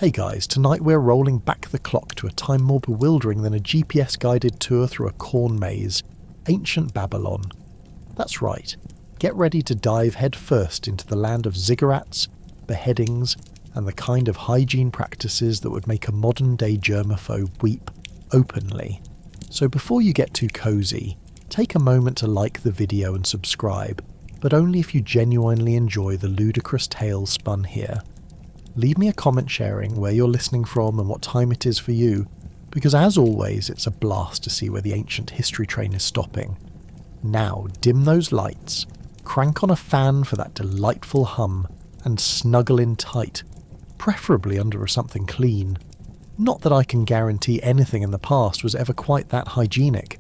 Hey guys, tonight we're rolling back the clock to a time more bewildering than a GPS-guided tour through a corn maze, ancient Babylon. That's right, get ready to dive headfirst into the land of ziggurats, beheadings, and the kind of hygiene practices that would make a modern-day germaphobe weep openly. So before you get too cozy, take a moment to like the video and subscribe, but only if you genuinely enjoy the ludicrous tales spun here. Leave me a comment sharing where you're listening from and what time it is for you, because as always it's a blast to see where the ancient history train is stopping. Now dim those lights, crank on a fan for that delightful hum, and snuggle in tight, preferably under something clean. Not that I can guarantee anything in the past was ever quite that hygienic.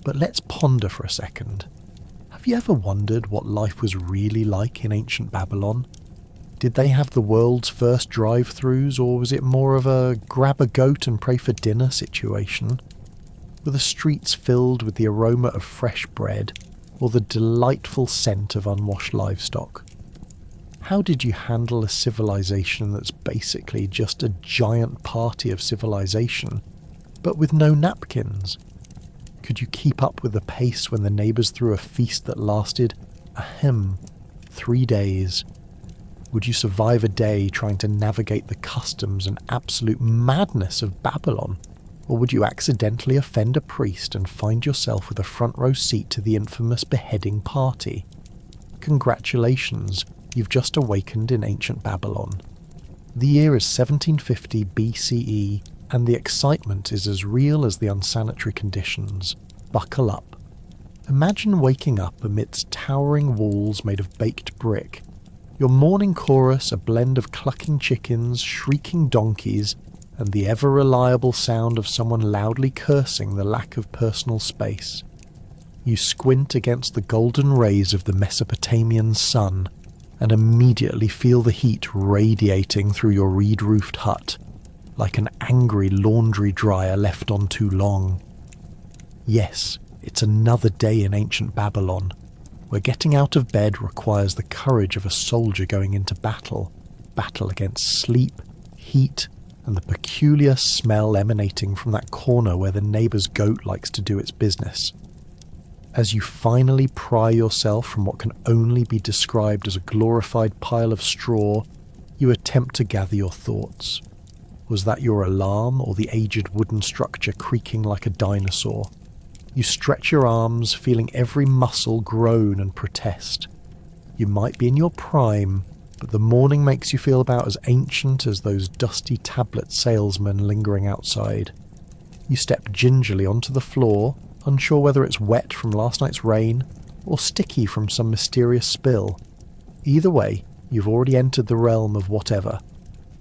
But let's ponder for a second. Have you ever wondered what life was really like in ancient Babylon? Did they have the world's first drive-thrus, or was it more of a grab a goat and pray for dinner situation? Were the streets filled with the aroma of fresh bread, or the delightful scent of unwashed livestock? How did you handle a civilization that's basically just a giant party of civilization, but with no napkins? Could you keep up with the pace when the neighbours threw a feast that lasted, 3 days? Would you survive a day trying to navigate the customs and absolute madness of Babylon? Or would you accidentally offend a priest and find yourself with a front row seat to the infamous beheading party? Congratulations, you've just awakened in ancient Babylon. The year is 1750 BCE, and the excitement is as real as the unsanitary conditions. Buckle up. Imagine waking up amidst towering walls made of baked brick. Your morning chorus a blend of clucking chickens, shrieking donkeys, and the ever-reliable sound of someone loudly cursing the lack of personal space. You squint against the golden rays of the Mesopotamian sun, and immediately feel the heat radiating through your reed-roofed hut, like an angry laundry dryer left on too long. Yes, it's another day in ancient Babylon, where getting out of bed requires the courage of a soldier going into battle against sleep, heat, and the peculiar smell emanating from that corner where the neighbour's goat likes to do its business. As you finally pry yourself from what can only be described as a glorified pile of straw, you attempt to gather your thoughts. Was that your alarm, or the aged wooden structure creaking like a dinosaur? You stretch your arms, feeling every muscle groan and protest. You might be in your prime, but the morning makes you feel about as ancient as those dusty tablet salesmen lingering outside. You step gingerly onto the floor, unsure whether it's wet from last night's rain or sticky from some mysterious spill. Either way, you've already entered the realm of whatever.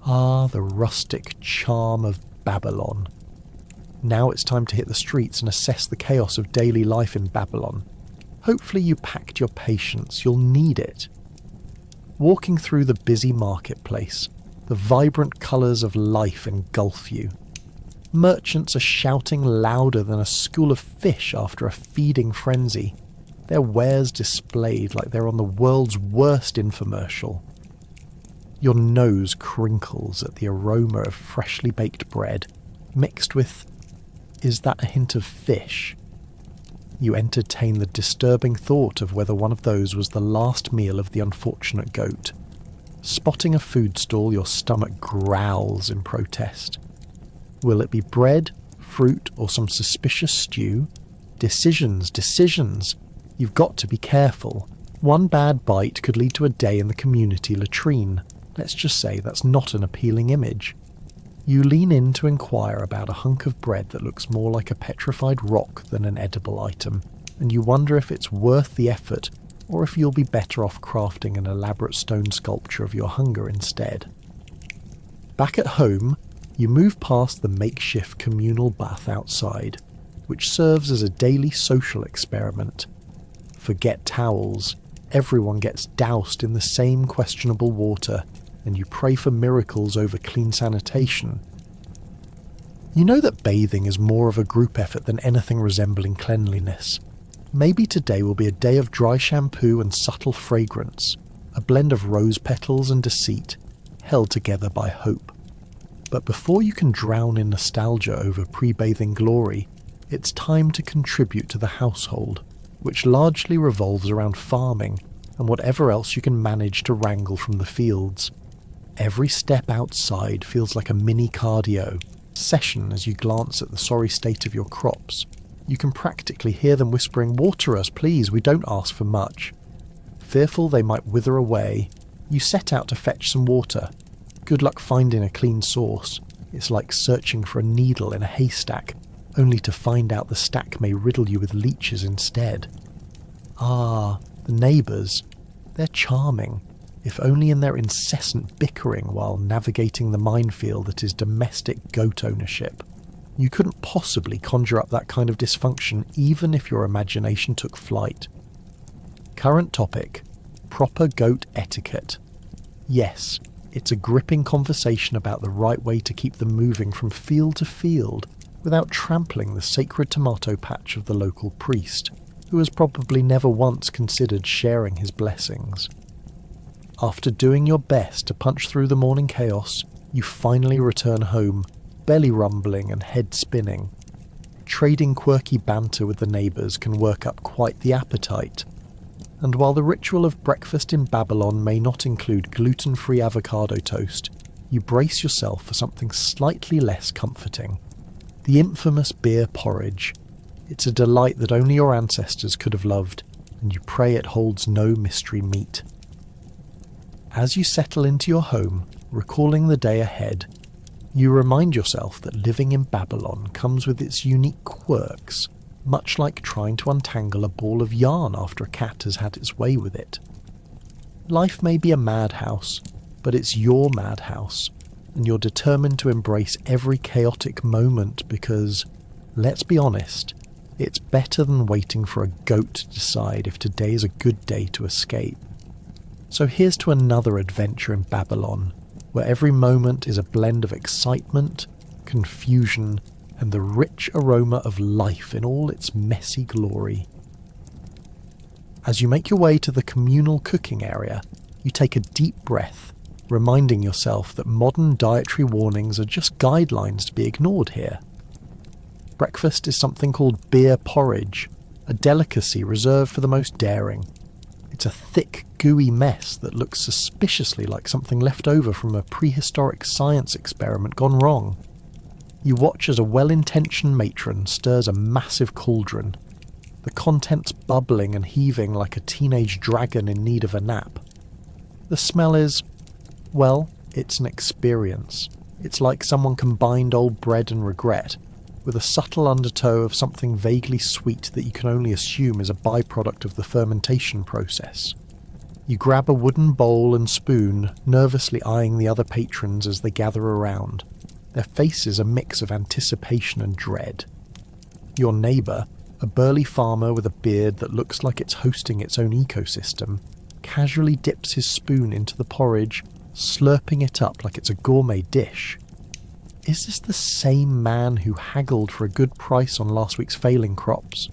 Ah, the rustic charm of Babylon. Now it's time to hit the streets and assess the chaos of daily life in Babylon. Hopefully you packed your patience, you'll need it. Walking through the busy marketplace, the vibrant colours of life engulf you. Merchants are shouting louder than a school of fish after a feeding frenzy, their wares displayed like they're on the world's worst infomercial. Your nose crinkles at the aroma of freshly baked bread, mixed with, is that a hint of fish? You entertain the disturbing thought of whether one of those was the last meal of the unfortunate goat. Spotting a food stall, your stomach growls in protest. Will it be bread, fruit, or some suspicious stew? Decisions. You've got to be careful. One bad bite could lead to a day in the community latrine. Let's just say that's not an appealing image. You lean in to inquire about a hunk of bread that looks more like a petrified rock than an edible item, and you wonder if it's worth the effort, or if you'll be better off crafting an elaborate stone sculpture of your hunger instead. Back at home, you move past the makeshift communal bath outside, which serves as a daily social experiment. Forget towels, everyone gets doused in the same questionable water, and you pray for miracles over clean sanitation. You know that bathing is more of a group effort than anything resembling cleanliness. Maybe today will be a day of dry shampoo and subtle fragrance, a blend of rose petals and deceit, held together by hope. But before you can drown in nostalgia over pre-bathing glory, it's time to contribute to the household, which largely revolves around farming and whatever else you can manage to wrangle from the fields. Every step outside feels like a mini cardio session as you glance at the sorry state of your crops. You can practically hear them whispering, "Water us, please, we don't ask for much." Fearful they might wither away, you set out to fetch some water. Good luck finding a clean source. It's like searching for a needle in a haystack, only to find out the stack may riddle you with leeches instead. Ah, the neighbours. They're charming, if only in their incessant bickering while navigating the minefield that is domestic goat ownership. You couldn't possibly conjure up that kind of dysfunction even if your imagination took flight. Current topic: proper goat etiquette. Yes, it's a gripping conversation about the right way to keep them moving from field to field without trampling the sacred tomato patch of the local priest, who has probably never once considered sharing his blessings. After doing your best to punch through the morning chaos, you finally return home, belly rumbling and head spinning. Trading quirky banter with the neighbours can work up quite the appetite. And while the ritual of breakfast in Babylon may not include gluten-free avocado toast, you brace yourself for something slightly less comforting. The infamous beer porridge. It's a delight that only your ancestors could have loved, and you pray it holds no mystery meat. As you settle into your home, recalling the day ahead, you remind yourself that living in Babylon comes with its unique quirks, much like trying to untangle a ball of yarn after a cat has had its way with it. Life may be a madhouse, but it's your madhouse, and you're determined to embrace every chaotic moment because, let's be honest, it's better than waiting for a goat to decide if today is a good day to escape. So here's to another adventure in Babylon, where every moment is a blend of excitement, confusion, and the rich aroma of life in all its messy glory. As you make your way to the communal cooking area, you take a deep breath, reminding yourself that modern dietary warnings are just guidelines to be ignored here. Breakfast is something called beer porridge, a delicacy reserved for the most daring. It's a thick, gooey mess that looks suspiciously like something left over from a prehistoric science experiment gone wrong. You watch as a well-intentioned matron stirs a massive cauldron, the contents bubbling and heaving like a teenage dragon in need of a nap. The smell is, well, it's an experience. It's like someone combined old bread and regret, with a subtle undertow of something vaguely sweet that you can only assume is a byproduct of the fermentation process. You grab a wooden bowl and spoon, nervously eyeing the other patrons as they gather around, their faces a mix of anticipation and dread. Your neighbour, a burly farmer with a beard that looks like it's hosting its own ecosystem, casually dips his spoon into the porridge, slurping it up like it's a gourmet dish. Is this the same man who haggled for a good price on last week's failing crops?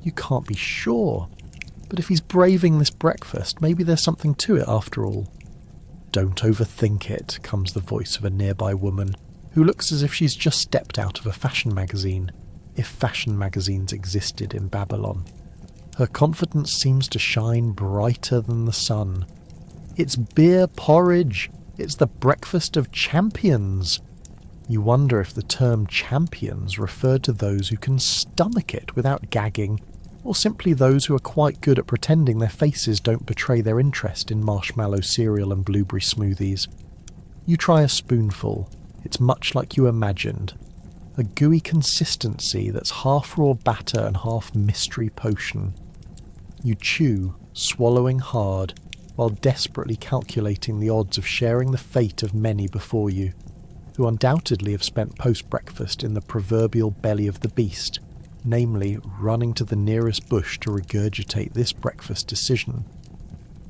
You can't be sure, but if he's braving this breakfast, maybe there's something to it after all. Don't overthink it, comes the voice of a nearby woman, who looks as if she's just stepped out of a fashion magazine, if fashion magazines existed in Babylon. Her confidence seems to shine brighter than the sun. It's beer porridge! It's the breakfast of champions! You wonder if the term champions referred to those who can stomach it without gagging, or simply those who are quite good at pretending their faces don't betray their interest in marshmallow cereal and blueberry smoothies. You try a spoonful. It's much like you imagined. A gooey consistency that's half raw batter and half mystery potion. You chew, swallowing hard, while desperately calculating the odds of sharing the fate of many before you, who undoubtedly have spent post-breakfast in the proverbial belly of the beast, namely running to the nearest bush to regurgitate this breakfast decision.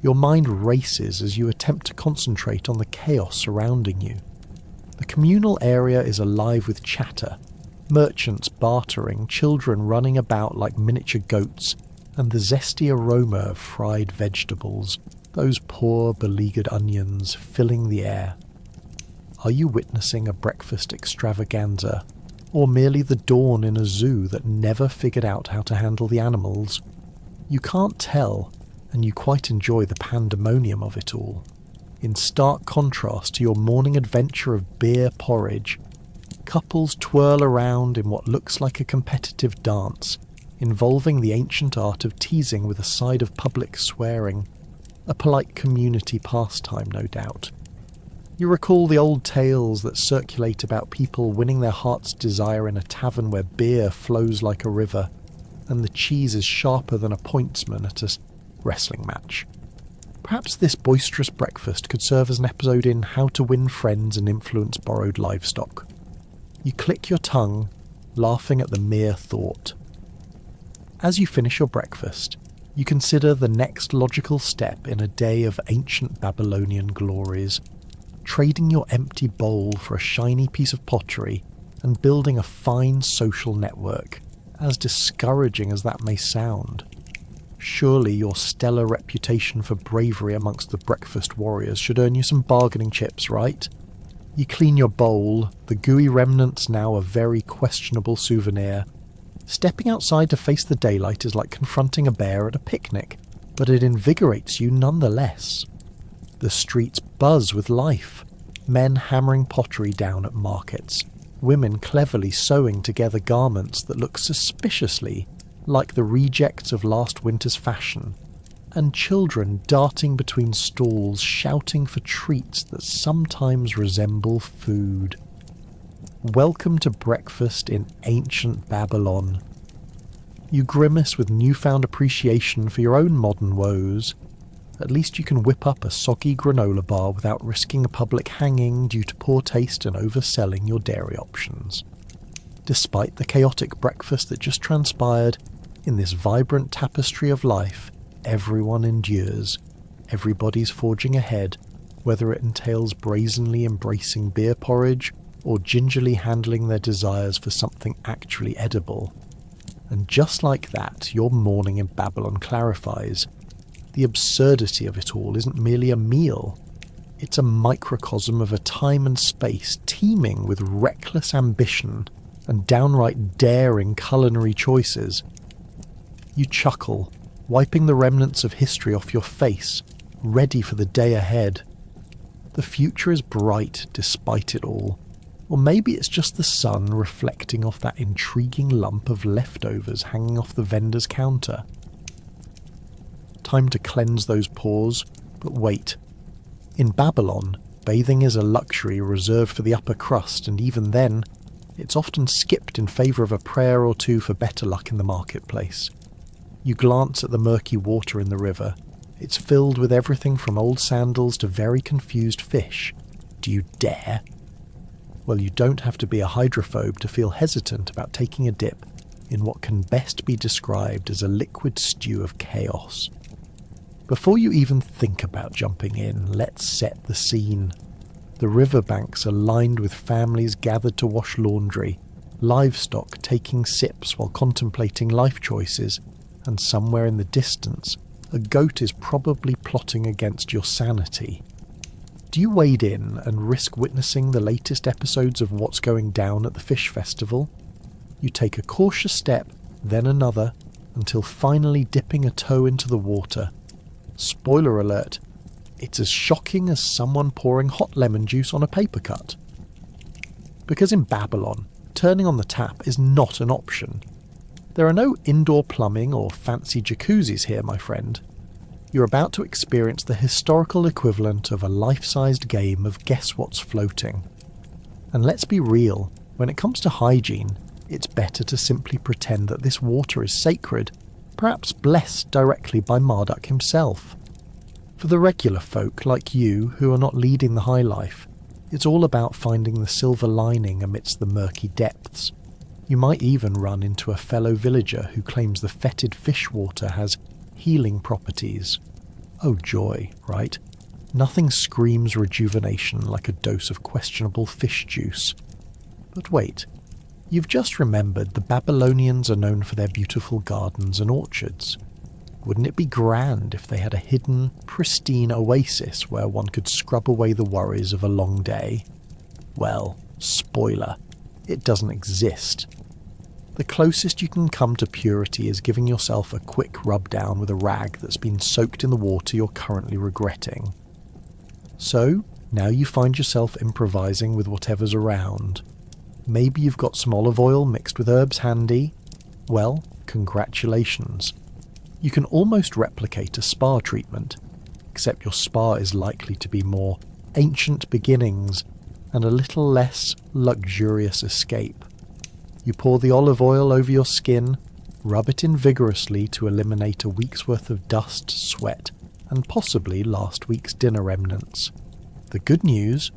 Your mind races as you attempt to concentrate on the chaos surrounding you. The communal area is alive with chatter, merchants bartering, children running about like miniature goats, and the zesty aroma of fried vegetables, those poor beleaguered onions, filling the air. Are you witnessing a breakfast extravaganza, or merely the dawn in a zoo that never figured out how to handle the animals? You can't tell, and you quite enjoy the pandemonium of it all. In stark contrast to your morning adventure of beer porridge, couples twirl around in what looks like a competitive dance, involving the ancient art of teasing with a side of public swearing, a polite community pastime, no doubt. You recall the old tales that circulate about people winning their heart's desire in a tavern where beer flows like a river, and the cheese is sharper than a pointsman at a wrestling match. Perhaps this boisterous breakfast could serve as an episode in How to Win Friends and Influence Borrowed Livestock. You click your tongue, laughing at the mere thought. As you finish your breakfast, you consider the next logical step in a day of ancient Babylonian glories, trading your empty bowl for a shiny piece of pottery and building a fine social network, as discouraging as that may sound. Surely your stellar reputation for bravery amongst the breakfast warriors should earn you some bargaining chips, right? You clean your bowl, the gooey remnants now a very questionable souvenir. Stepping outside to face the daylight is like confronting a bear at a picnic, but it invigorates you nonetheless. The streets buzz with life, men hammering pottery down at markets, women cleverly sewing together garments that look suspiciously like the rejects of last winter's fashion, and children darting between stalls shouting for treats that sometimes resemble food. Welcome to breakfast in ancient Babylon. You grimace with newfound appreciation for your own modern woes. At least you can whip up a soggy granola bar without risking a public hanging due to poor taste and overselling your dairy options. Despite the chaotic breakfast that just transpired, in this vibrant tapestry of life, everyone endures. Everybody's forging ahead, whether it entails brazenly embracing beer porridge or gingerly handling their desires for something actually edible. And just like that, your morning in Babylon clarifies. The absurdity of it all isn't merely a meal. It's a microcosm of a time and space teeming with reckless ambition and downright daring culinary choices. You chuckle, wiping the remnants of history off your face, ready for the day ahead. The future is bright despite it all. Or maybe it's just the sun reflecting off that intriguing lump of leftovers hanging off the vendor's counter. Time to cleanse those pores, but wait. In Babylon, bathing is a luxury reserved for the upper crust, and even then, it's often skipped in favour of a prayer or two for better luck in the marketplace. You glance at the murky water in the river. It's filled with everything from old sandals to very confused fish. Do you dare? Well, you don't have to be a hydrophobe to feel hesitant about taking a dip in what can best be described as a liquid stew of chaos. Before you even think about jumping in, let's set the scene. The riverbanks are lined with families gathered to wash laundry, livestock taking sips while contemplating life choices, and somewhere in the distance, a goat is probably plotting against your sanity. Do you wade in and risk witnessing the latest episodes of What's Going Down at the Fish Festival? You take a cautious step, then another, until finally dipping a toe into the water. Spoiler alert, it's as shocking as someone pouring hot lemon juice on a paper cut. Because in Babylon, turning on the tap is not an option. There are no indoor plumbing or fancy jacuzzis here, my friend. You're about to experience the historical equivalent of a life-sized game of Guess What's Floating. And let's be real, when it comes to hygiene, it's better to simply pretend that this water is sacred, perhaps blessed directly by Marduk himself. For the regular folk like you who are not leading the high life, it's all about finding the silver lining amidst the murky depths. You might even run into a fellow villager who claims the fetid fish water has healing properties. Oh joy, right? Nothing screams rejuvenation like a dose of questionable fish juice. But wait, you've just remembered the Babylonians are known for their beautiful gardens and orchards. Wouldn't it be grand if they had a hidden, pristine oasis where one could scrub away the worries of a long day? Well, spoiler, it doesn't exist. The closest you can come to purity is giving yourself a quick rub down with a rag that's been soaked in the water you're currently regretting. So, now you find yourself improvising with whatever's around. Maybe you've got some olive oil mixed with herbs handy. Well, congratulations. You can almost replicate a spa treatment, except your spa is likely to be more ancient beginnings and a little less luxurious escape. You pour the olive oil over your skin, rub it in vigorously to eliminate a week's worth of dust, sweat, and possibly last week's dinner remnants. The good news?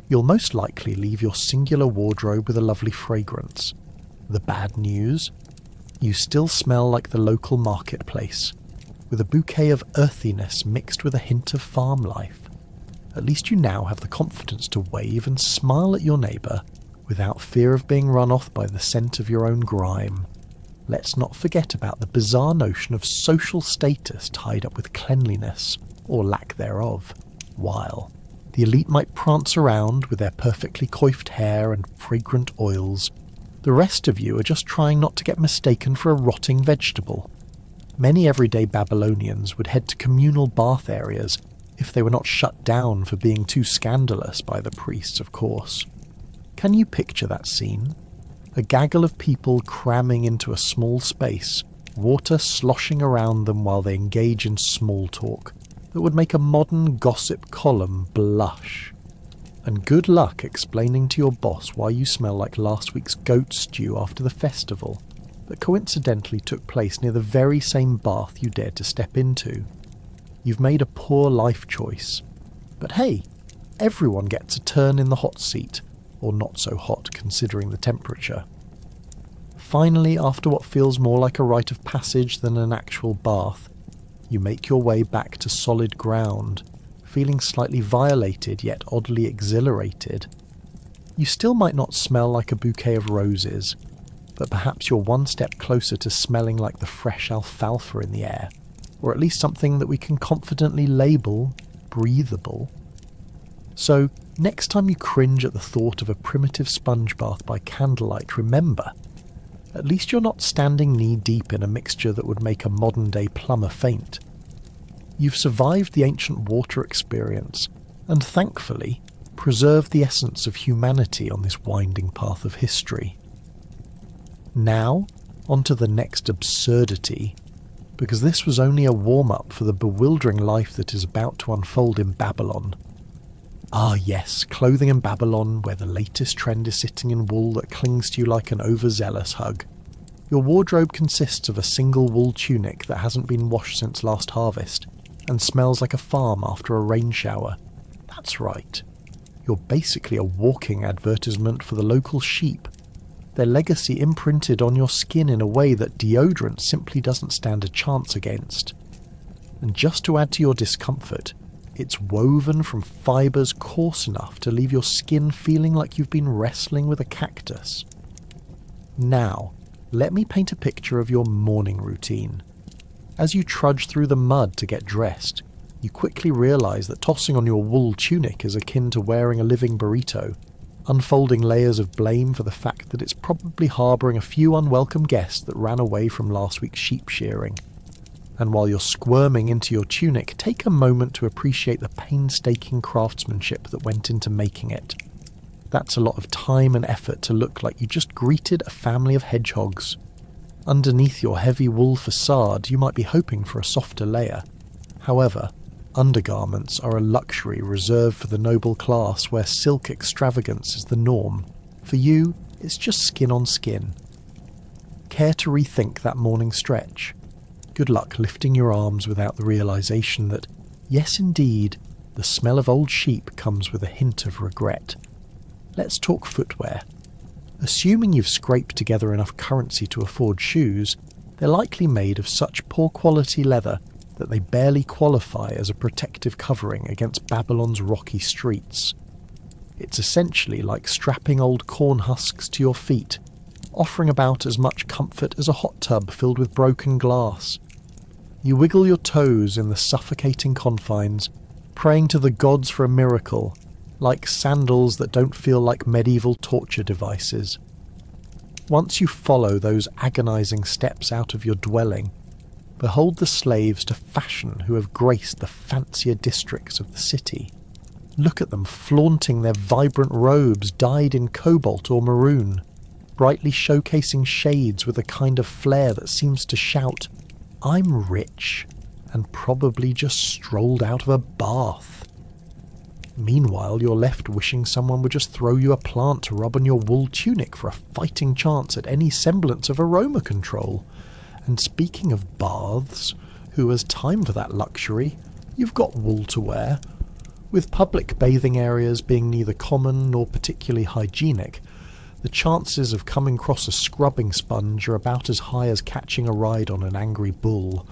You'll most likely leave your singular wardrobe with a lovely fragrance. The bad news? You still smell like the local marketplace, with a bouquet of earthiness mixed with a hint of farm life. At least you now have the confidence to wave and smile at your neighbour without fear of being run off by the scent of your own grime. Let's not forget about the bizarre notion of social status tied up with cleanliness, or lack thereof. While the elite might prance around with their perfectly coiffed hair and fragrant oils, the rest of you are just trying not to get mistaken for a rotting vegetable. Many everyday Babylonians would head to communal bath areas if they were not shut down for being too scandalous by the priests, of course. Can you picture that scene? A gaggle of people cramming into a small space, water sloshing around them while they engage in small talk that would make a modern gossip column blush. And good luck explaining to your boss why you smell like last week's goat stew after the festival that coincidentally took place near the very same bath you dared to step into. You've made a poor life choice. But hey, everyone gets a turn in the hot seat, or not so hot considering the temperature. Finally, after what feels more like a rite of passage than an actual bath, you make your way back to solid ground, feeling slightly violated yet oddly exhilarated. You still might not smell like a bouquet of roses, but perhaps you're one step closer to smelling like the fresh alfalfa in the air, or at least something that we can confidently label breathable. So, next time you cringe at the thought of a primitive sponge bath by candlelight, remember, at least you're not standing knee-deep in a mixture that would make a modern-day plumber faint. You've survived the ancient water experience, and thankfully, preserved the essence of humanity on this winding path of history. Now, on to the next absurdity, because this was only a warm-up for the bewildering life that is about to unfold in Babylon. Ah yes, clothing in Babylon, where the latest trend is sitting in wool that clings to you like an overzealous hug. Your wardrobe consists of a single wool tunic that hasn't been washed since last harvest, and smells like a farm after a rain shower. That's right. You're basically a walking advertisement for the local sheep, their legacy imprinted on your skin in a way that deodorant simply doesn't stand a chance against. And just to add to your discomfort, it's woven from fibres coarse enough to leave your skin feeling like you've been wrestling with a cactus. Now, let me paint a picture of your morning routine. As you trudge through the mud to get dressed, you quickly realise that tossing on your wool tunic is akin to wearing a living burrito, unfolding layers of blame for the fact that it's probably harbouring a few unwelcome guests that ran away from last week's sheep shearing. And while you're squirming into your tunic, take a moment to appreciate the painstaking craftsmanship that went into making it. That's a lot of time and effort to look like you just greeted a family of hedgehogs. Underneath your heavy wool facade, you might be hoping for a softer layer. However, undergarments are a luxury reserved for the noble class where silk extravagance is the norm. For you, it's just skin on skin. Care to rethink that morning stretch? Good luck lifting your arms without the realisation that, yes indeed, the smell of old sheep comes with a hint of regret. Let's talk footwear. Assuming you've scraped together enough currency to afford shoes, they're likely made of such poor quality leather that they barely qualify as a protective covering against Babylon's rocky streets. It's essentially like strapping old corn husks to your feet, offering about as much comfort as a hot tub filled with broken glass. You wiggle your toes in the suffocating confines, praying to the gods for a miracle, like sandals that don't feel like medieval torture devices. Once you follow those agonizing steps out of your dwelling, behold the slaves to fashion who have graced the fancier districts of the city. Look at them flaunting their vibrant robes dyed in cobalt or maroon, brightly showcasing shades with a kind of flair that seems to shout, "I'm rich," and probably just strolled out of a bath. Meanwhile, you're left wishing someone would just throw you a plant to rub on your wool tunic for a fighting chance at any semblance of aroma control. And speaking of baths, who has time for that luxury? You've got wool to wear. With public bathing areas being neither common nor particularly hygienic, the chances of coming across a scrubbing sponge are about as high as catching a ride on an angry bull.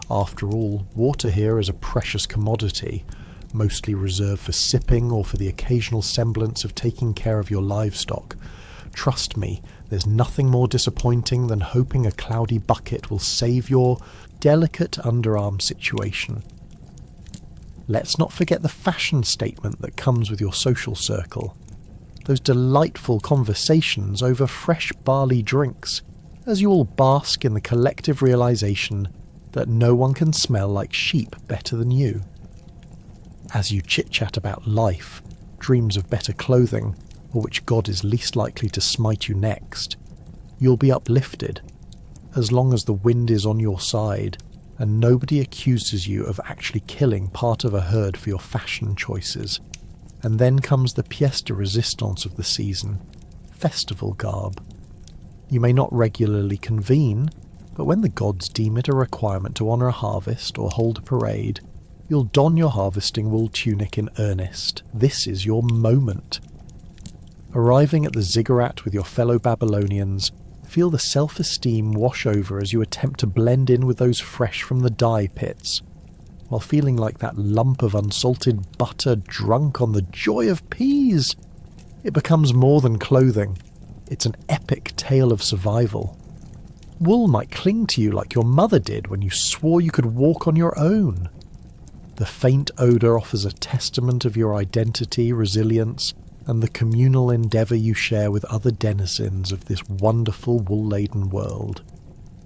After all, water here is a precious commodity, mostly reserved for sipping or for the occasional semblance of taking care of your livestock. Trust me, there's nothing more disappointing than hoping a cloudy bucket will save your delicate underarm situation. Let's not forget the fashion statement that comes with your social circle. Those delightful conversations over fresh barley drinks, as you all bask in the collective realization that no one can smell like sheep better than you. As you chit-chat about life, dreams of better clothing, or which god is least likely to smite you next, you'll be uplifted, as long as the wind is on your side and nobody accuses you of actually killing part of a herd for your fashion choices. And then comes the pièce de résistance of the season, festival garb. You may not regularly convene, but when the gods deem it a requirement to honour a harvest or hold a parade, you'll don your harvesting wool tunic in earnest. This is your moment. Arriving at the ziggurat with your fellow Babylonians, feel the self-esteem wash over as you attempt to blend in with those fresh from the dye pits, while feeling like that lump of unsalted butter drunk on the joy of peas. It becomes more than clothing. It's an epic tale of survival. Wool might cling to you like your mother did when you swore you could walk on your own. The faint odour offers a testament of your identity, resilience, and the communal endeavour you share with other denizens of this wonderful wool-laden world.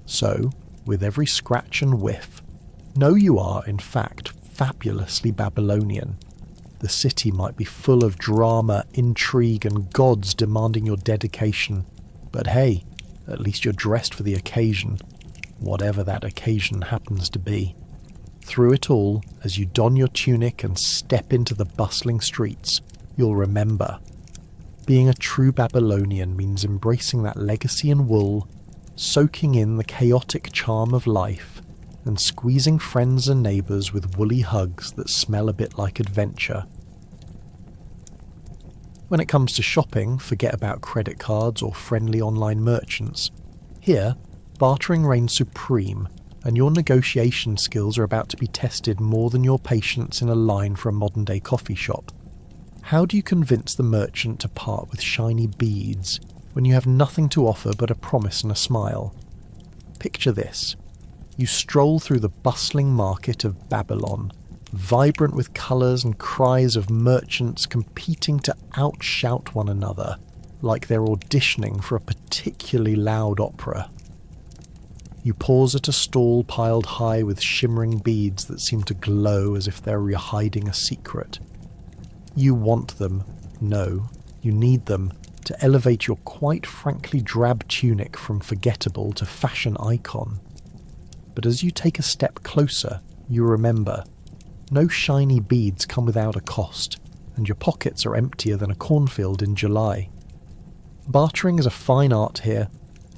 So, with every scratch and whiff, know you are, in fact, fabulously Babylonian. The city might be full of drama, intrigue, and gods demanding your dedication, but hey, at least you're dressed for the occasion, whatever that occasion happens to be. Through it all, as you don your tunic and step into the bustling streets, you'll remember. Being a true Babylonian means embracing that legacy in wool, soaking in the chaotic charm of life, and squeezing friends and neighbours with woolly hugs that smell a bit like adventure. When it comes to shopping, forget about credit cards or friendly online merchants. Here, bartering reigns supreme, and your negotiation skills are about to be tested more than your patience in a line for a modern-day coffee shop. How do you convince the merchant to part with shiny beads when you have nothing to offer but a promise and a smile? Picture this. You stroll through the bustling market of Babylon, vibrant with colours and cries of merchants competing to outshout one another, like they're auditioning for a particularly loud opera. You pause at a stall piled high with shimmering beads that seem to glow as if they're hiding a secret. You want them, no, you need them, to elevate your quite frankly drab tunic from forgettable to fashion icon. But as you take a step closer, you remember, no shiny beads come without a cost, and your pockets are emptier than a cornfield in July. Bartering is a fine art here,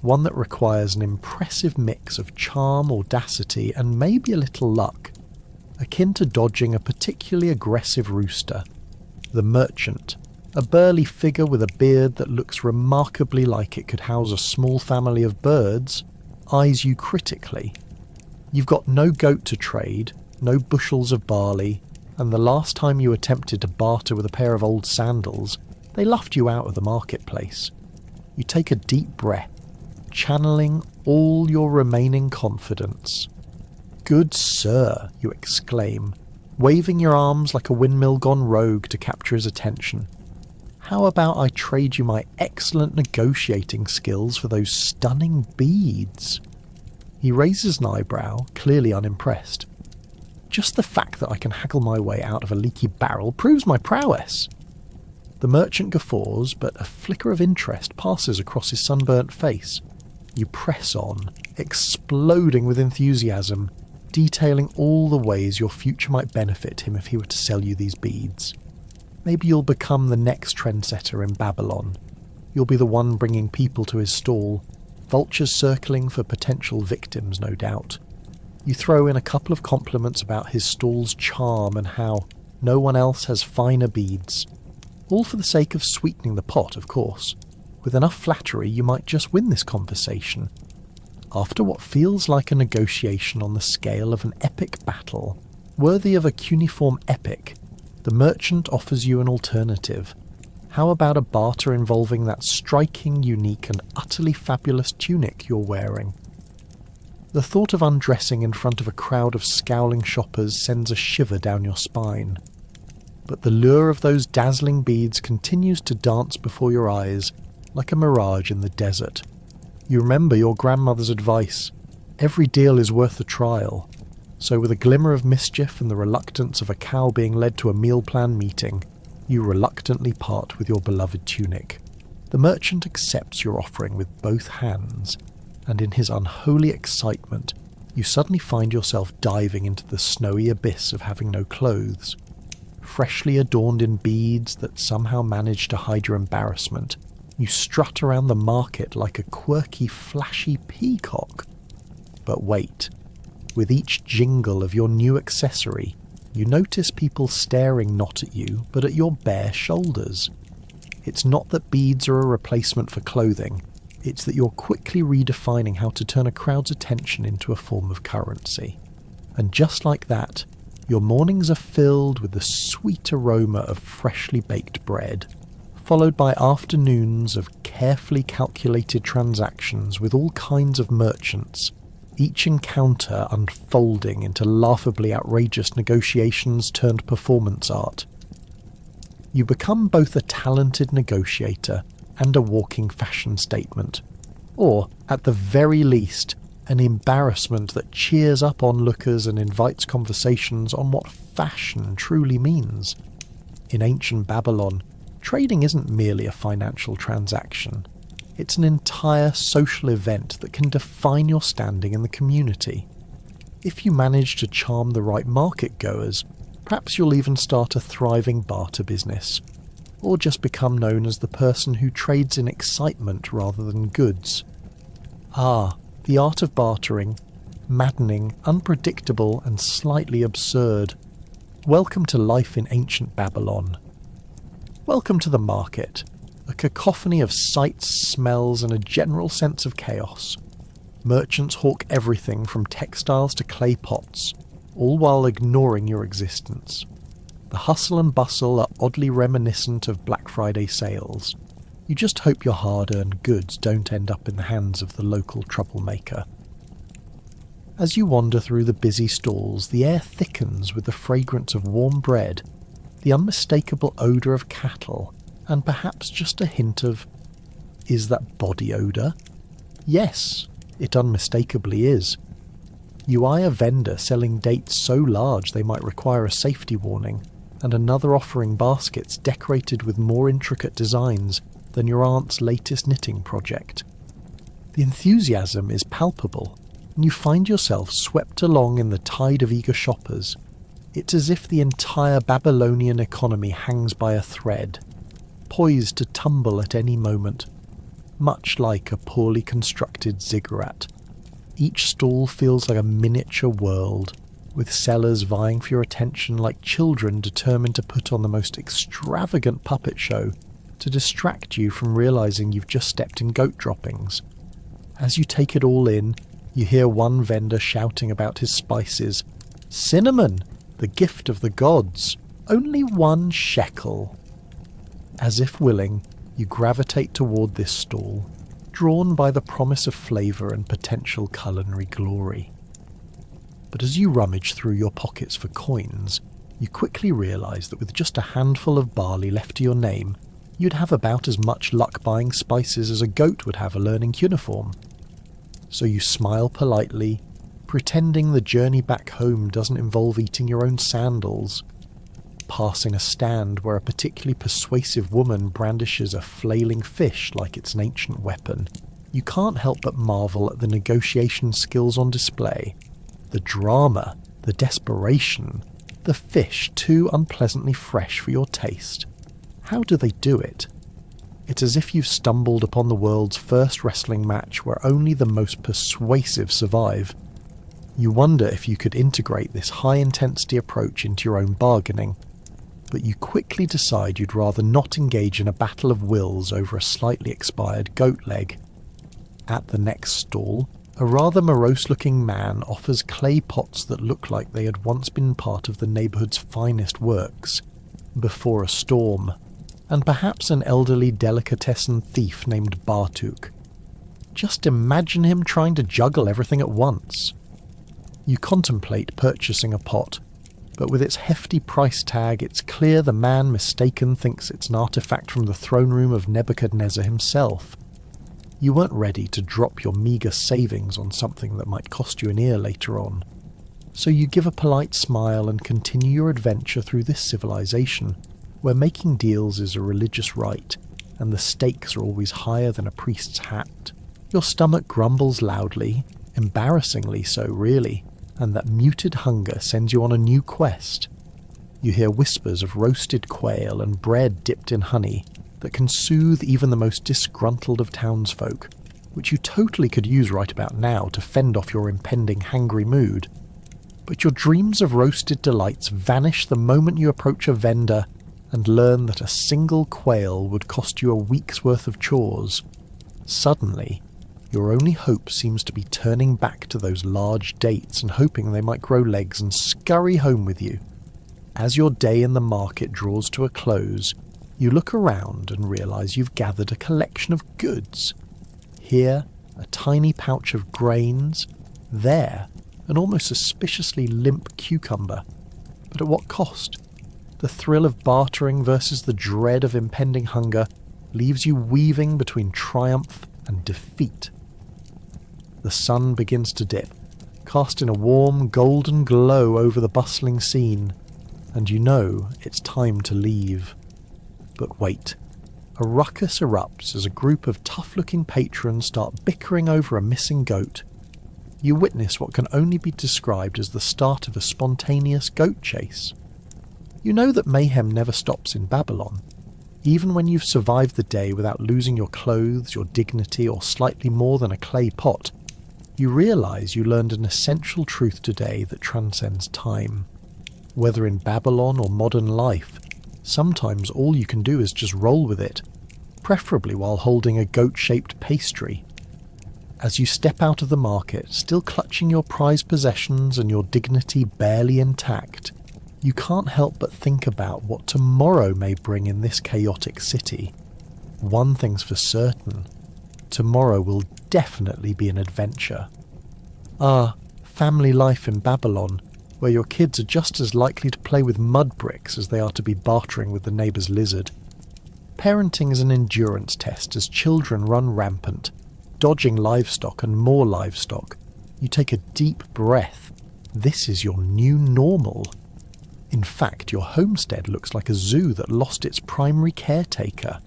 one that requires an impressive mix of charm, audacity, and maybe a little luck, akin to dodging a particularly aggressive rooster. The merchant, a burly figure with a beard that looks remarkably like it could house a small family of birds, eyes you critically. You've got no goat to trade, no bushels of barley, and the last time you attempted to barter with a pair of old sandals, they laughed you out of the marketplace. You take a deep breath, channeling all your remaining confidence. "Good sir," you exclaim, waving your arms like a windmill gone rogue to capture his attention. How about I trade you my excellent negotiating skills for those stunning beads? He raises an eyebrow, clearly unimpressed. Just the fact that I can haggle my way out of a leaky barrel proves my prowess. The merchant guffaws, but a flicker of interest passes across his sunburnt face. You press on, exploding with enthusiasm, detailing all the ways your future might benefit him if he were to sell you these beads. Maybe you'll become the next trendsetter in Babylon. You'll be the one bringing people to his stall, vultures circling for potential victims, no doubt. You throw in a couple of compliments about his stall's charm and how no one else has finer beads. All for the sake of sweetening the pot, of course. With enough flattery, you might just win this conversation. After what feels like a negotiation on the scale of an epic battle, worthy of a cuneiform epic, the merchant offers you an alternative. How about a barter involving that striking, unique, and utterly fabulous tunic you're wearing? The thought of undressing in front of a crowd of scowling shoppers sends a shiver down your spine. But the lure of those dazzling beads continues to dance before your eyes like a mirage in the desert. You remember your grandmother's advice, every deal is worth a trial. So with a glimmer of mischief and the reluctance of a cow being led to a meal plan meeting, you reluctantly part with your beloved tunic. The merchant accepts your offering with both hands, and in his unholy excitement, you suddenly find yourself diving into the snowy abyss of having no clothes. Freshly adorned in beads that somehow manage to hide your embarrassment, you strut around the market like a quirky, flashy peacock. But wait, with each jingle of your new accessory, you notice people staring not at you, but at your bare shoulders. It's not that beads are a replacement for clothing, it's that you're quickly redefining how to turn a crowd's attention into a form of currency. And just like that, your mornings are filled with the sweet aroma of freshly baked bread, followed by afternoons of carefully calculated transactions with all kinds of merchants, each encounter unfolding into laughably outrageous negotiations turned performance art. You become both a talented negotiator and a walking fashion statement, or, at the very least, an embarrassment that cheers up onlookers and invites conversations on what fashion truly means. In ancient Babylon, trading isn't merely a financial transaction. It's an entire social event that can define your standing in the community. If you manage to charm the right market-goers, perhaps you'll even start a thriving barter business, or just become known as the person who trades in excitement rather than goods. Ah, the art of bartering, maddening, unpredictable, and slightly absurd. Welcome to life in ancient Babylon. Welcome to the market, a cacophony of sights, smells, and a general sense of chaos. Merchants hawk everything from textiles to clay pots, all while ignoring your existence. The hustle and bustle are oddly reminiscent of Black Friday sales. You just hope your hard-earned goods don't end up in the hands of the local troublemaker. As you wander through the busy stalls, the air thickens with the fragrance of warm bread, the unmistakable odour of cattle, and perhaps just a hint of, is that body odour? Yes, it unmistakably is. You eye a vendor selling dates so large they might require a safety warning, and another offering baskets decorated with more intricate designs than your aunt's latest knitting project. The enthusiasm is palpable, and you find yourself swept along in the tide of eager shoppers. It's as if the entire Babylonian economy hangs by a thread, poised to tumble at any moment, much like a poorly constructed ziggurat. Each stall feels like a miniature world, with sellers vying for your attention like children determined to put on the most extravagant puppet show to distract you from realizing you've just stepped in goat droppings. As you take it all in, you hear one vendor shouting about his spices. Cinnamon, the gift of the gods, only 1 shekel. As if willing, you gravitate toward this stall, drawn by the promise of flavour and potential culinary glory. But as you rummage through your pockets for coins, you quickly realise that with just a handful of barley left to your name, you'd have about as much luck buying spices as a goat would have learning cuneiform. So you smile politely, pretending the journey back home doesn't involve eating your own sandals. Passing a stand where a particularly persuasive woman brandishes a flailing fish like it's an ancient weapon, you can't help but marvel at the negotiation skills on display. The drama, the desperation, the fish too unpleasantly fresh for your taste. How do they do it? It's as if you've stumbled upon the world's first wrestling match where only the most persuasive survive. You wonder if you could integrate this high-intensity approach into your own bargaining, but you quickly decide you'd rather not engage in a battle of wills over a slightly expired goat leg. At the next stall, a rather morose-looking man offers clay pots that look like they had once been part of the neighbourhood's finest works, before a storm, and perhaps an elderly delicatessen thief named Bartuk. Just imagine him trying to juggle everything at once. You contemplate purchasing a pot, but with its hefty price tag it's clear the man mistaken thinks it's an artefact from the throne room of Nebuchadnezzar himself. You weren't ready to drop your meagre savings on something that might cost you an ear later on, so you give a polite smile and continue your adventure through this civilization, where making deals is a religious rite, and the stakes are always higher than a priest's hat. Your stomach grumbles loudly, embarrassingly so really, and that muted hunger sends you on a new quest. You hear whispers of roasted quail and bread dipped in honey that can soothe even the most disgruntled of townsfolk, which you totally could use right about now to fend off your impending hangry mood. But your dreams of roasted delights vanish the moment you approach a vendor and learn that a single quail would cost you a week's worth of chores. Suddenly, your only hope seems to be turning back to those large dates and hoping they might grow legs and scurry home with you. As your day in the market draws to a close, you look around and realise you've gathered a collection of goods. Here, a tiny pouch of grains. There, an almost suspiciously limp cucumber. But at what cost? The thrill of bartering versus the dread of impending hunger leaves you weaving between triumph and defeat. The sun begins to dip, casting a warm golden glow over the bustling scene, and you know it's time to leave. But wait, a ruckus erupts as a group of tough-looking patrons start bickering over a missing goat. You witness what can only be described as the start of a spontaneous goat chase. You know that mayhem never stops in Babylon. Even when you've survived the day without losing your clothes, your dignity, or slightly more than a clay pot, you realise you learned an essential truth today that transcends time. Whether in Babylon or modern life, sometimes all you can do is just roll with it, preferably while holding a goat-shaped pastry. As you step out of the market, still clutching your prized possessions and your dignity barely intact, you can't help but think about what tomorrow may bring in this chaotic city. One thing's for certain, tomorrow will definitely be an adventure. Family life in Babylon, where your kids are just as likely to play with mud bricks as they are to be bartering with the neighbour's lizard. Parenting is an endurance test as children run rampant, dodging livestock and more livestock. You take a deep breath. This is your new normal. In fact, your homestead looks like a zoo that lost its primary caretaker.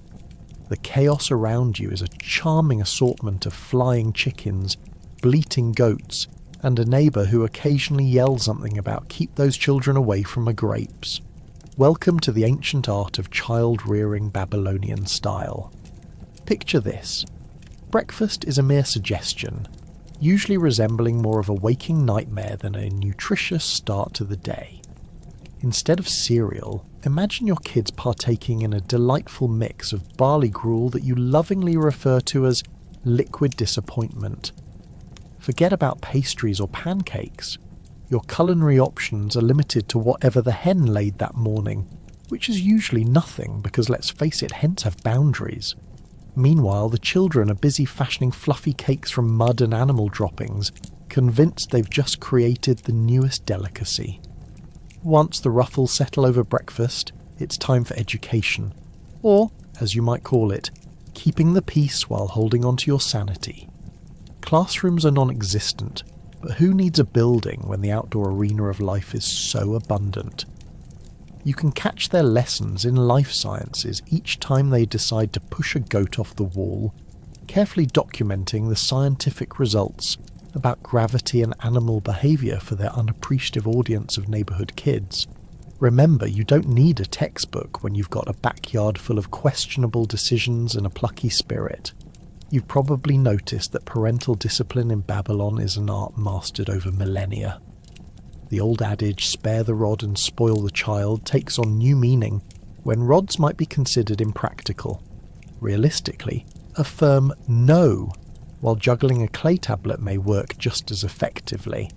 The chaos around you is a charming assortment of flying chickens, bleating goats, and a neighbour who occasionally yells something about keep those children away from my grapes. Welcome to the ancient art of child-rearing Babylonian style. Picture this. Breakfast is a mere suggestion, usually resembling more of a waking nightmare than a nutritious start to the day. Instead of cereal, imagine your kids partaking in a delightful mix of barley gruel that you lovingly refer to as liquid disappointment. Forget about pastries or pancakes. Your culinary options are limited to whatever the hen laid that morning, which is usually nothing because, let's face it, hens have boundaries. Meanwhile, the children are busy fashioning fluffy cakes from mud and animal droppings, convinced they've just created the newest delicacy. Once the ruffles settle over breakfast, it's time for education, or, as you might call it, keeping the peace while holding on to your sanity. Classrooms are non-existent, but who needs a building when the outdoor arena of life is so abundant? You can catch their lessons in life sciences each time they decide to push a goat off the wall, carefully documenting the scientific results about gravity and animal behaviour for their unappreciative audience of neighbourhood kids. Remember, you don't need a textbook when you've got a backyard full of questionable decisions and a plucky spirit. You've probably noticed that parental discipline in Babylon is an art mastered over millennia. The old adage, spare the rod and spoil the child, takes on new meaning when rods might be considered impractical. Realistically, a firm no, while juggling a clay tablet may work just as effectively.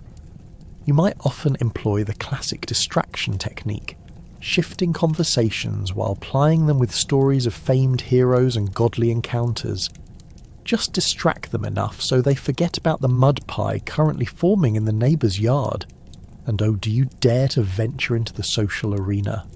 You might often employ the classic distraction technique, shifting conversations while plying them with stories of famed heroes and godly encounters. Just distract them enough so they forget about the mud pie currently forming in the neighbour's yard. And oh, do you dare to venture into the social arena?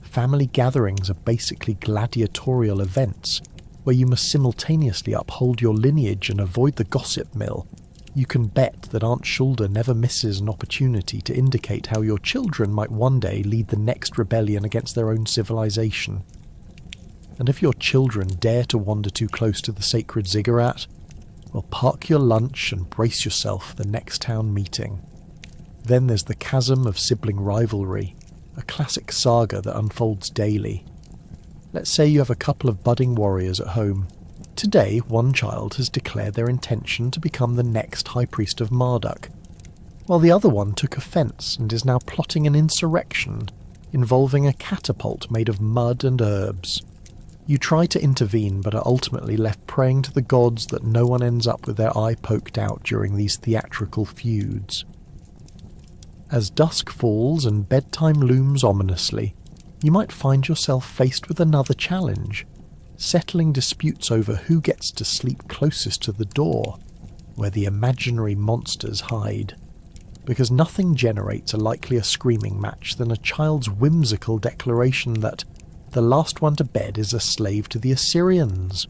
Family gatherings are basically gladiatorial events, where you must simultaneously uphold your lineage and avoid the gossip mill. You can bet that Aunt Shoulder never misses an opportunity to indicate how your children might one day lead the next rebellion against their own civilization. And if your children dare to wander too close to the sacred ziggurat, well, park your lunch and brace yourself for the next town meeting. Then there's the chasm of sibling rivalry, a classic saga that unfolds daily. Let's say you have a couple of budding warriors at home. Today, one child has declared their intention to become the next High Priest of Marduk, while the other one took offence and is now plotting an insurrection involving a catapult made of mud and herbs. You try to intervene but are ultimately left praying to the gods that no one ends up with their eye poked out during these theatrical feuds. As dusk falls and bedtime looms ominously, you might find yourself faced with another challenge, settling disputes over who gets to sleep closest to the door, where the imaginary monsters hide. Because nothing generates a likelier screaming match than a child's whimsical declaration that the last one to bed is a slave to the Assyrians.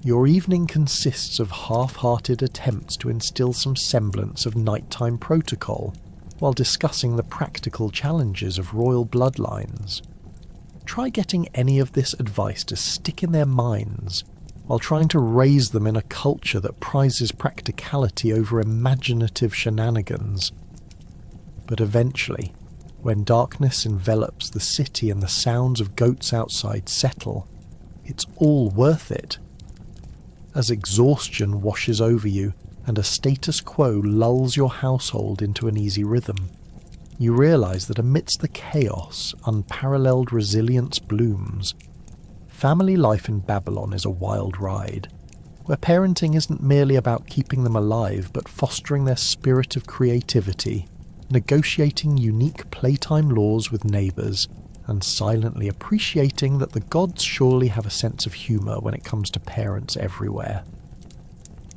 Your evening consists of half-hearted attempts to instill some semblance of nighttime protocol, while discussing the practical challenges of royal bloodlines. Try getting any of this advice to stick in their minds, while trying to raise them in a culture that prizes practicality over imaginative shenanigans. But eventually, when darkness envelops the city and the sounds of goats outside settle, it's all worth it. As exhaustion washes over you and a status quo lulls your household into an easy rhythm, you realise that amidst the chaos, unparalleled resilience blooms. Family life in Babylon is a wild ride, where parenting isn't merely about keeping them alive but fostering their spirit of creativity, negotiating unique playtime laws with neighbours, and silently appreciating that the gods surely have a sense of humour when it comes to parents everywhere.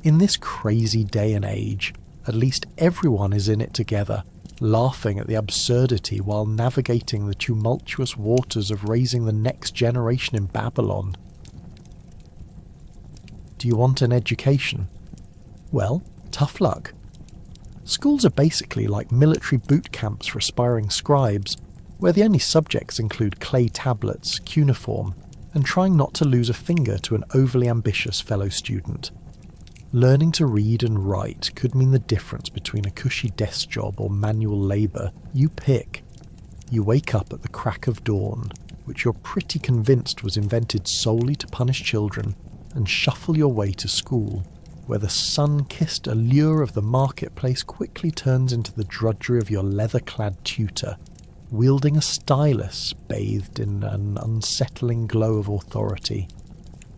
In this crazy day and age, at least everyone is in it together, laughing at the absurdity while navigating the tumultuous waters of raising the next generation in Babylon. Do you want an education? Well, tough luck. Schools are basically like military boot camps for aspiring scribes, where the only subjects include clay tablets, cuneiform, and trying not to lose a finger to an overly ambitious fellow student. Learning to read and write could mean the difference between a cushy desk job or manual labour. You pick. You wake up at the crack of dawn, which you're pretty convinced was invented solely to punish children, and shuffle your way to school, where the sun-kissed allure of the marketplace quickly turns into the drudgery of your leather-clad tutor, wielding a stylus bathed in an unsettling glow of authority.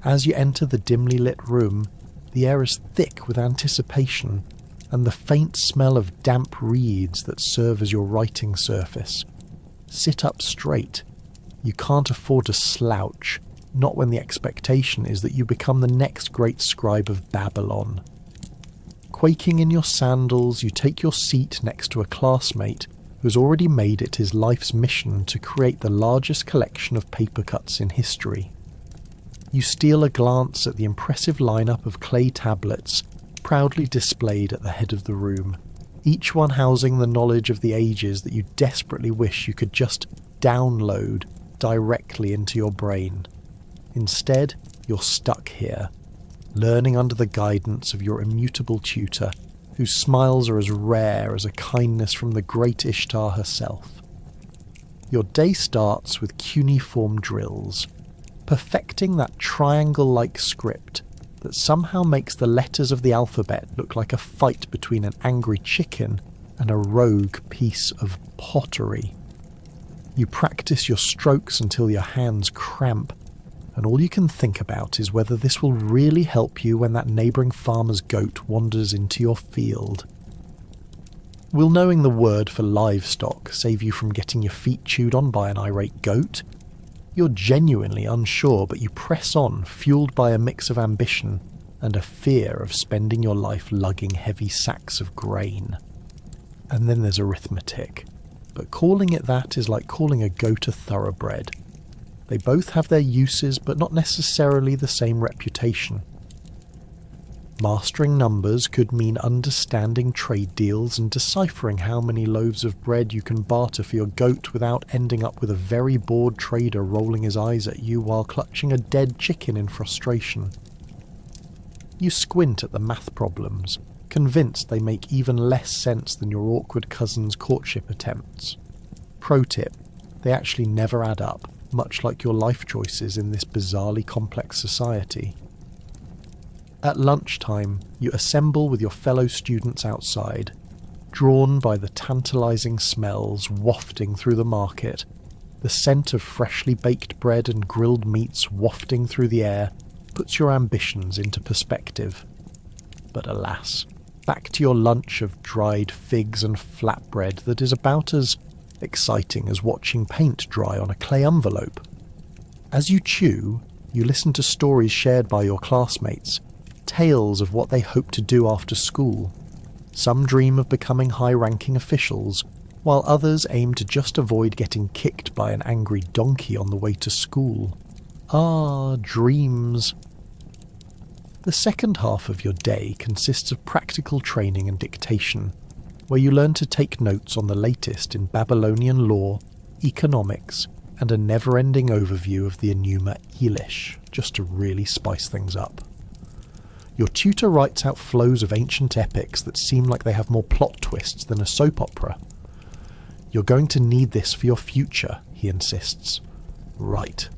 As you enter the dimly lit room, the air is thick with anticipation and the faint smell of damp reeds that serve as your writing surface. Sit up straight. You can't afford to slouch, not when the expectation is that you become the next great scribe of Babylon. Quaking in your sandals, you take your seat next to a classmate who has already made it his life's mission to create the largest collection of paper cuts in history. You steal a glance at the impressive lineup of clay tablets proudly displayed at the head of the room, each one housing the knowledge of the ages that you desperately wish you could just download directly into your brain. Instead, you're stuck here, learning under the guidance of your immutable tutor, whose smiles are as rare as a kindness from the great Ishtar herself. Your day starts with cuneiform drills, perfecting that triangle-like script that somehow makes the letters of the alphabet look like a fight between an angry chicken and a rogue piece of pottery. You practice your strokes until your hands cramp, and all you can think about is whether this will really help you when that neighbouring farmer's goat wanders into your field. Will knowing the word for livestock save you from getting your feet chewed on by an irate goat? You're genuinely unsure, but you press on, fueled by a mix of ambition and a fear of spending your life lugging heavy sacks of grain. And then there's arithmetic, but calling it that is like calling a goat a thoroughbred. They both have their uses, but not necessarily the same reputation. Mastering numbers could mean understanding trade deals and deciphering how many loaves of bread you can barter for your goat without ending up with a very bored trader rolling his eyes at you while clutching a dead chicken in frustration. You squint at the math problems, convinced they make even less sense than your awkward cousin's courtship attempts. Pro tip, they actually never add up, much like your life choices in this bizarrely complex society. At lunchtime, you assemble with your fellow students outside, drawn by the tantalising smells wafting through the market, the scent of freshly baked bread and grilled meats wafting through the air puts your ambitions into perspective. But alas, back to your lunch of dried figs and flatbread that is about as exciting as watching paint dry on a clay envelope. As you chew, you listen to stories shared by your classmates, tales of what they hope to do after school. Some dream of becoming high-ranking officials, while others aim to just avoid getting kicked by an angry donkey on the way to school. Ah, dreams. The second half of your day consists of practical training and dictation, where you learn to take notes on the latest in Babylonian law, economics, and a never-ending overview of the Enuma Elish, just to really spice things up. Your tutor writes out flows of ancient epics that seem like they have more plot twists than a soap opera. You're going to need this for your future, he insists. Right.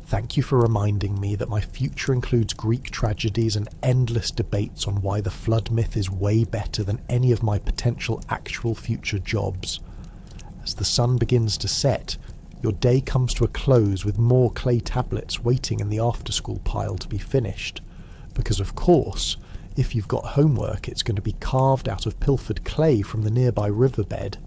Thank you for reminding me that my future includes Greek tragedies and endless debates on why the flood myth is way better than any of my potential actual future jobs. As the sun begins to set, your day comes to a close with more clay tablets waiting in the after-school pile to be finished. Because of course, if you've got homework, it's going to be carved out of pilfered clay from the nearby riverbed.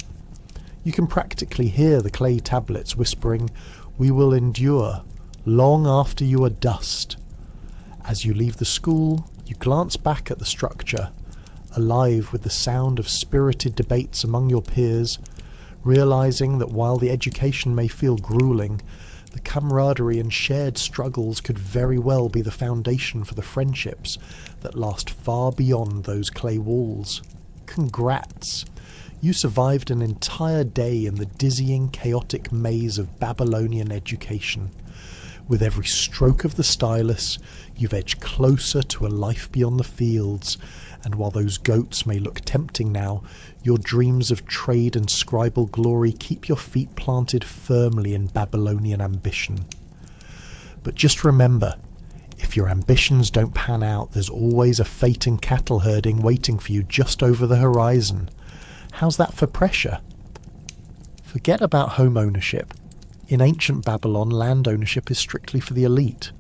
You can practically hear the clay tablets whispering, "We will endure, long after you are dust." As you leave the school, you glance back at the structure, alive with the sound of spirited debates among your peers, realizing that while the education may feel grueling, the camaraderie and shared struggles could very well be the foundation for the friendships that last far beyond those clay walls. Congrats! You survived an entire day in the dizzying, chaotic maze of Babylonian education. With every stroke of the stylus, you've edged closer to a life beyond the fields, and while those goats may look tempting now, your dreams of trade and scribal glory keep your feet planted firmly in Babylonian ambition. But just remember, if your ambitions don't pan out, there's always a fate in cattle herding waiting for you just over the horizon. How's that for pressure? Forget about home ownership. In ancient Babylon, land ownership is strictly for the elite.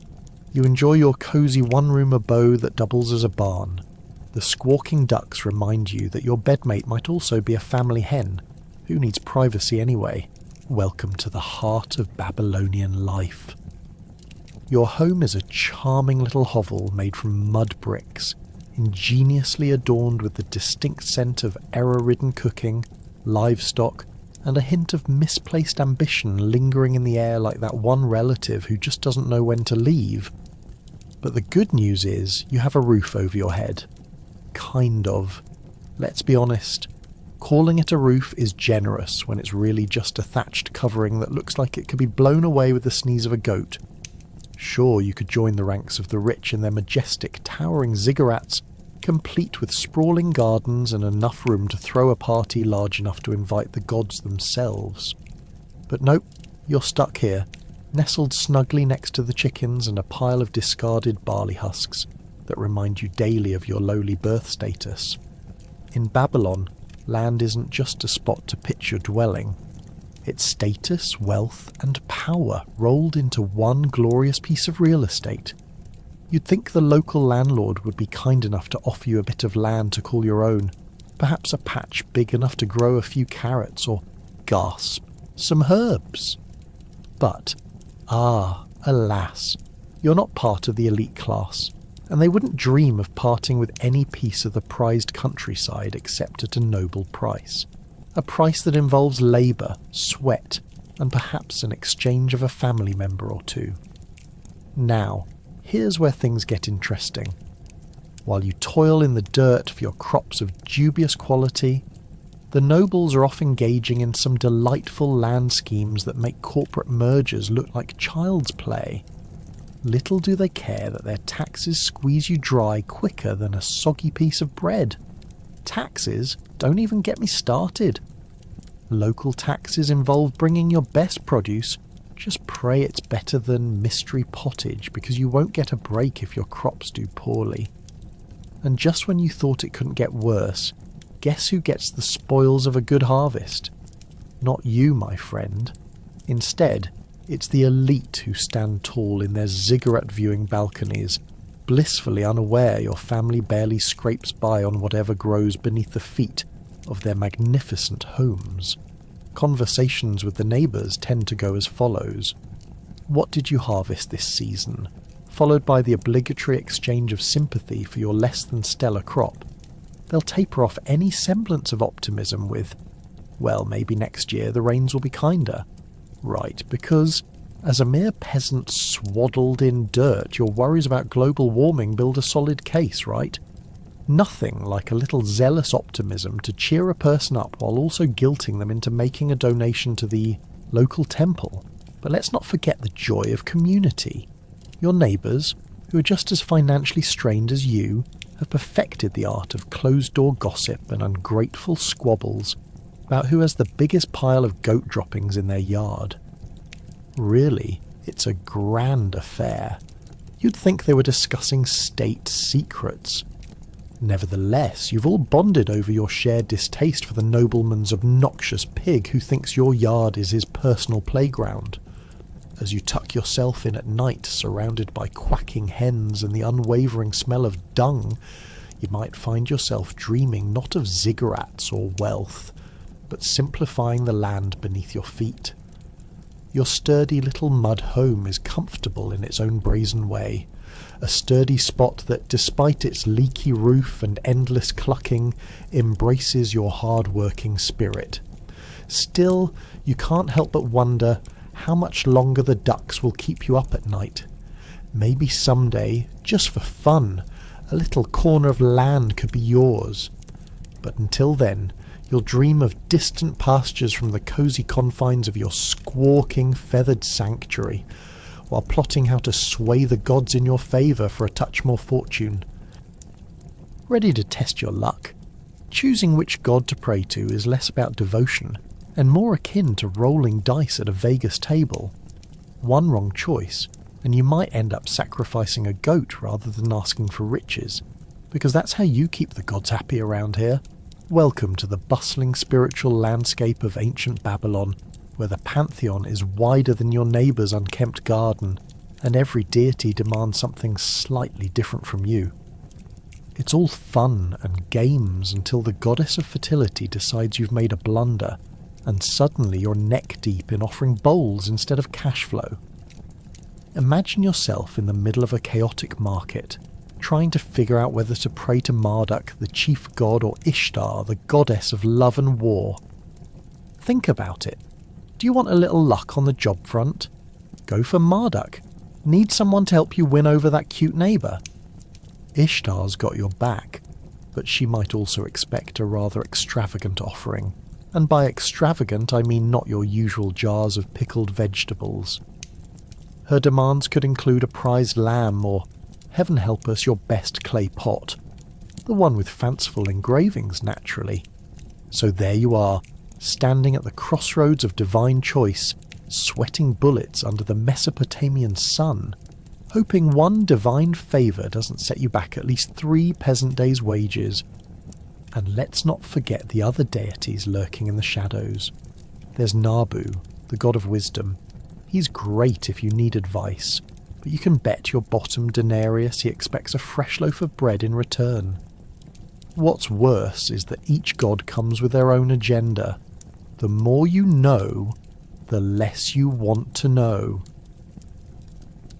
You enjoy your cosy one-room abode that doubles as a barn. The squawking ducks remind you that your bedmate might also be a family hen. Who needs privacy anyway? Welcome to the heart of Babylonian life. Your home is a charming little hovel made from mud bricks, ingeniously adorned with the distinct scent of error-ridden cooking, livestock, and a hint of misplaced ambition lingering in the air like that one relative who just doesn't know when to leave. But the good news is you have a roof over your head. Kind of. Let's be honest. Calling it a roof is generous when it's really just a thatched covering that looks like it could be blown away with the sneeze of a goat. Sure, you could join the ranks of the rich in their majestic, towering ziggurats, complete with sprawling gardens and enough room to throw a party large enough to invite the gods themselves. But nope, you're stuck here, nestled snugly next to the chickens and a pile of discarded barley husks that remind you daily of your lowly birth status. In Babylon, land isn't just a spot to pitch your dwelling. It's status, wealth, and power rolled into one glorious piece of real estate. You'd think the local landlord would be kind enough to offer you a bit of land to call your own, perhaps a patch big enough to grow a few carrots or, gasp, some herbs. But, alas, you're not part of the elite class, and they wouldn't dream of parting with any piece of the prized countryside except at a noble price. A price that involves labour, sweat, and perhaps an exchange of a family member or two. Now, here's where things get interesting. While you toil in the dirt for your crops of dubious quality, the nobles are off engaging in some delightful land schemes that make corporate mergers look like child's play. Little do they care that their taxes squeeze you dry quicker than a soggy piece of bread. Taxes? Don't even get me started. Local taxes involve bringing your best produce. Just pray it's better than mystery pottage, because you won't get a break if your crops do poorly. And just when you thought it couldn't get worse, guess who gets the spoils of a good harvest? Not you, my friend. Instead, it's the elite who stand tall in their ziggurat viewing balconies, blissfully unaware your family barely scrapes by on whatever grows beneath the feet of their magnificent homes. Conversations with the neighbours tend to go as follows. What did you harvest this season? Followed by the obligatory exchange of sympathy for your less than stellar crop. They'll taper off any semblance of optimism with, well, maybe next year the rains will be kinder. Right, because as a mere peasant swaddled in dirt, your worries about global warming build a solid case, right? Nothing like a little zealous optimism to cheer a person up while also guilting them into making a donation to the local temple. But let's not forget the joy of community. Your neighbours, who are just as financially strained as you, have perfected the art of closed-door gossip and ungrateful squabbles about who has the biggest pile of goat droppings in their yard. Really, it's a grand affair. You'd think they were discussing state secrets. Nevertheless, you've all bonded over your shared distaste for the nobleman's obnoxious pig who thinks your yard is his personal playground. As you tuck yourself in at night, surrounded by quacking hens and the unwavering smell of dung, you might find yourself dreaming not of ziggurats or wealth, but simplifying the land beneath your feet. Your sturdy little mud home is comfortable in its own brazen way, a sturdy spot that, despite its leaky roof and endless clucking, embraces your hard-working spirit. Still, you can't help but wonder how much longer the ducks will keep you up at night. Maybe someday, just for fun, a little corner of land could be yours. But until then, you'll dream of distant pastures from the cosy confines of your squawking, feathered sanctuary, while plotting how to sway the gods in your favour for a touch more fortune. Ready to test your luck? Choosing which god to pray to is less about devotion, and more akin to rolling dice at a Vegas table. One wrong choice, and you might end up sacrificing a goat rather than asking for riches, because that's how you keep the gods happy around here. Welcome to the bustling spiritual landscape of ancient Babylon, where the pantheon is wider than your neighbour's unkempt garden, and every deity demands something slightly different from you. It's all fun and games until the goddess of fertility decides you've made a blunder, and suddenly you're neck-deep in offering bowls instead of cash flow. Imagine yourself in the middle of a chaotic market, trying to figure out whether to pray to Marduk, the chief god, or Ishtar, the goddess of love and war. Think about it. Do you want a little luck on the job front? Go for Marduk. Need someone to help you win over that cute neighbour? Ishtar's got your back, but she might also expect a rather extravagant offering. And by extravagant, I mean not your usual jars of pickled vegetables. Her demands could include a prized lamb or, heaven help us, your best clay pot. The one with fanciful engravings, naturally. So there you are, standing at the crossroads of divine choice, sweating bullets under the Mesopotamian sun, hoping one divine favour doesn't set you back at least 3 peasant days' wages. And let's not forget the other deities lurking in the shadows. There's Nabu, the god of wisdom. He's great if you need advice, but you can bet your bottom denarius he expects a fresh loaf of bread in return. What's worse is that each god comes with their own agenda. The more you know, the less you want to know.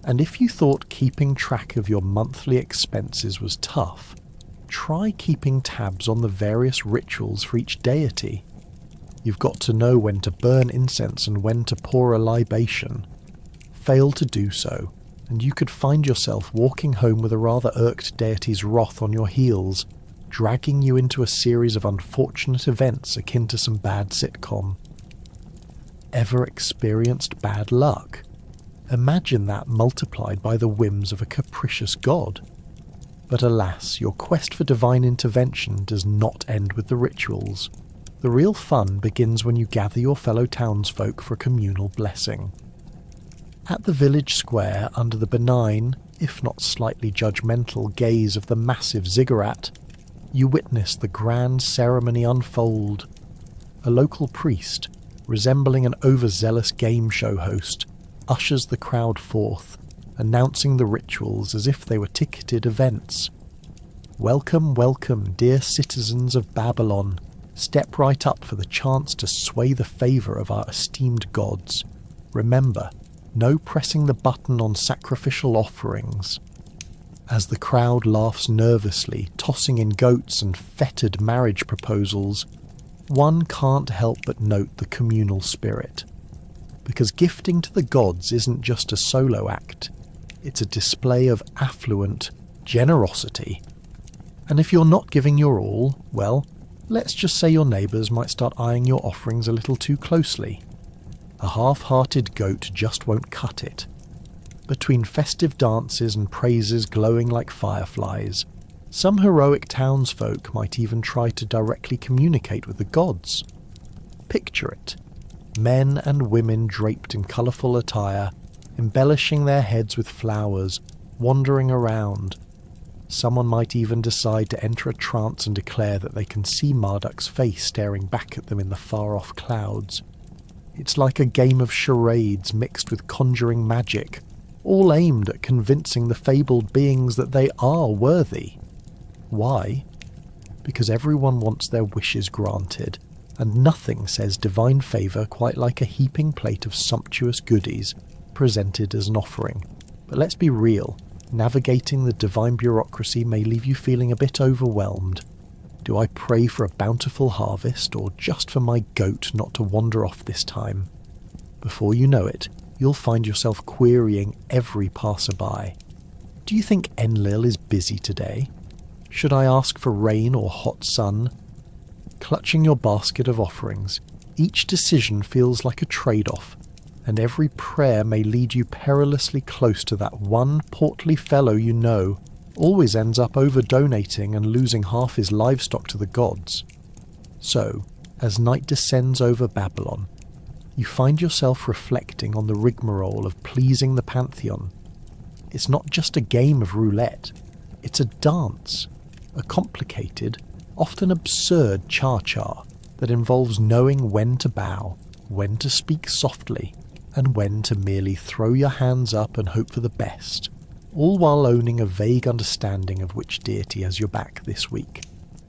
And if you thought keeping track of your monthly expenses was tough, try keeping tabs on the various rituals for each deity. You've got to know when to burn incense and when to pour a libation. Fail to do so, and you could find yourself walking home with a rather irked deity's wrath on your heels, dragging you into a series of unfortunate events akin to some bad sitcom. Ever experienced bad luck? Imagine that multiplied by the whims of a capricious god. But alas, your quest for divine intervention does not end with the rituals. The real fun begins when you gather your fellow townsfolk for a communal blessing. At the village square, under the benign, if not slightly judgmental, gaze of the massive ziggurat, you witness the grand ceremony unfold. A local priest, resembling an overzealous game show host, ushers the crowd forth, announcing the rituals as if they were ticketed events. Welcome, welcome, dear citizens of Babylon. Step right up for the chance to sway the favour of our esteemed gods. Remember, no pressing the button on sacrificial offerings. As the crowd laughs nervously, tossing in goats and fetid marriage proposals, one can't help but note the communal spirit. Because gifting to the gods isn't just a solo act, it's a display of affluent generosity. And if you're not giving your all, well, let's just say your neighbours might start eyeing your offerings a little too closely. A half-hearted goat just won't cut it. Between festive dances and praises glowing like fireflies, some heroic townsfolk might even try to directly communicate with the gods. Picture it. Men and women draped in colourful attire, embellishing their heads with flowers, wandering around. Someone might even decide to enter a trance and declare that they can see Marduk's face staring back at them in the far-off clouds. It's like a game of charades mixed with conjuring magic, all aimed at convincing the fabled beings that they are worthy. Why? Because everyone wants their wishes granted, and nothing says divine favour quite like a heaping plate of sumptuous goodies presented as an offering. But let's be real, navigating the divine bureaucracy may leave you feeling a bit overwhelmed. Do I pray for a bountiful harvest, or just for my goat not to wander off this time? Before you know it, you'll find yourself querying every passerby. Do you think Enlil is busy today? Should I ask for rain or hot sun? Clutching your basket of offerings, each decision feels like a trade-off, and every prayer may lead you perilously close to that one portly fellow you know always ends up over-donating and losing half his livestock to the gods. So, as night descends over Babylon, you find yourself reflecting on the rigmarole of pleasing the pantheon. It's not just a game of roulette, it's a dance, a complicated, often absurd cha-cha that involves knowing when to bow, when to speak softly, and when to merely throw your hands up and hope for the best, all while owning a vague understanding of which deity has your back this week.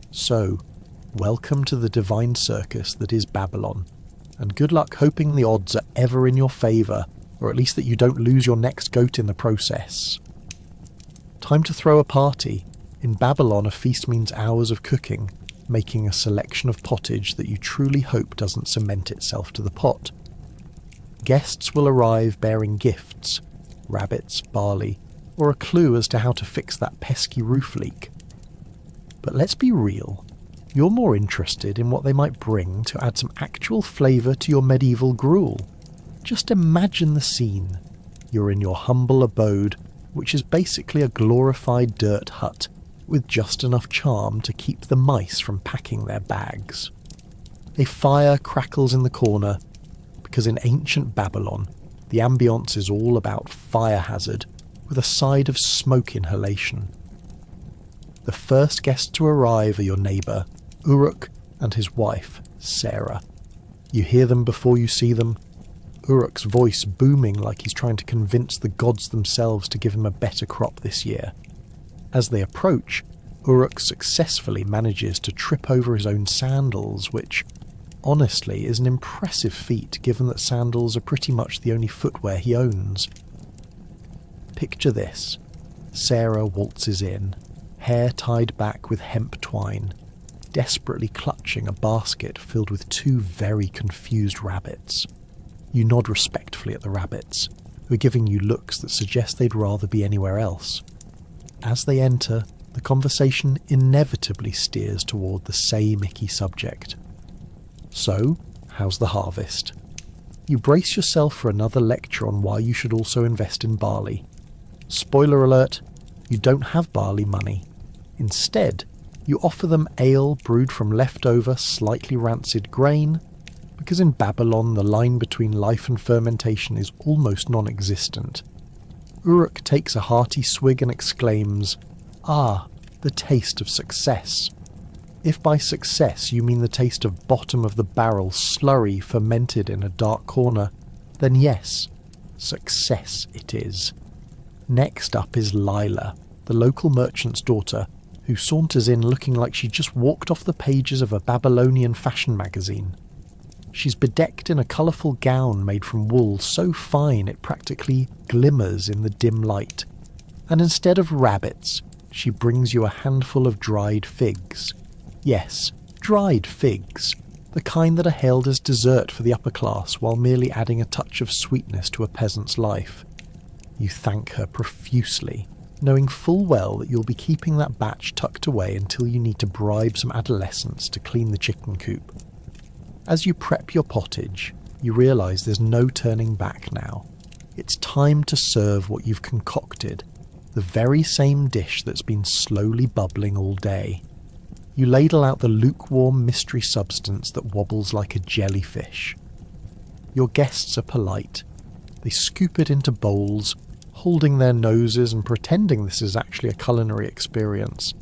So, welcome to the divine circus that is Babylon, and good luck hoping the odds are ever in your favour, or at least that you don't lose your next goat in the process. Time to throw a party. In Babylon, a feast means hours of cooking. making a selection of pottage that you truly hope doesn't cement itself to the pot. Guests will arrive bearing gifts, rabbits, barley, or a clue as to how to fix that pesky roof leak. But let's be real, you're more interested in what they might bring to add some actual flavour to your medieval gruel. Just imagine the scene. You're in your humble abode, which is basically a glorified dirt hut, with just enough charm to keep the mice from packing their bags. A fire crackles in the corner, because in ancient Babylon, the ambience is all about fire hazard, with a side of smoke inhalation. The first guests to arrive are your neighbour, Uruk, and his wife, Sarah. You hear them before you see them, Uruk's voice booming like he's trying to convince the gods themselves to give him a better crop this year. As they approach, Uruk successfully manages to trip over his own sandals, which, honestly, is an impressive feat given that sandals are pretty much the only footwear he owns. Picture this. Sarah waltzes in, hair tied back with hemp twine, desperately clutching a basket filled with two very confused rabbits. You nod respectfully at the rabbits, who are giving you looks that suggest they'd rather be anywhere else. As they enter, the conversation inevitably steers toward the same icky subject. So, how's the harvest? You brace yourself for another lecture on why you should also invest in barley. Spoiler alert, you don't have barley money. Instead, you offer them ale brewed from leftover, slightly rancid grain, because in Babylon the line between life and fermentation is almost non-existent. Uruk takes a hearty swig and exclaims, "Ah, the taste of success." If by success you mean the taste of bottom-of-the-barrel slurry fermented in a dark corner, then yes, success it is. Next up is Lila, the local merchant's daughter, who saunters in looking like she just walked off the pages of a Babylonian fashion magazine. She's bedecked in a colourful gown made from wool so fine it practically glimmers in the dim light. And instead of rabbits, she brings you a handful of dried figs. Yes, dried figs, the kind that are hailed as dessert for the upper class while merely adding a touch of sweetness to a peasant's life. You thank her profusely, knowing full well that you'll be keeping that batch tucked away until you need to bribe some adolescents to clean the chicken coop. As you prep your pottage, you realise there's no turning back now. It's time to serve what you've concocted, the very same dish that's been slowly bubbling all day. You ladle out the lukewarm mystery substance that wobbles like a jellyfish. Your guests are polite. They scoop it into bowls, holding their noses and pretending this is actually a culinary experience.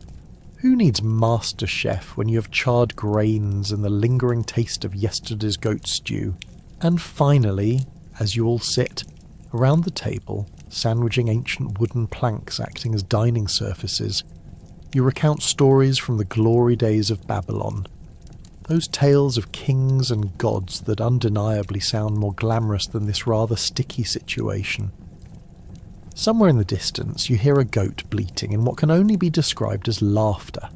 Who needs Master Chef when you have charred grains and the lingering taste of yesterday's goat stew? And finally, as you all sit around the table, sandwiching ancient wooden planks acting as dining surfaces, you recount stories from the glory days of Babylon. Those tales of kings and gods that undeniably sound more glamorous than this rather sticky situation. Somewhere in the distance, you hear a goat bleating in what can only be described as laughter.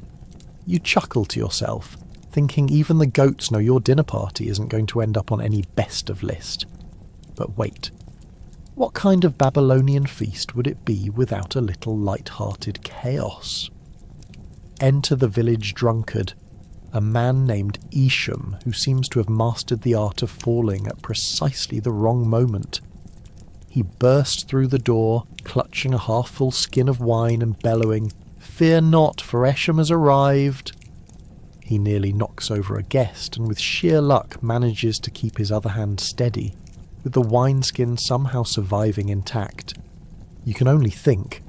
You chuckle to yourself, thinking even the goats know your dinner party isn't going to end up on any best of list. But wait, what kind of Babylonian feast would it be without a little light-hearted chaos? Enter the village drunkard, a man named Isham who seems to have mastered the art of falling at precisely the wrong moment. He bursts through the door, clutching a half-full skin of wine and bellowing, "Fear not, for Esham has arrived." He nearly knocks over a guest and with sheer luck manages to keep his other hand steady, with the wineskin somehow surviving intact. You can only think,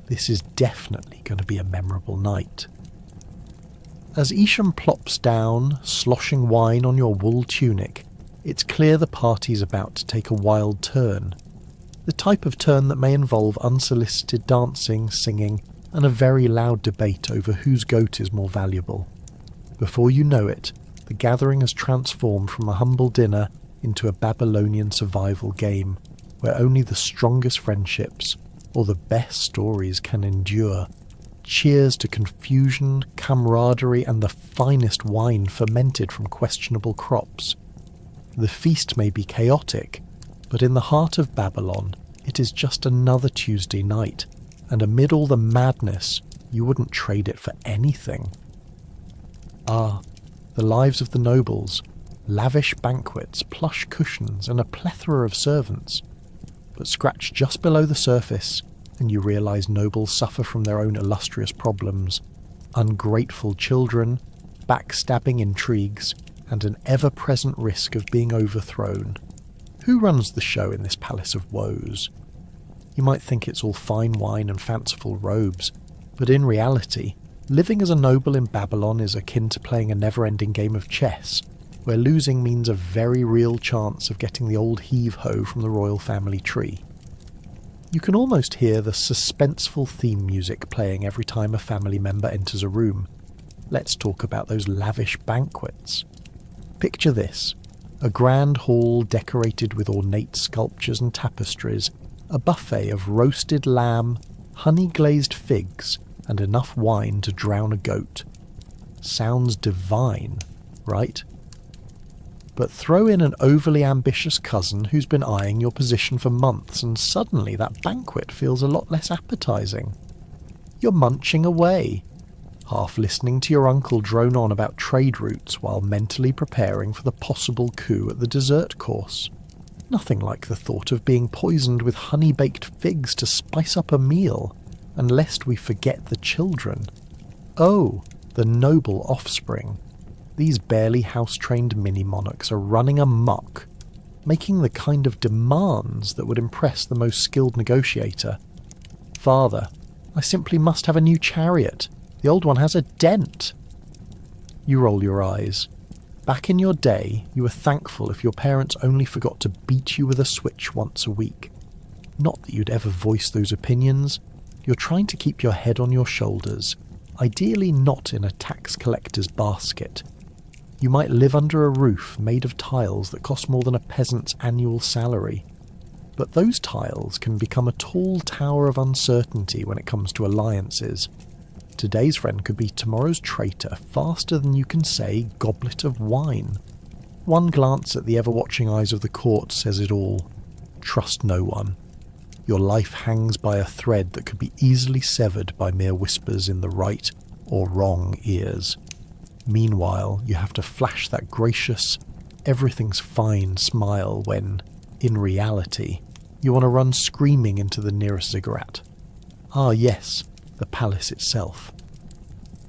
this is definitely going to be a memorable night. As Isham plops down, sloshing wine on your wool tunic, it's clear the party's about to take a wild turn. The type of turn that may involve unsolicited dancing, singing, and a very loud debate over whose goat is more valuable. Before you know it, the gathering has transformed from a humble dinner into a Babylonian survival game, where only the strongest friendships or the best stories can endure. cheers to confusion, camaraderie, and the finest wine fermented from questionable crops. The feast may be chaotic, but in the heart of Babylon, it is just another Tuesday night, and amid all the madness, you wouldn't trade it for anything. Ah, the lives of the nobles, lavish banquets, plush cushions, and a plethora of servants. But scratch just below the surface, and you realise nobles suffer from their own illustrious problems: ungrateful children, backstabbing intrigues, and an ever-present risk of being overthrown. Who runs the show in this palace of woes? You might think it's all fine wine and fanciful robes, but in reality, living as a noble in Babylon is akin to playing a never-ending game of chess, where losing means a very real chance of getting the old heave-ho from the royal family tree. You can almost hear the suspenseful theme music playing every time a family member enters a room. Let's talk about those lavish banquets. Picture this: a grand hall decorated with ornate sculptures and tapestries, a buffet of roasted lamb, honey-glazed figs, and enough wine to drown a goat. Sounds divine, right? But throw in an overly ambitious cousin who's been eyeing your position for months, and suddenly that banquet feels a lot less appetizing. You're munching away, half listening to your uncle drone on about trade routes while mentally preparing for the possible coup at the dessert course. Nothing like the thought of being poisoned with honey-baked figs to spice up a meal, and lest we forget the children. Oh, the noble offspring. These barely house-trained mini-monarchs are running amok, making the kind of demands that would impress the most skilled negotiator. Father, I simply must have a new chariot. The old one has a dent. You roll your eyes. Back in your day, you were thankful if your parents only forgot to beat you with a switch once a week. Not that you'd ever voice those opinions. You're trying to keep your head on your shoulders, ideally not in a tax collector's basket. You might live under a roof made of tiles that cost more than a peasant's annual salary. But those tiles can become a tall tower of uncertainty when it comes to alliances. Today's friend could be tomorrow's traitor faster than you can say goblet of wine. One glance at the ever-watching eyes of the court says it all. Trust no one. Your life hangs by a thread that could be easily severed by mere whispers in the right or wrong ears. Meanwhile, you have to flash that gracious, everything's fine smile when, in reality, you want to run screaming into the nearest ziggurat. Ah yes, the palace itself.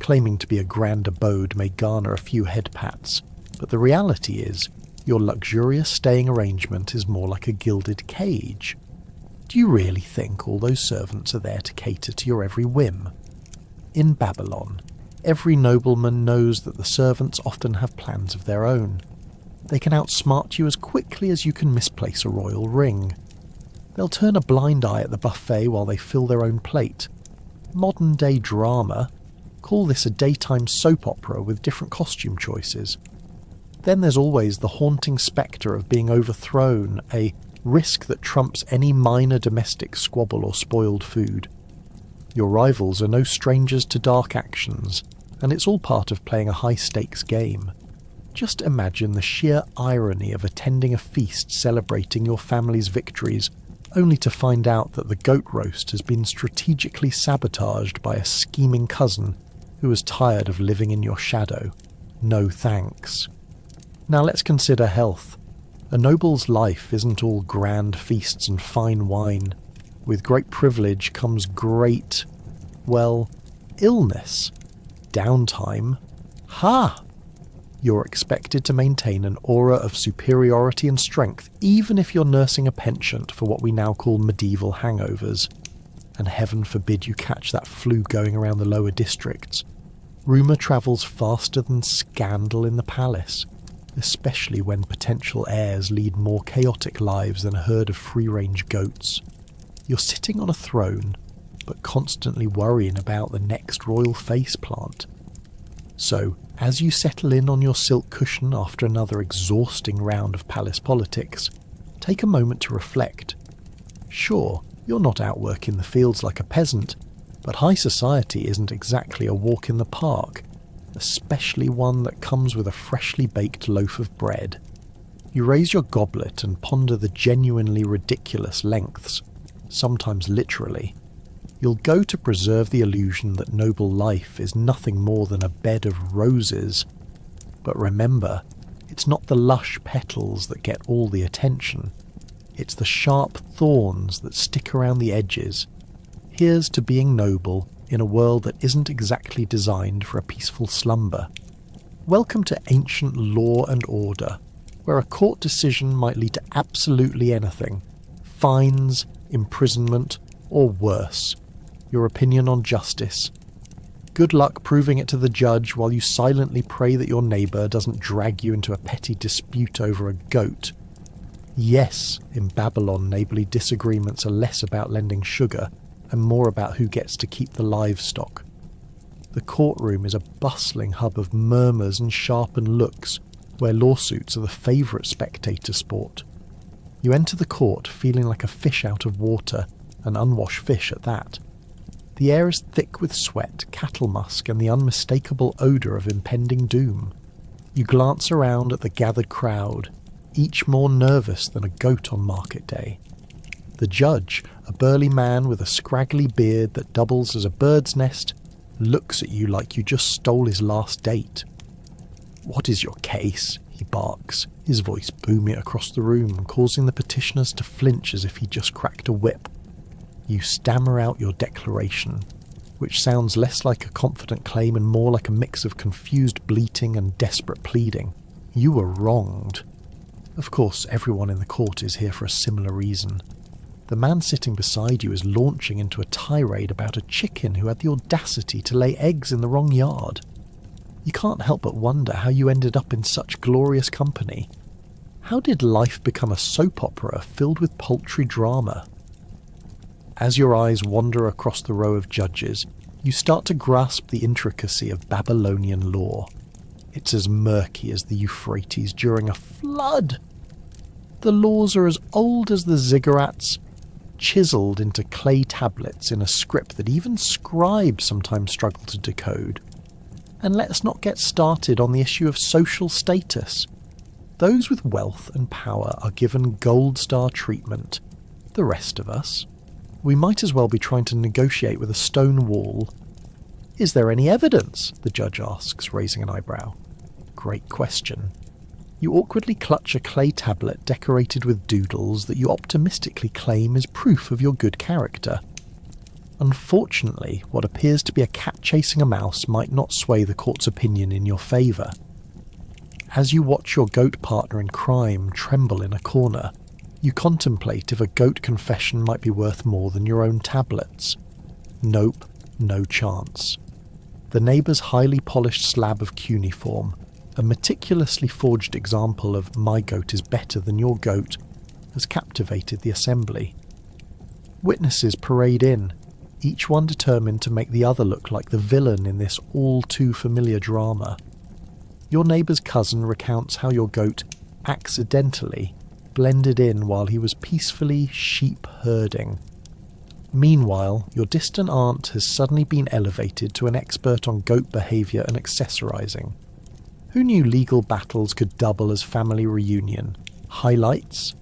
Claiming to be a grand abode may garner a few head pats, but the reality is, your luxurious staying arrangement is more like a gilded cage. Do you really think all those servants are there to cater to your every whim? In Babylon, every nobleman knows that the servants often have plans of their own. They can outsmart you as quickly as you can misplace a royal ring. They'll turn a blind eye at the buffet while they fill their own plate. Modern-day drama. Call this a daytime soap opera with different costume choices. Then there's always the haunting spectre of being overthrown, a risk that trumps any minor domestic squabble or spoiled food. Your rivals are no strangers to dark actions, and it's all part of playing a high-stakes game. Just imagine the sheer irony of attending a feast celebrating your family's victories, only to find out that the goat roast has been strategically sabotaged by a scheming cousin who was tired of living in your shadow. No thanks. Now let's consider health. A noble's life isn't all grand feasts and fine wine. With great privilege comes great, well, illness. Downtime. Ha! You're expected to maintain an aura of superiority and strength, even if you're nursing a penchant for what we now call medieval hangovers. And heaven forbid you catch that flu going around the lower districts. Rumour travels faster than scandal in the palace, especially when potential heirs lead more chaotic lives than a herd of free-range goats. You're sitting on a throne, but constantly worrying about the next royal faceplant. So, as you settle in on your silk cushion after another exhausting round of palace politics, take a moment to reflect. Sure, you're not out working the fields like a peasant, But high society isn't exactly a walk in the park, especially one that comes with a freshly baked loaf of bread. You raise your goblet and ponder the genuinely ridiculous lengths, sometimes literally. You'll go to preserve the illusion that noble life is nothing more than a bed of roses. But remember, it's not the lush petals that get all the attention. It's the sharp thorns that stick around the edges. Here's to being noble in a world that isn't exactly designed for a peaceful slumber. Welcome to ancient law and order, where a court decision might lead to absolutely anything. Fines, imprisonment, or worse. Your opinion on justice. Good luck proving it to the judge while you silently pray that your neighbour doesn't drag you into a petty dispute over a goat. Yes, in Babylon, neighbourly disagreements are less about lending sugar and more about who gets to keep the livestock. The courtroom is a bustling hub of murmurs and sharpened looks, where lawsuits are the favourite spectator sport. You enter the court feeling like a fish out of water, an unwashed fish at that. The air is thick with sweat, cattle musk, and the unmistakable odour of impending doom. You glance around at the gathered crowd, each more nervous than a goat on market day. The judge, a burly man with a scraggly beard that doubles as a bird's nest, looks at you like you just stole his last date. "What is your case?" he barks, his voice booming across the room, causing the petitioners to flinch as if he just cracked a whip. You stammer out your declaration, which sounds less like a confident claim and more like a mix of confused bleating and desperate pleading. You were wronged. Of course, everyone in the court is here for a similar reason. The man sitting beside you is launching into a tirade about a chicken who had the audacity to lay eggs in the wrong yard. You can't help but wonder how you ended up in such glorious company. How did life become a soap opera filled with paltry drama? As your eyes wander across the row of judges, you start to grasp the intricacy of Babylonian law. It's as murky as the Euphrates during a flood. The laws are as old as the ziggurats, chiselled into clay tablets in a script that even scribes sometimes struggle to decode. And let's not get started on the issue of social status. Those with wealth and power are given gold star treatment. The rest of us, we might as well be trying to negotiate with a stone wall. "Is there any evidence?" the judge asks, raising an eyebrow. Great question. You awkwardly clutch a clay tablet decorated with doodles that you optimistically claim is proof of your good character. Unfortunately, what appears to be a cat chasing a mouse might not sway the court's opinion in your favour. As you watch your goat partner in crime tremble in a corner, you contemplate if a goat confession might be worth more than your own tablets. Nope, no chance. The neighbour's highly polished slab of cuneiform, a meticulously forged example of "my goat is better than your goat," has captivated the assembly. Witnesses parade in, each one determined to make the other look like the villain in this all-too-familiar drama. Your neighbour's cousin recounts how your goat accidentally blended in while he was peacefully sheep herding. Meanwhile, your distant aunt has suddenly been elevated to an expert on goat behaviour and accessorising. Who knew legal battles could double as family reunion? Highlights?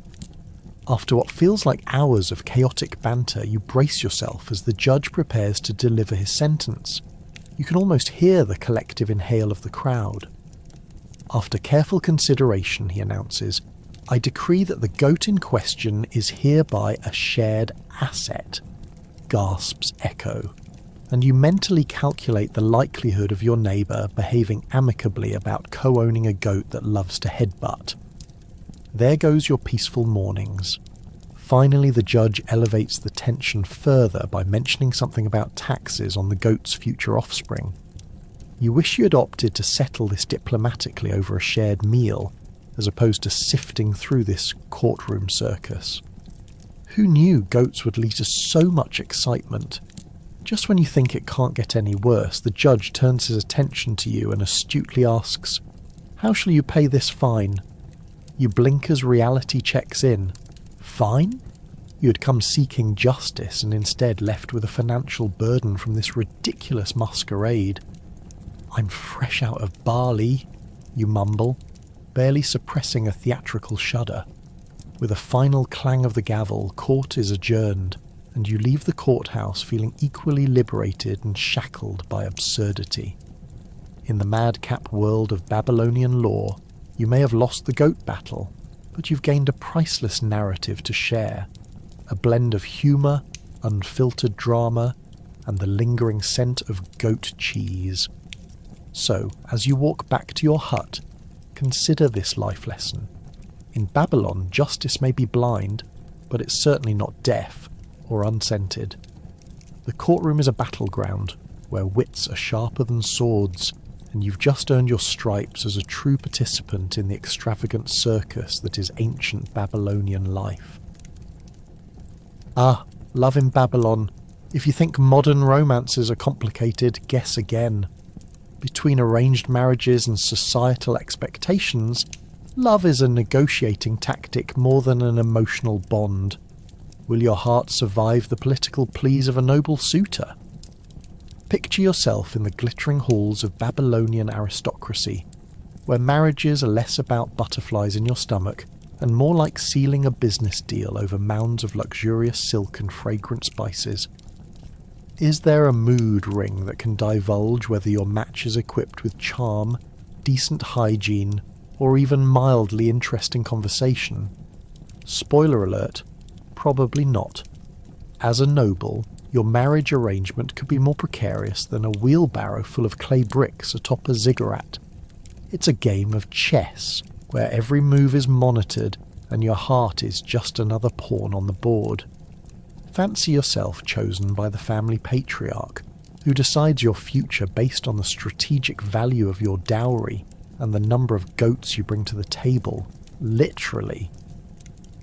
After what feels like hours of chaotic banter, you brace yourself as the judge prepares to deliver his sentence. You can almost hear the collective inhale of the crowd. After careful consideration, he announces, "I decree that the goat in question is hereby a shared asset." Gasps echo, and you mentally calculate the likelihood of your neighbour behaving amicably about co-owning a goat that loves to headbutt. There goes your peaceful mornings. Finally, the judge elevates the tension further by mentioning something about taxes on the goat's future offspring. You wish you had opted to settle this diplomatically over a shared meal, as opposed to sifting through this courtroom circus. Who knew goats would lead to so much excitement? Just when you think it can't get any worse, the judge turns his attention to you and astutely asks, "How shall you pay this fine?" You blink as reality checks in. Fine? You had come seeking justice and instead left with a financial burden from this ridiculous masquerade. "I'm fresh out of barley," you mumble, barely suppressing a theatrical shudder. With a final clang of the gavel, court is adjourned, and you leave the courthouse feeling equally liberated and shackled by absurdity. In the madcap world of Babylonian law, you may have lost the goat battle, but you've gained a priceless narrative to share, a blend of humour, unfiltered drama, and the lingering scent of goat cheese. So, as you walk back to your hut, consider this life lesson. In Babylon, justice may be blind, but it's certainly not deaf or unscented. The courtroom is a battleground where wits are sharper than swords, and you've just earned your stripes as a true participant in the extravagant circus that is ancient Babylonian life. Ah, love in Babylon. If you think modern romances are complicated, guess again. Between arranged marriages and societal expectations, love is a negotiating tactic more than an emotional bond. Will your heart survive the political pleas of a noble suitor? Picture yourself in the glittering halls of Babylonian aristocracy, where marriages are less about butterflies in your stomach and more like sealing a business deal over mounds of luxurious silk and fragrant spices. Is there a mood ring that can divulge whether your match is equipped with charm, decent hygiene, or even mildly interesting conversation? Spoiler alert, probably not. As a noble, your marriage arrangement could be more precarious than a wheelbarrow full of clay bricks atop a ziggurat. It's a game of chess, where every move is monitored and your heart is just another pawn on the board. Fancy yourself chosen by the family patriarch, who decides your future based on the strategic value of your dowry and the number of goats you bring to the table, literally.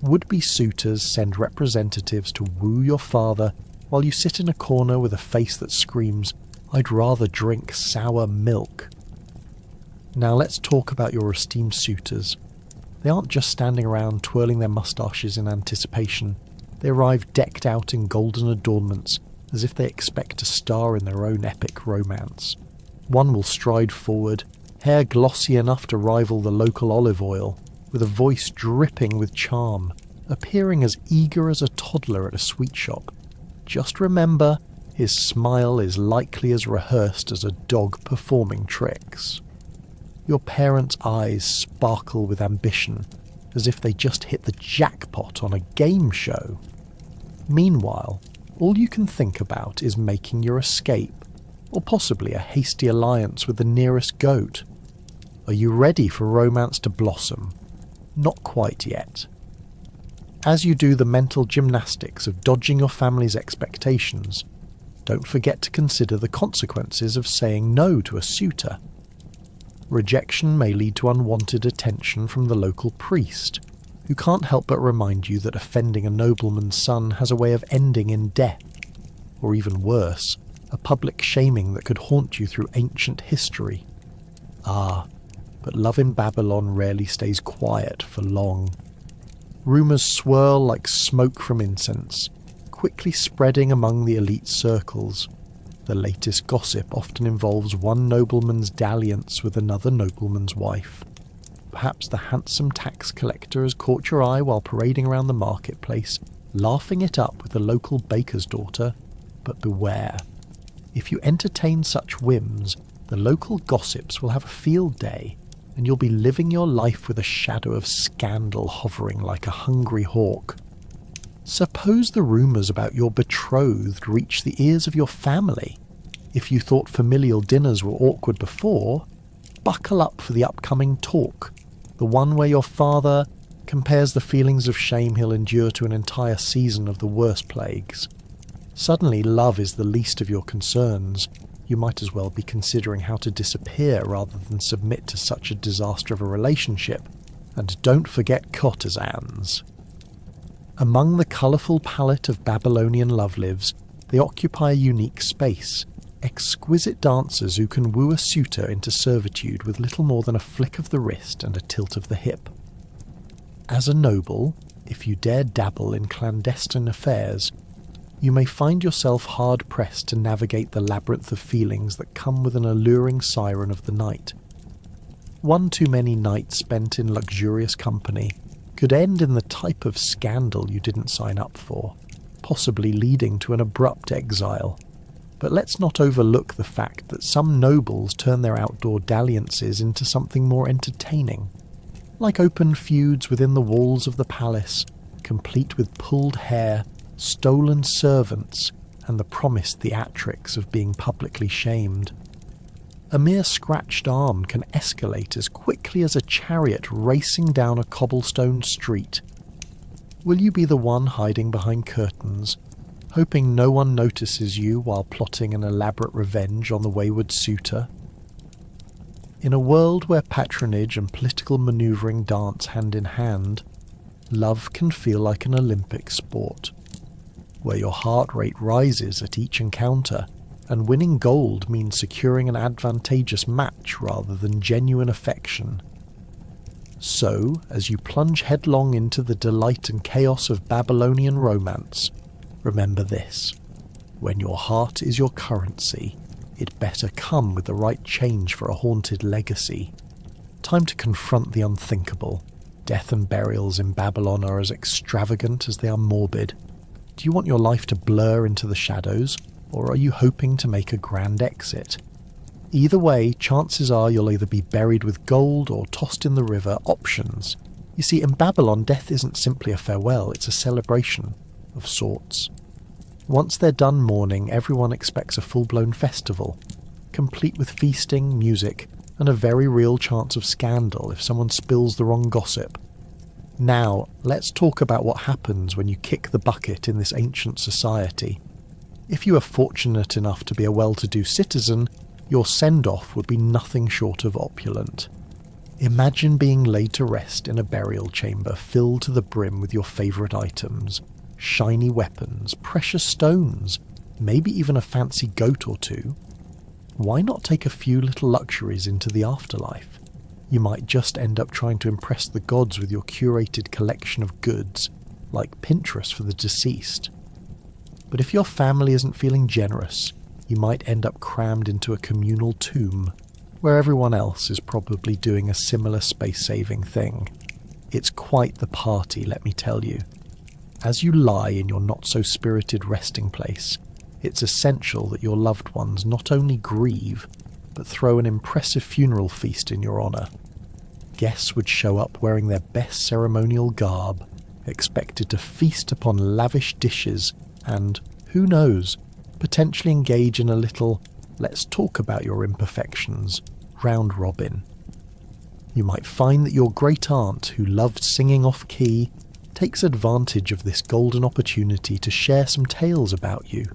Would-be suitors send representatives to woo your father while you sit in a corner with a face that screams, "I'd rather drink sour milk." Now let's talk about your esteemed suitors. They aren't just standing around twirling their moustaches in anticipation. They arrive decked out in golden adornments, as if they expect to star in their own epic romance. One will stride forward, hair glossy enough to rival the local olive oil, with a voice dripping with charm, appearing as eager as a toddler at a sweet shop. Just remember, his smile is likely as rehearsed as a dog performing tricks. Your parents' eyes sparkle with ambition, as if they just hit the jackpot on a game show. Meanwhile, all you can think about is making your escape, or possibly a hasty alliance with the nearest goat. Are you ready for romance to blossom? Not quite yet. As you do the mental gymnastics of dodging your family's expectations, don't forget to consider the consequences of saying no to a suitor. Rejection may lead to unwanted attention from the local priest, who can't help but remind you that offending a nobleman's son has a way of ending in death, or even worse, a public shaming that could haunt you through ancient history. Ah, but love in Babylon rarely stays quiet for long. Rumours swirl like smoke from incense, quickly spreading among the elite circles. The latest gossip often involves one nobleman's dalliance with another nobleman's wife. Perhaps the handsome tax collector has caught your eye while parading around the marketplace, laughing it up with the local baker's daughter. But beware. If you entertain such whims, the local gossips will have a field day, and you'll be living your life with a shadow of scandal hovering like a hungry hawk. Suppose the rumours about your betrothed reach the ears of your family. If you thought familial dinners were awkward before, buckle up for the upcoming talk, the one where your father compares the feelings of shame he'll endure to an entire season of the worst plagues. Suddenly love is the least of your concerns. You might as well be considering how to disappear rather than submit to such a disaster of a relationship. And don't forget courtesans. Among the colourful palette of Babylonian love-lives, they occupy a unique space. Exquisite dancers who can woo a suitor into servitude with little more than a flick of the wrist and a tilt of the hip. As a noble, if you dare dabble in clandestine affairs, you may find yourself hard-pressed to navigate the labyrinth of feelings that come with an alluring siren of the night. One too many nights spent in luxurious company could end in the type of scandal you didn't sign up for, possibly leading to an abrupt exile. But let's not overlook the fact that some nobles turn their outdoor dalliances into something more entertaining, like open feuds within the walls of the palace, complete with pulled hair, stolen servants, and the promised theatrics of being publicly shamed. A mere scratched arm can escalate as quickly as a chariot racing down a cobblestone street. Will you be the one hiding behind curtains, hoping no one notices you while plotting an elaborate revenge on the wayward suitor? In a world where patronage and political manoeuvring dance hand in hand, love can feel like an Olympic sport, where your heart rate rises at each encounter, and winning gold means securing an advantageous match rather than genuine affection. So, as you plunge headlong into the delight and chaos of Babylonian romance, remember this: when your heart is your currency, it better come with the right change for a haunted legacy. Time to confront the unthinkable. Death and burials in Babylon are as extravagant as they are morbid. Do you want your life to blur into the shadows, or are you hoping to make a grand exit? Either way, chances are you'll either be buried with gold or tossed in the river. Options. You see, in Babylon, death isn't simply a farewell, it's a celebration of sorts. Once they're done mourning, everyone expects a full-blown festival, complete with feasting, music, and a very real chance of scandal if someone spills the wrong gossip. Now, let's talk about what happens when you kick the bucket in this ancient society. If you are fortunate enough to be a well-to-do citizen, your send-off would be nothing short of opulent. Imagine being laid to rest in a burial chamber filled to the brim with your favourite items: shiny weapons, precious stones, maybe even a fancy goat or two. Why not take a few little luxuries into the afterlife? You might just end up trying to impress the gods with your curated collection of goods, like Pinterest for the deceased. But if your family isn't feeling generous, you might end up crammed into a communal tomb, where everyone else is probably doing a similar space-saving thing. It's quite the party, let me tell you. As you lie in your not-so-spirited resting place, it's essential that your loved ones not only grieve, but throw an impressive funeral feast in your honour. Guests would show up wearing their best ceremonial garb, expected to feast upon lavish dishes and, who knows, potentially engage in a little "let's talk about your imperfections" round robin. You might find that your great-aunt, who loved singing off-key, takes advantage of this golden opportunity to share some tales about you.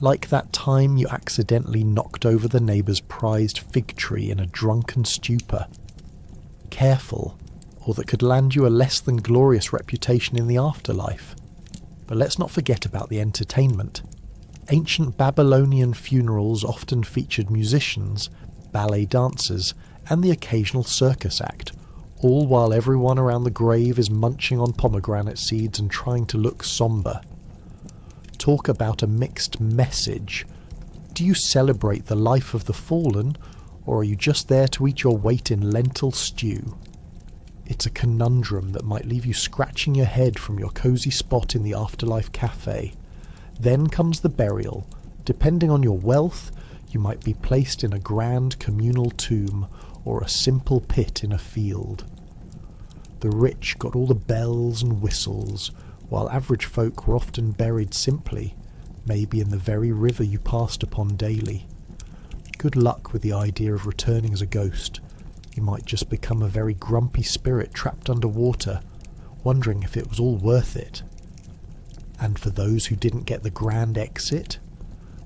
Like that time you accidentally knocked over the neighbour's prized fig tree in a drunken stupor. Careful, or that could land you a less than glorious reputation in the afterlife. But let's not forget about the entertainment. Ancient Babylonian funerals often featured musicians, ballet dancers, and the occasional circus act, all while everyone around the grave is munching on pomegranate seeds and trying to look sombre. Talk about a mixed message. Do you celebrate the life of the fallen, or are you just there to eat your weight in lentil stew? It's a conundrum that might leave you scratching your head from your cosy spot in the afterlife cafe. Then comes the burial. Depending on your wealth, you might be placed in a grand communal tomb or a simple pit in a field. The rich got all the bells and whistles, while average folk were often buried simply, maybe in the very river you passed upon daily. Good luck with the idea of returning as a ghost. You might just become a very grumpy spirit trapped underwater, wondering if it was all worth it. And for those who didn't get the grand exit,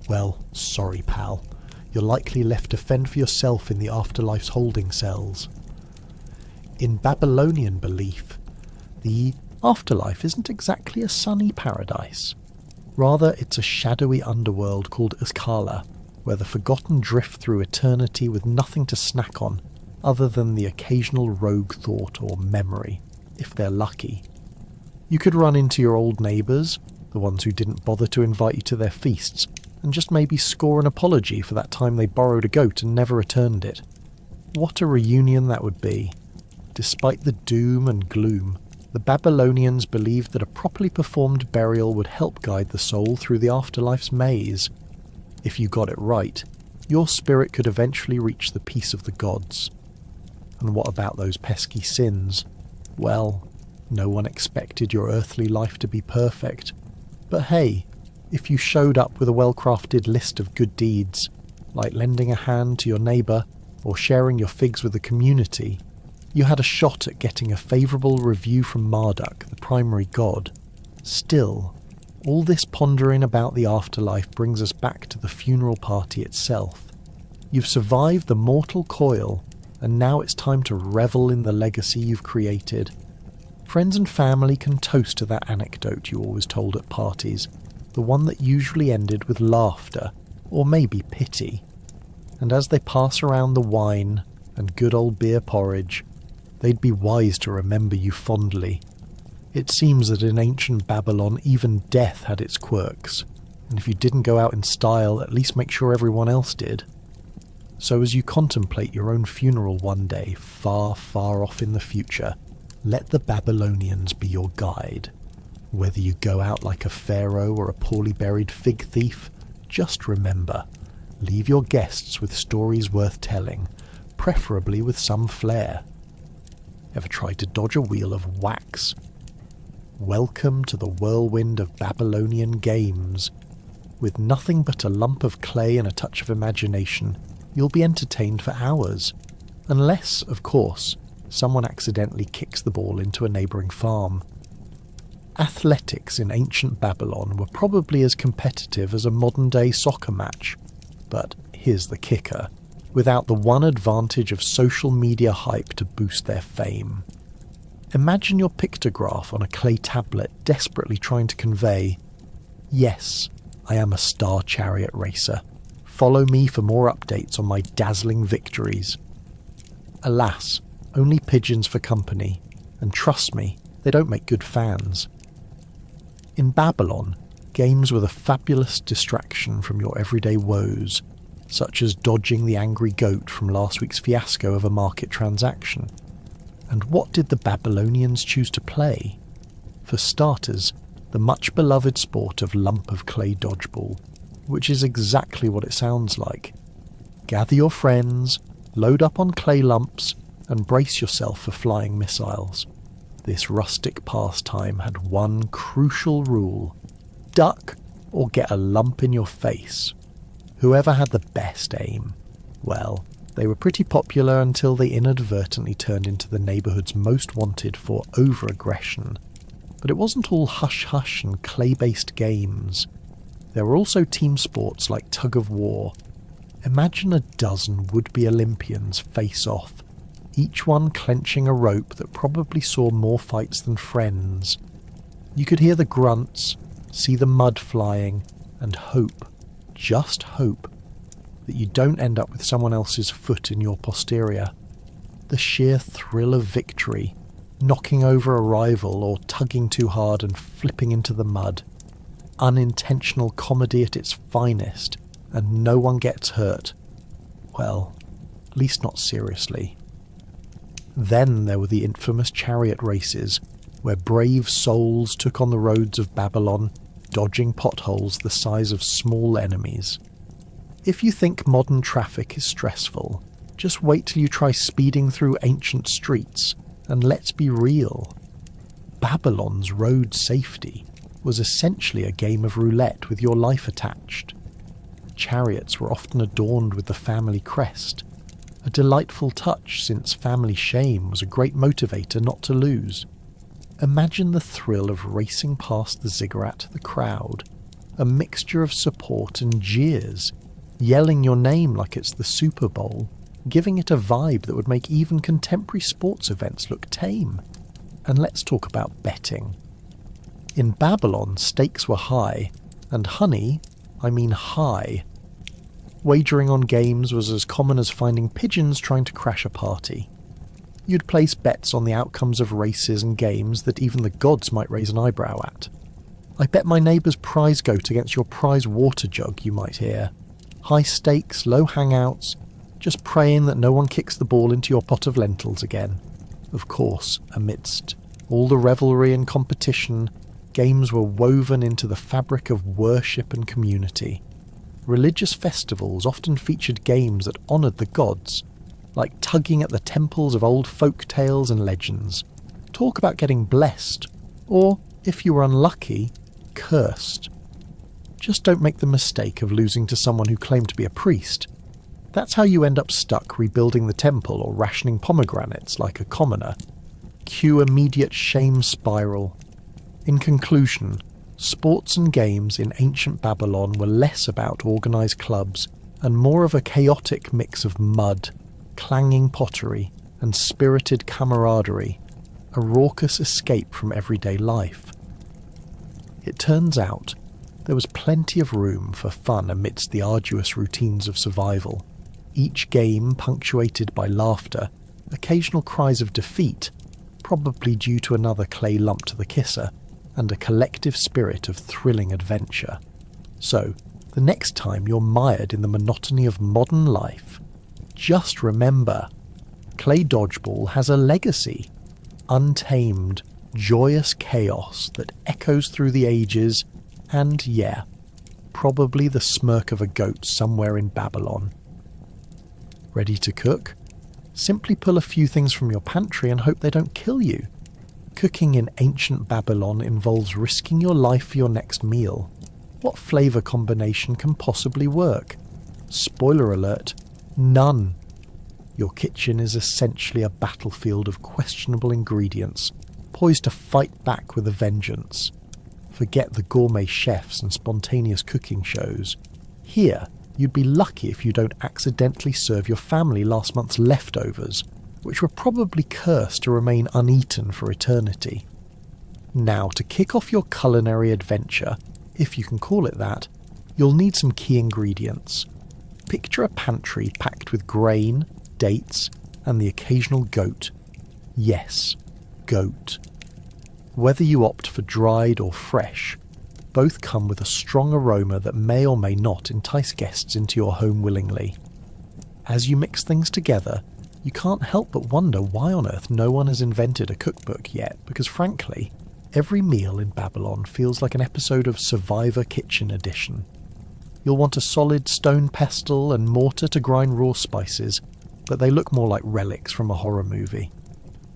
well, sorry pal, you're likely left to fend for yourself in the afterlife's holding cells. In Babylonian belief, the afterlife isn't exactly a sunny paradise. Rather, it's a shadowy underworld called Iskala, where the forgotten drift through eternity with nothing to snack on, other than the occasional rogue thought or memory, if they're lucky. You could run into your old neighbours, the ones who didn't bother to invite you to their feasts, and just maybe score an apology for that time they borrowed a goat and never returned it. What a reunion that would be. Despite the doom and gloom, the Babylonians believed that a properly performed burial would help guide the soul through the afterlife's maze. If you got it right, your spirit could eventually reach the peace of the gods. And what about those pesky sins? Well, no one expected your earthly life to be perfect. But hey, if you showed up with a well-crafted list of good deeds, like lending a hand to your neighbour or sharing your figs with the community, you had a shot at getting a favourable review from Marduk, the primary god. Still, all this pondering about the afterlife brings us back to the funeral party itself. You've survived the mortal coil, and now it's time to revel in the legacy you've created. Friends and family can toast to that anecdote you always told at parties, the one that usually ended with laughter, or maybe pity. And as they pass around the wine and good old beer porridge, they'd be wise to remember you fondly. It seems that in ancient Babylon even death had its quirks, and if you didn't go out in style, at least make sure everyone else did. So as you contemplate your own funeral one day, far, far off in the future, let the Babylonians be your guide. Whether you go out like a pharaoh or a poorly buried fig thief, just remember, leave your guests with stories worth telling, preferably with some flair. Ever tried to dodge a wheel of wax? Welcome to the whirlwind of Babylonian games. With nothing but a lump of clay and a touch of imagination, you'll be entertained for hours. Unless, of course, someone accidentally kicks the ball into a neighbouring farm. Athletics in ancient Babylon were probably as competitive as a modern-day soccer match. But here's the kicker. Without the one advantage of social media hype to boost their fame. Imagine your pictograph on a clay tablet desperately trying to convey, "Yes, I am a star chariot racer. Follow me for more updates on my dazzling victories." Alas, only pigeons for company, and trust me, they don't make good fans. In Babylon, games were the fabulous distraction from your everyday woes, such as dodging the angry goat from last week's fiasco of a market transaction. And what did the Babylonians choose to play? For starters, the much beloved sport of lump of clay dodgeball, which is exactly what it sounds like. Gather your friends, load up on clay lumps, and brace yourself for flying missiles. This rustic pastime had one crucial rule: duck or get a lump in your face. Whoever had the best aim. Well, they were pretty popular until they inadvertently turned into the neighbourhood's most wanted for over-aggression. But it wasn't all hush-hush and clay-based games. There were also team sports like tug-of-war. Imagine a dozen would-be Olympians face off, each one clenching a rope that probably saw more fights than friends. You could hear the grunts, see the mud flying, and hope, just hope, that you don't end up with someone else's foot in your posterior. The sheer thrill of victory, knocking over a rival or tugging too hard and flipping into the mud. Unintentional comedy at its finest, and no one gets hurt. Well, at least not seriously. Then there were the infamous chariot races, where brave souls took on the roads of Babylon, dodging potholes the size of small enemies. If you think modern traffic is stressful, just wait till you try speeding through ancient streets, and let's be real. Babylon's road safety was essentially a game of roulette with your life attached. Chariots were often adorned with the family crest, a delightful touch since family shame was a great motivator not to lose. Imagine the thrill of racing past the ziggurat, the crowd, a mixture of support and jeers, yelling your name like it's the Super Bowl, giving it a vibe that would make even contemporary sports events look tame. And let's talk about betting. In Babylon, stakes were high, and honey, I mean high. Wagering on games was as common as finding pigeons trying to crash a party. You'd place bets on the outcomes of races and games that even the gods might raise an eyebrow at. I bet my neighbour's prize goat against your prize water jug, you might hear. High stakes, low hangouts, just praying that no one kicks the ball into your pot of lentils again. Of course, amidst all the revelry and competition, games were woven into the fabric of worship and community. Religious festivals often featured games that honoured the gods, like tugging at the temples of old folk tales and legends. Talk about getting blessed, or, if you were unlucky, cursed. Just don't make the mistake of losing to someone who claimed to be a priest. That's how you end up stuck rebuilding the temple or rationing pomegranates like a commoner. Cue immediate shame spiral. In conclusion, sports and games in ancient Babylon were less about organised clubs and more of a chaotic mix of mud, clanging pottery, and spirited camaraderie, a raucous escape from everyday life. It turns out there was plenty of room for fun amidst the arduous routines of survival, each game punctuated by laughter, occasional cries of defeat, probably due to another clay lump to the kisser, and a collective spirit of thrilling adventure. So, the next time you're mired in the monotony of modern life, just remember, clay dodgeball has a legacy, untamed, joyous chaos that echoes through the ages, and yeah, probably the smirk of a goat somewhere in Babylon. Ready to cook? Simply pull a few things from your pantry and hope they don't kill you. Cooking in ancient Babylon involves risking your life for your next meal. What flavour combination can possibly work? Spoiler alert, none. Your kitchen is essentially a battlefield of questionable ingredients, poised to fight back with a vengeance. Forget the gourmet chefs and spontaneous cooking shows. Here, you'd be lucky if you don't accidentally serve your family last month's leftovers, which were probably cursed to remain uneaten for eternity. Now, to kick off your culinary adventure, if you can call it that, you'll need some key ingredients. Picture a pantry packed with grain, dates, and the occasional goat. Yes, goat. Whether you opt for dried or fresh, both come with a strong aroma that may or may not entice guests into your home willingly. As you mix things together, you can't help but wonder why on earth no one has invented a cookbook yet, because frankly, every meal in Babylon feels like an episode of Survivor Kitchen Edition. You'll want a solid stone pestle and mortar to grind raw spices, but they look more like relics from a horror movie.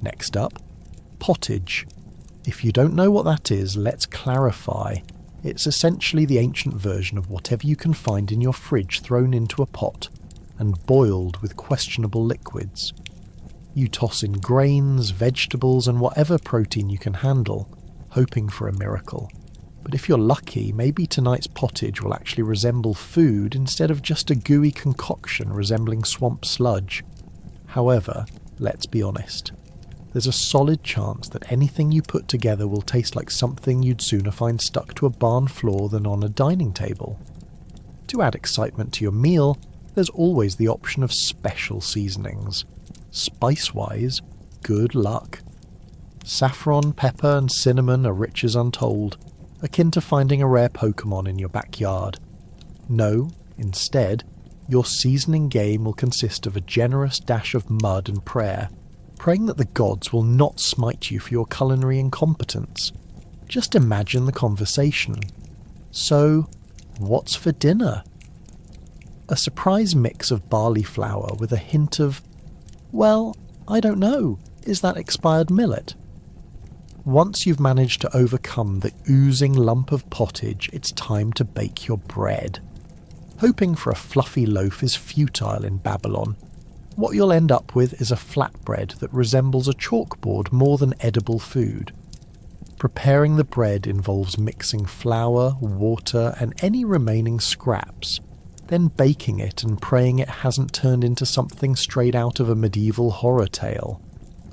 Next up, pottage. If you don't know what that is, let's clarify. It's essentially the ancient version of whatever you can find in your fridge thrown into a pot and boiled with questionable liquids. You toss in grains, vegetables, and whatever protein you can handle, hoping for a miracle. But if you're lucky, maybe tonight's pottage will actually resemble food instead of just a gooey concoction resembling swamp sludge. However, let's be honest. There's a solid chance that anything you put together will taste like something you'd sooner find stuck to a barn floor than on a dining table. To add excitement to your meal, there's always the option of special seasonings. Spice-wise, good luck. Saffron, pepper, and cinnamon are riches untold, akin to finding a rare Pokemon in your backyard. No, instead, your seasoning game will consist of a generous dash of mud and prayer, praying that the gods will not smite you for your culinary incompetence. Just imagine the conversation. So, what's for dinner? A surprise mix of barley flour with a hint of, well, I don't know, is that expired millet? Once you've managed to overcome the oozing lump of pottage, it's time to bake your bread. Hoping for a fluffy loaf is futile in Babylon. What you'll end up with is a flatbread that resembles a chalkboard more than edible food. Preparing the bread involves mixing flour, water, and any remaining scraps, then baking it and praying it hasn't turned into something straight out of a medieval horror tale.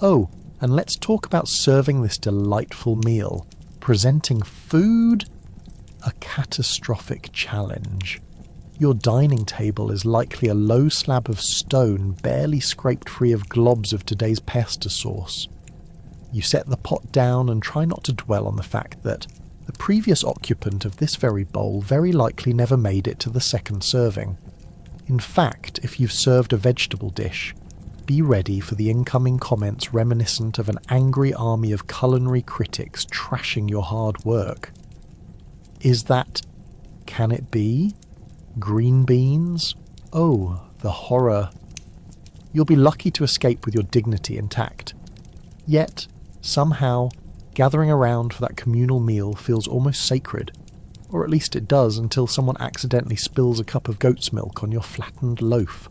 Oh, and let's talk about serving this delightful meal. Presenting food? A catastrophic challenge. Your dining table is likely a low slab of stone barely scraped free of globs of today's pesto sauce. You set the pot down and try not to dwell on the fact that the previous occupant of this very bowl very likely never made it to the second serving. In fact, if you've served a vegetable dish, be ready for the incoming comments reminiscent of an angry army of culinary critics trashing your hard work. Can it be? Green beans? Oh, the horror. You'll be lucky to escape with your dignity intact. Yet, somehow, gathering around for that communal meal feels almost sacred, or at least it does until someone accidentally spills a cup of goat's milk on your flattened loaf.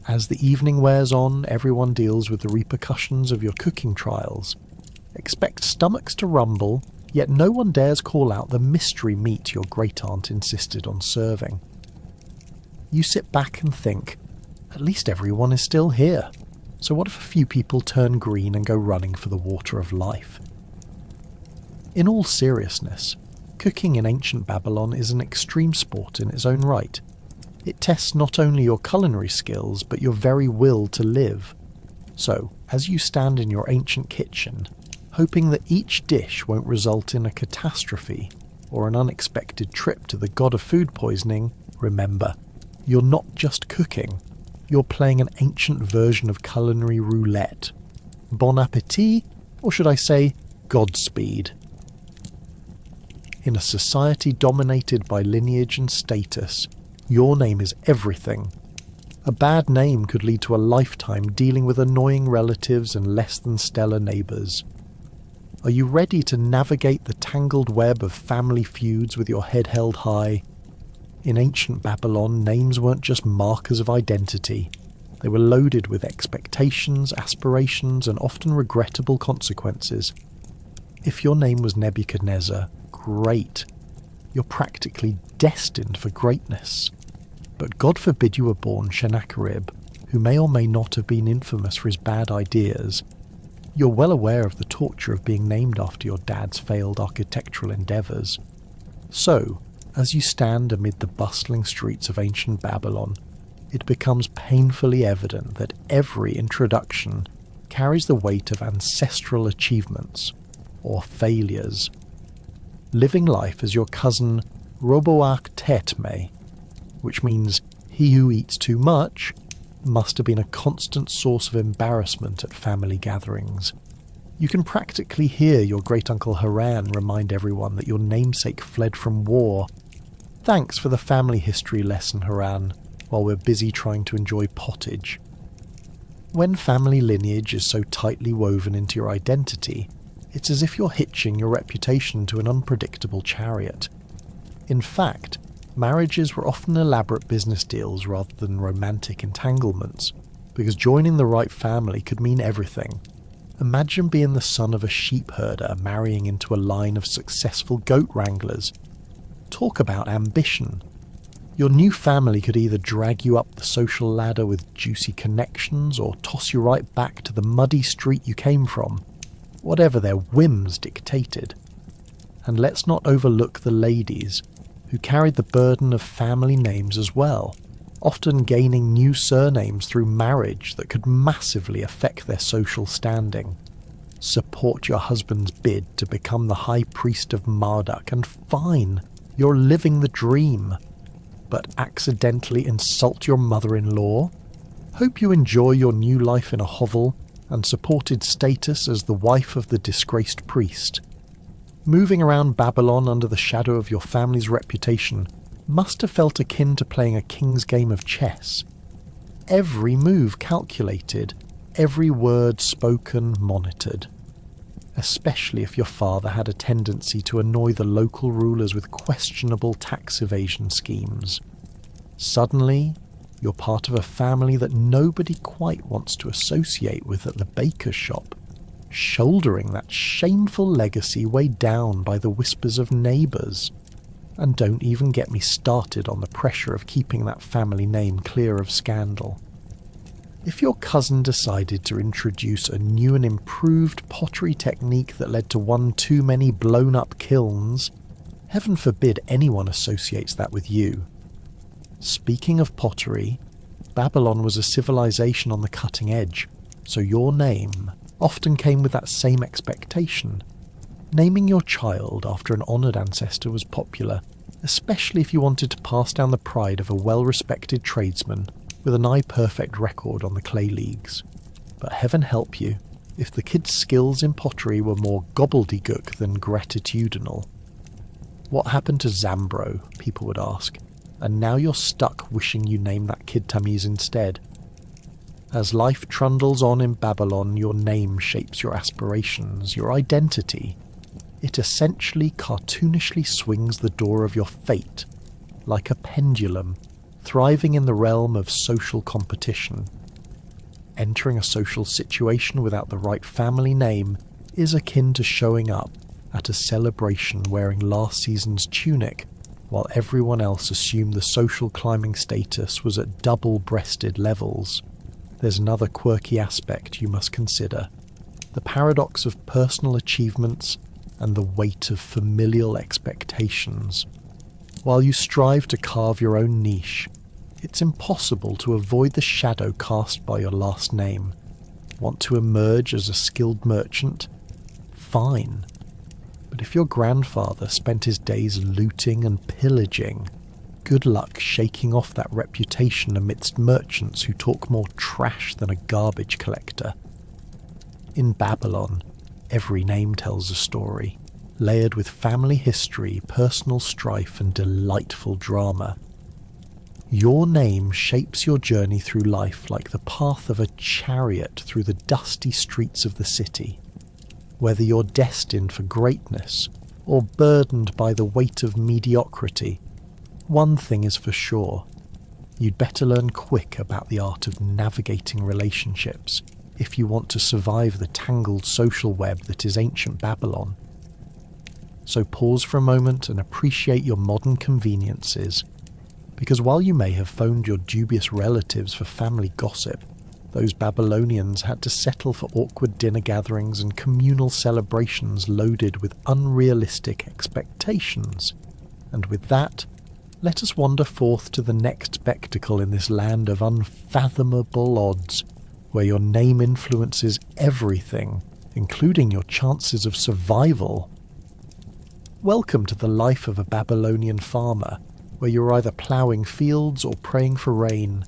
As the evening wears on, everyone deals with the repercussions of your cooking trials. Expect stomachs to rumble, yet no one dares call out the mystery meat your great-aunt insisted on serving. You sit back and think, at least everyone is still here, so what if a few people turn green and go running for the water of life? In all seriousness, cooking in ancient Babylon is an extreme sport in its own right. It tests not only your culinary skills, but your very will to live. So, as you stand in your ancient kitchen, hoping that each dish won't result in a catastrophe or an unexpected trip to the god of food poisoning, remember, you're not just cooking, you're playing an ancient version of culinary roulette. Bon appétit, or should I say, Godspeed. In a society dominated by lineage and status, your name is everything. A bad name could lead to a lifetime dealing with annoying relatives and less than stellar neighbours. Are you ready to navigate the tangled web of family feuds with your head held high? In ancient Babylon, names weren't just markers of identity. They were loaded with expectations, aspirations, and often regrettable consequences. If your name was Nebuchadnezzar, great. You're practically destined for greatness. But God forbid you were born Sennacherib, who may or may not have been infamous for his bad ideas. You're well aware of the torture of being named after your dad's failed architectural endeavours. So, as you stand amid the bustling streets of ancient Babylon, it becomes painfully evident that every introduction carries the weight of ancestral achievements, or failures. Living life as your cousin Roboach Tetme, which means he who eats too much, must have been a constant source of embarrassment at family gatherings. You can practically hear your great-uncle Haran remind everyone that your namesake fled from war. Thanks for the family history lesson, Haran, while we're busy trying to enjoy pottage. When family lineage is so tightly woven into your identity, it's as if you're hitching your reputation to an unpredictable chariot. In fact, marriages were often elaborate business deals rather than romantic entanglements, because joining the right family could mean everything. Imagine being the son of a sheep herder marrying into a line of successful goat wranglers. Talk about ambition. Your new family could either drag you up the social ladder with juicy connections or toss you right back to the muddy street you came from, whatever their whims dictated. And let's not overlook the ladies, who carried the burden of family names as well, often gaining new surnames through marriage that could massively affect their social standing. Support your husband's bid to become the high priest of Marduk, and fine, you're living the dream. But accidentally insult your mother-in-law? Hope you enjoy your new life in a hovel and supported status as the wife of the disgraced priest. Moving around Babylon under the shadow of your family's reputation must have felt akin to playing a king's game of chess. Every move calculated, every word spoken monitored. Especially if your father had a tendency to annoy the local rulers with questionable tax evasion schemes. Suddenly, you're part of a family that nobody quite wants to associate with at the baker's shop, shouldering that shameful legacy weighed down by the whispers of neighbours. And don't even get me started on the pressure of keeping that family name clear of scandal. If your cousin decided to introduce a new and improved pottery technique that led to one too many blown-up kilns, heaven forbid anyone associates that with you. Speaking of pottery, Babylon was a civilization on the cutting edge, so your name often came with that same expectation. Naming your child after an honoured ancestor was popular, especially if you wanted to pass down the pride of a well-respected tradesman with a nigh-perfect record on the clay leagues. But heaven help you if the kid's skills in pottery were more gobbledygook than gratitudinal. What happened to Zambro, people would ask, and now you're stuck wishing you named that kid Tamiz instead. As life trundles on in Babylon, your name shapes your aspirations, your identity. It essentially cartoonishly swings the door of your fate, like a pendulum, thriving in the realm of social competition. Entering a social situation without the right family name is akin to showing up at a celebration wearing last season's tunic, while everyone else assumed the social climbing status was at double-breasted levels. There's another quirky aspect you must consider: the paradox of personal achievements and the weight of familial expectations. While you strive to carve your own niche, it's impossible to avoid the shadow cast by your last name. Want to emerge as a skilled merchant? Fine. But if your grandfather spent his days looting and pillaging, good luck shaking off that reputation amidst merchants who talk more trash than a garbage collector. In Babylon, every name tells a story, layered with family history, personal strife, and delightful drama. Your name shapes your journey through life like the path of a chariot through the dusty streets of the city. Whether you're destined for greatness or burdened by the weight of mediocrity, one thing is for sure: you'd better learn quick about the art of navigating relationships if you want to survive the tangled social web that is ancient Babylon. So pause for a moment and appreciate your modern conveniences, because while you may have phoned your dubious relatives for family gossip, those Babylonians had to settle for awkward dinner gatherings and communal celebrations loaded with unrealistic expectations. And with that, let us wander forth to the next spectacle in this land of unfathomable odds, where your name influences everything, including your chances of survival. Welcome to the life of a Babylonian farmer, where you're either ploughing fields or praying for rain.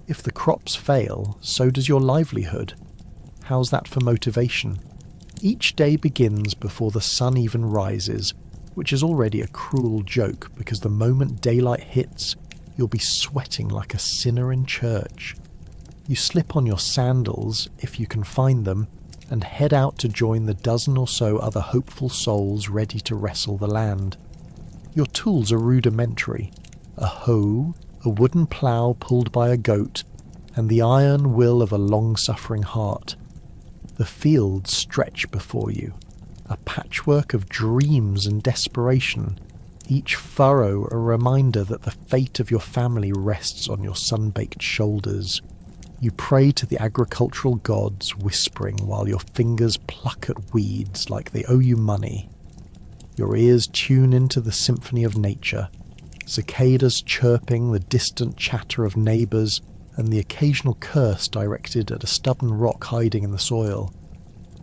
If the crops fail, so does your livelihood. How's that for motivation? Each day begins before the sun even rises, which is already a cruel joke because the moment daylight hits, you'll be sweating like a sinner in church. You slip on your sandals, if you can find them, and head out to join the dozen or so other hopeful souls ready to wrestle the land. Your tools are rudimentary: a hoe, a wooden plough pulled by a goat, and the iron will of a long-suffering heart. The fields stretch before you, a patchwork of dreams and desperation, each furrow a reminder that the fate of your family rests on your sun-baked shoulders. You pray to the agricultural gods, whispering while your fingers pluck at weeds like they owe you money. Your ears tune into the symphony of nature, cicadas chirping, the distant chatter of neighbours, and the occasional curse directed at a stubborn rock hiding in the soil.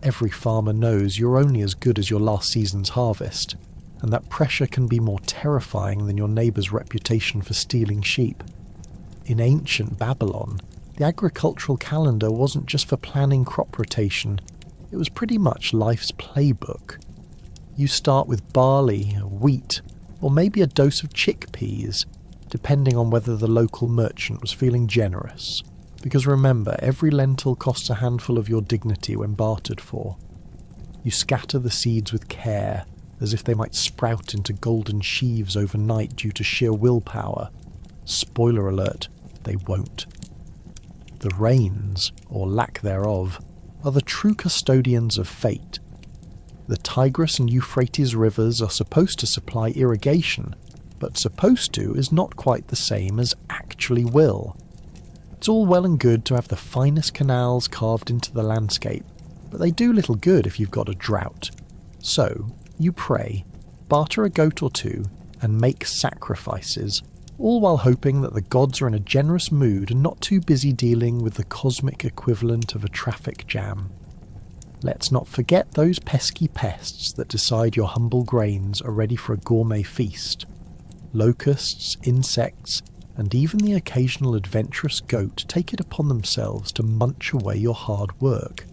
Every farmer knows you're only as good as your last season's harvest, and that pressure can be more terrifying than your neighbour's reputation for stealing sheep. In ancient Babylon, the agricultural calendar wasn't just for planning crop rotation, it was pretty much life's playbook. You start with barley, wheat, or maybe a dose of chickpeas, depending on whether the local merchant was feeling generous. Because remember, every lentil costs a handful of your dignity when bartered for. You scatter the seeds with care, as if they might sprout into golden sheaves overnight due to sheer willpower. Spoiler alert, they won't. The rains, or lack thereof, are the true custodians of fate. The Tigris and Euphrates rivers are supposed to supply irrigation, but supposed to is not quite the same as actually will. It's all well and good to have the finest canals carved into the landscape, but they do little good if you've got a drought. So, you pray, barter a goat or two, and make sacrifices, all while hoping that the gods are in a generous mood and not too busy dealing with the cosmic equivalent of a traffic jam. Let's not forget those pesky pests that decide your humble grains are ready for a gourmet feast. Locusts, insects, and even the occasional adventurous goat take it upon themselves to munch away your hard work.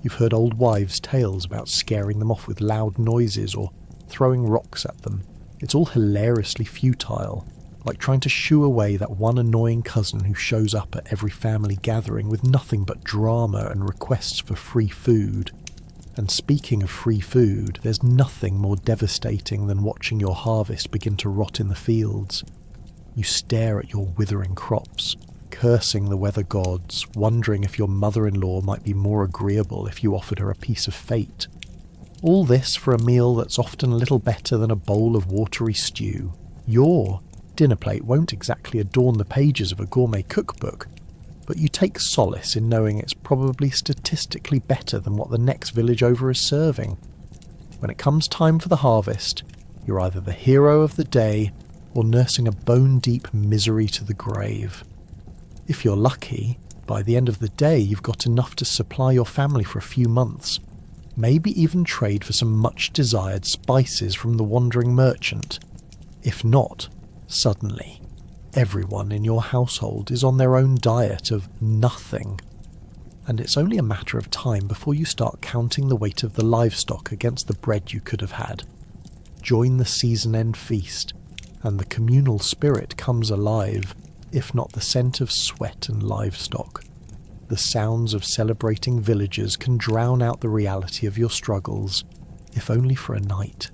You've heard old wives' tales about scaring them off with loud noises or throwing rocks at them. It's all hilariously futile, like trying to shoo away that one annoying cousin who shows up at every family gathering with nothing but drama and requests for free food. And speaking of free food, there's nothing more devastating than watching your harvest begin to rot in the fields. You stare at your withering crops, cursing the weather gods, wondering if your mother-in-law might be more agreeable if you offered her a piece of fate. All this for a meal that's often a little better than a bowl of watery stew. Your dinner plate won't exactly adorn the pages of a gourmet cookbook, but you take solace in knowing it's probably statistically better than what the next village over is serving. When it comes time for the harvest, you're either the hero of the day or nursing a bone-deep misery to the grave. If you're lucky, by the end of the day you've got enough to supply your family for a few months, maybe even trade for some much-desired spices from the wandering merchant. If not, suddenly, everyone in your household is on their own diet of nothing. And it's only a matter of time before you start counting the weight of the livestock against the bread you could have had. Join the season-end feast, and the communal spirit comes alive, if not the scent of sweat and livestock. The sounds of celebrating villagers can drown out the reality of your struggles, if only for a night.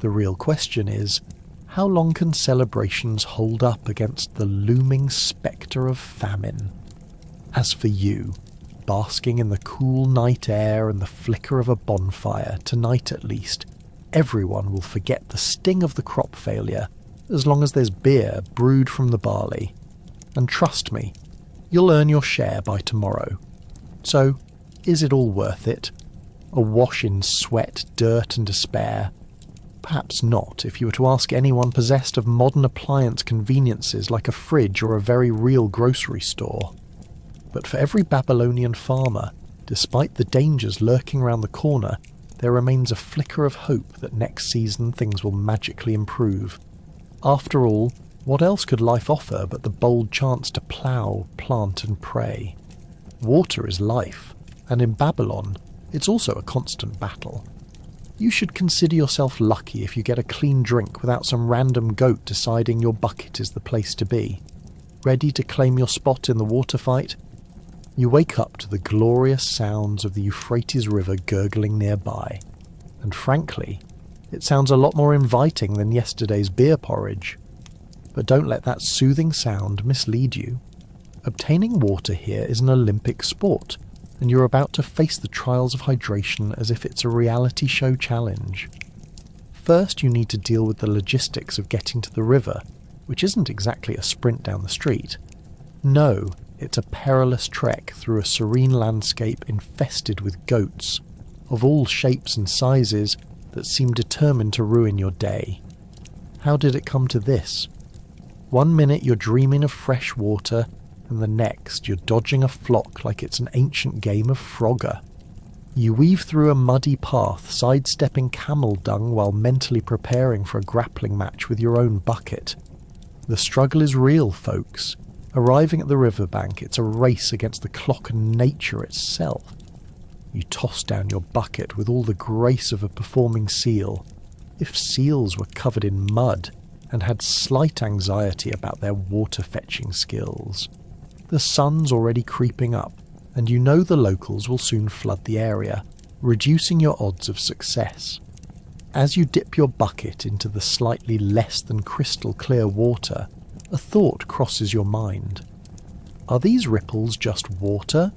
The real question is, how long can celebrations hold up against the looming spectre of famine? As for you, basking in the cool night air and the flicker of a bonfire, tonight at least, everyone will forget the sting of the crop failure, as long as there's beer brewed from the barley. And trust me, you'll earn your share by tomorrow. So, is it all worth it? Awash in sweat, dirt and despair? Perhaps not, if you were to ask anyone possessed of modern appliance conveniences like a fridge or a very real grocery store. But for every Babylonian farmer, despite the dangers lurking around the corner, there remains a flicker of hope that next season things will magically improve. After all, what else could life offer but the bold chance to plough, plant and pray? Water is life, and in Babylon, it's also a constant battle. You should consider yourself lucky if you get a clean drink without some random goat deciding your bucket is the place to be. Ready to claim your spot in the water fight? You wake up to the glorious sounds of the Euphrates River gurgling nearby, and frankly, it sounds a lot more inviting than yesterday's beer porridge. But don't let that soothing sound mislead you. Obtaining water here is an Olympic sport, and you're about to face the trials of hydration as if it's a reality show challenge. First, you need to deal with the logistics of getting to the river, which isn't exactly a sprint down the street. No, it's a perilous trek through a serene landscape infested with goats, of all shapes and sizes, that seem determined to ruin your day. How did it come to this? One minute you're dreaming of fresh water, and the next you're dodging a flock like it's an ancient game of Frogger. You weave through a muddy path, sidestepping camel dung while mentally preparing for a grappling match with your own bucket. The struggle is real, folks. Arriving at the riverbank, it's a race against the clock and nature itself. You toss down your bucket with all the grace of a performing seal, if seals were covered in mud and had slight anxiety about their water-fetching skills. The sun's already creeping up, and you know the locals will soon flood the area, reducing your odds of success. As you dip your bucket into the slightly less than crystal clear water, a thought crosses your mind. Are these ripples just water?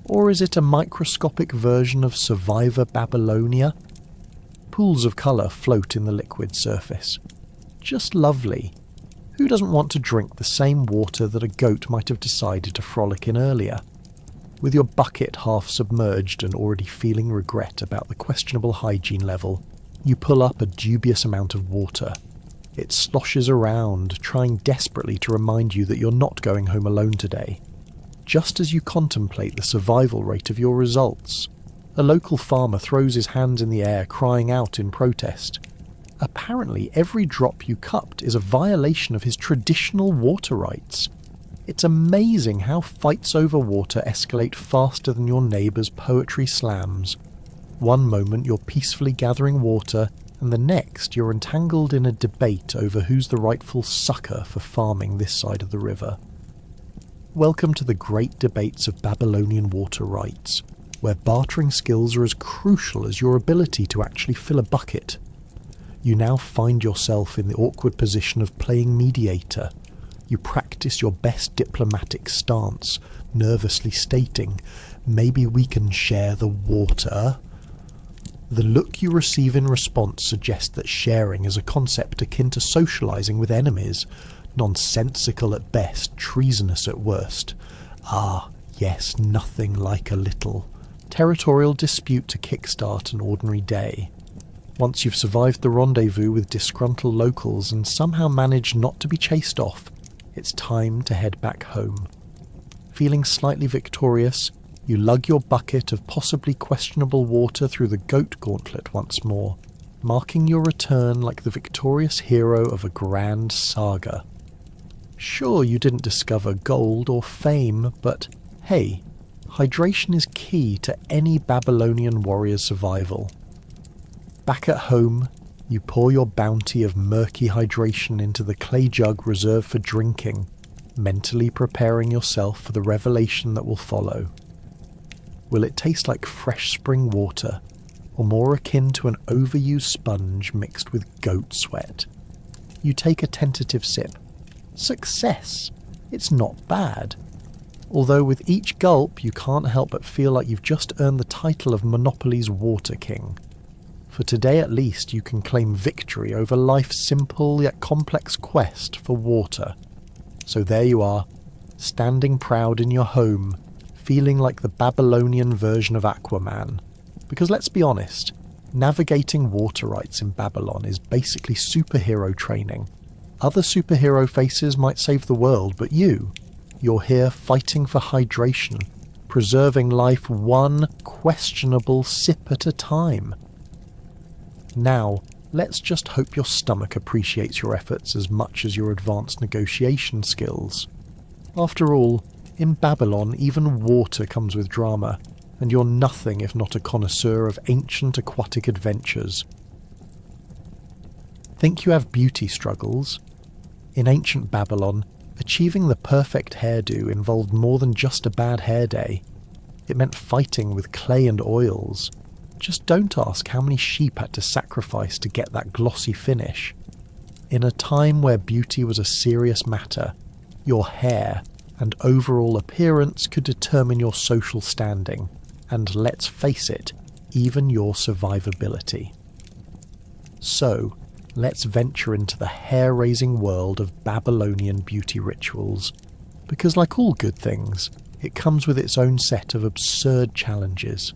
Or is it a microscopic version of Survivor Babylonia? Pools of colour float in the liquid surface. Just lovely. Who doesn't want to drink the same water that a goat might have decided to frolic in earlier? With your bucket half submerged and already feeling regret about the questionable hygiene level, you pull up a dubious amount of water. It sloshes around, trying desperately to remind you that you're not going home alone today. Just as you contemplate the survival rate of your results, a local farmer throws his hands in the air, crying out in protest. Apparently, every drop you cupped is a violation of his traditional water rights. It's amazing how fights over water escalate faster than your neighbour's poetry slams. One moment you're peacefully gathering water, and the next you're entangled in a debate over who's the rightful sucker for farming this side of the river. Welcome to the great debates of Babylonian water rights, where bartering skills are as crucial as your ability to actually fill a bucket. You now find yourself in the awkward position of playing mediator. You practice your best diplomatic stance, nervously stating, "Maybe we can share the water?" The look you receive in response suggests that sharing is a concept akin to socializing with enemies, nonsensical at best, treasonous at worst. Ah, yes, nothing like a little territorial dispute to kickstart an ordinary day. Once you've survived the rendezvous with disgruntled locals and somehow managed not to be chased off, it's time to head back home. Feeling slightly victorious, you lug your bucket of possibly questionable water through the goat gauntlet once more, marking your return like the victorious hero of a grand saga. Sure, you didn't discover gold or fame, but hey, hydration is key to any Babylonian warrior's survival. Back at home, you pour your bounty of murky hydration into the clay jug reserved for drinking, mentally preparing yourself for the revelation that will follow. Will it taste like fresh spring water, or more akin to an overused sponge mixed with goat sweat? You take a tentative sip. Success! It's not bad. Although with each gulp you can't help but feel like you've just earned the title of Monopoly's Water King. For today at least you can claim victory over life's simple yet complex quest for water. So there you are, standing proud in your home, feeling like the Babylonian version of Aquaman. Because let's be honest, navigating water rights in Babylon is basically superhero training. Other superhero faces might save the world, but you're here fighting for hydration, preserving life one questionable sip at a time. Now, let's just hope your stomach appreciates your efforts as much as your advanced negotiation skills. After all, in Babylon, even water comes with drama, and you're nothing if not a connoisseur of ancient aquatic adventures. Think you have beauty struggles? In ancient Babylon, achieving the perfect hairdo involved more than just a bad hair day. It meant fighting with clay and oils. Just don't ask how many sheep had to sacrifice to get that glossy finish. In a time where beauty was a serious matter, your hair and overall appearance could determine your social standing, and let's face it, even your survivability. So, let's venture into the hair-raising world of Babylonian beauty rituals, because like all good things, it comes with its own set of absurd challenges.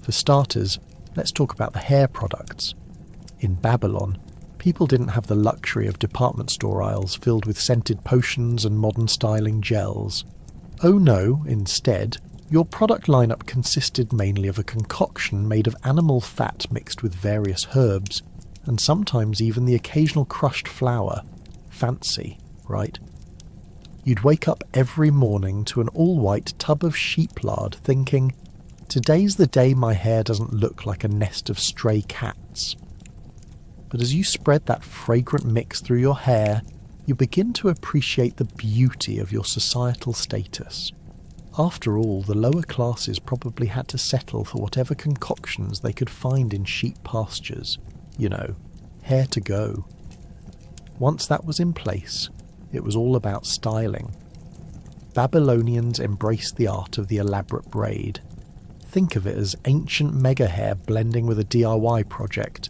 For starters, let's talk about the hair products. In Babylon, people didn't have the luxury of department store aisles filled with scented potions and modern styling gels. Oh no, instead, your product lineup consisted mainly of a concoction made of animal fat mixed with various herbs, and sometimes even the occasional crushed flower. Fancy, right? You'd wake up every morning to an all-white tub of sheep lard thinking, "Today's the day my hair doesn't look like a nest of stray cats." But as you spread that fragrant mix through your hair, you begin to appreciate the beauty of your societal status. After all, the lower classes probably had to settle for whatever concoctions they could find in sheep pastures. You know, hair to go. Once that was in place, it was all about styling. Babylonians embraced the art of the elaborate braid. Think of it as ancient mega hair blending with a DIY project.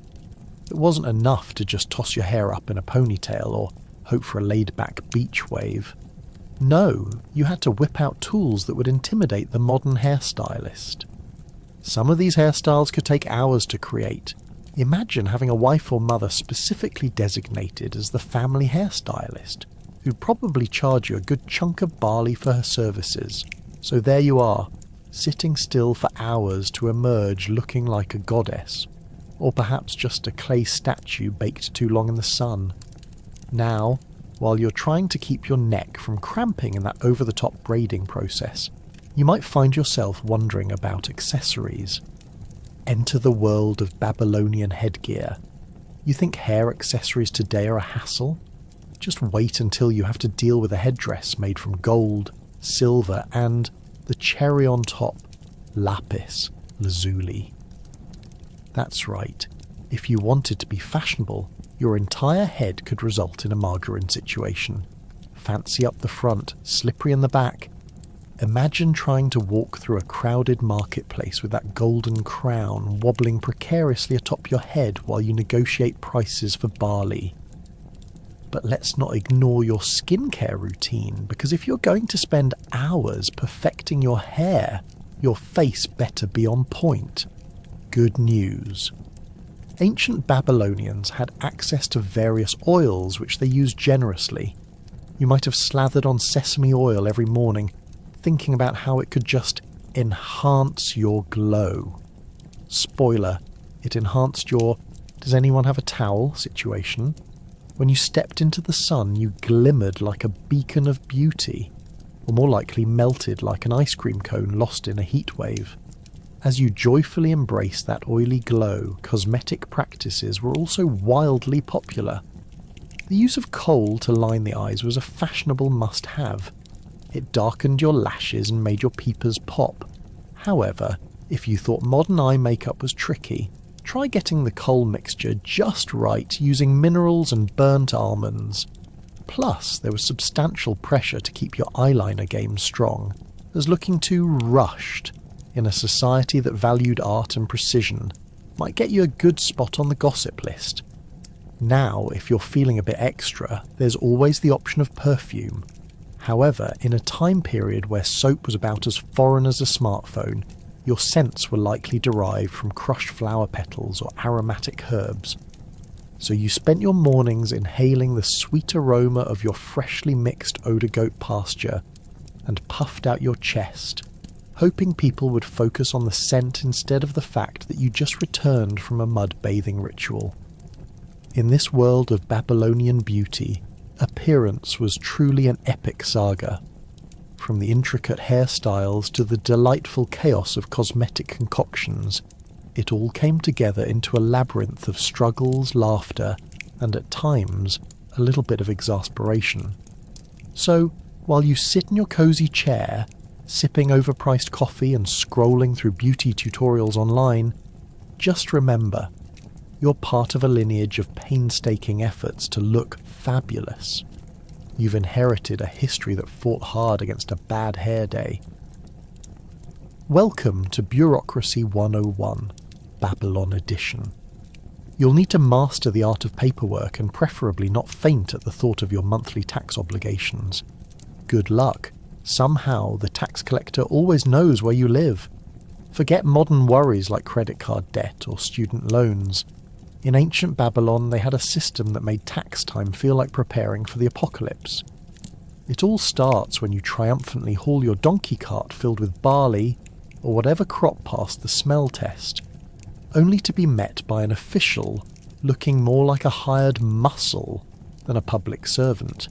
It wasn't enough to just toss your hair up in a ponytail or hope for a laid-back beach wave. No, you had to whip out tools that would intimidate the modern hairstylist. Some of these hairstyles could take hours to create, Imagine having a wife or mother specifically designated as the family hairstylist, who'd probably charge you a good chunk of barley for her services. So there you are, sitting still for hours to emerge looking like a goddess, or perhaps just a clay statue baked too long in the sun. Now, while you're trying to keep your neck from cramping in that over-the-top braiding process, you might find yourself wondering about accessories. Enter the world of Babylonian headgear. You think hair accessories today are a hassle? Just wait until you have to deal with a headdress made from gold, silver, and, the cherry on top, lapis lazuli. That's right. If you wanted to be fashionable, your entire head could result in a margarine situation. Fancy up the front, slippery in the back. Imagine trying to walk through a crowded marketplace with that golden crown wobbling precariously atop your head while you negotiate prices for barley. But let's not ignore your skincare routine, because if you're going to spend hours perfecting your hair, your face better be on point. Good news. Ancient Babylonians had access to various oils which they used generously. You might have slathered on sesame oil every morning, thinking about how it could just enhance your glow. Spoiler, it enhanced your "does anyone have a towel" situation. When you stepped into the sun, you glimmered like a beacon of beauty, or more likely melted like an ice cream cone lost in a heat wave. As you joyfully embraced that oily glow, cosmetic practices were also wildly popular. The use of kohl to line the eyes was a fashionable must-have. It darkened your lashes and made your peepers pop. However, if you thought modern eye makeup was tricky, try getting the kohl mixture just right using minerals and burnt almonds. Plus, there was substantial pressure to keep your eyeliner game strong, as looking too rushed in a society that valued art and precision might get you a good spot on the gossip list. Now, if you're feeling a bit extra, there's always the option of perfume. However, in a time period where soap was about as foreign as a smartphone, your scents were likely derived from crushed flower petals or aromatic herbs. So you spent your mornings inhaling the sweet aroma of your freshly mixed odor goat pasture and puffed out your chest, hoping people would focus on the scent instead of the fact that you just returned from a mud bathing ritual. In this world of Babylonian beauty, appearance was truly an epic saga. From the intricate hairstyles to the delightful chaos of cosmetic concoctions, it all came together into a labyrinth of struggles, laughter, and at times, a little bit of exasperation. So, while you sit in your cozy chair, sipping overpriced coffee and scrolling through beauty tutorials online, just remember, you're part of a lineage of painstaking efforts to look fabulous. You've inherited a history that fought hard against a bad hair day. Welcome to Bureaucracy 101, Babylon Edition. You'll need to master the art of paperwork and preferably not faint at the thought of your monthly tax obligations. Good luck. Somehow the tax collector always knows where you live. Forget modern worries like credit card debt or student loans. In ancient Babylon, they had a system that made tax time feel like preparing for the apocalypse. It all starts when you triumphantly haul your donkey cart filled with barley, or whatever crop passed the smell test, only to be met by an official looking more like a hired muscle than a public servant.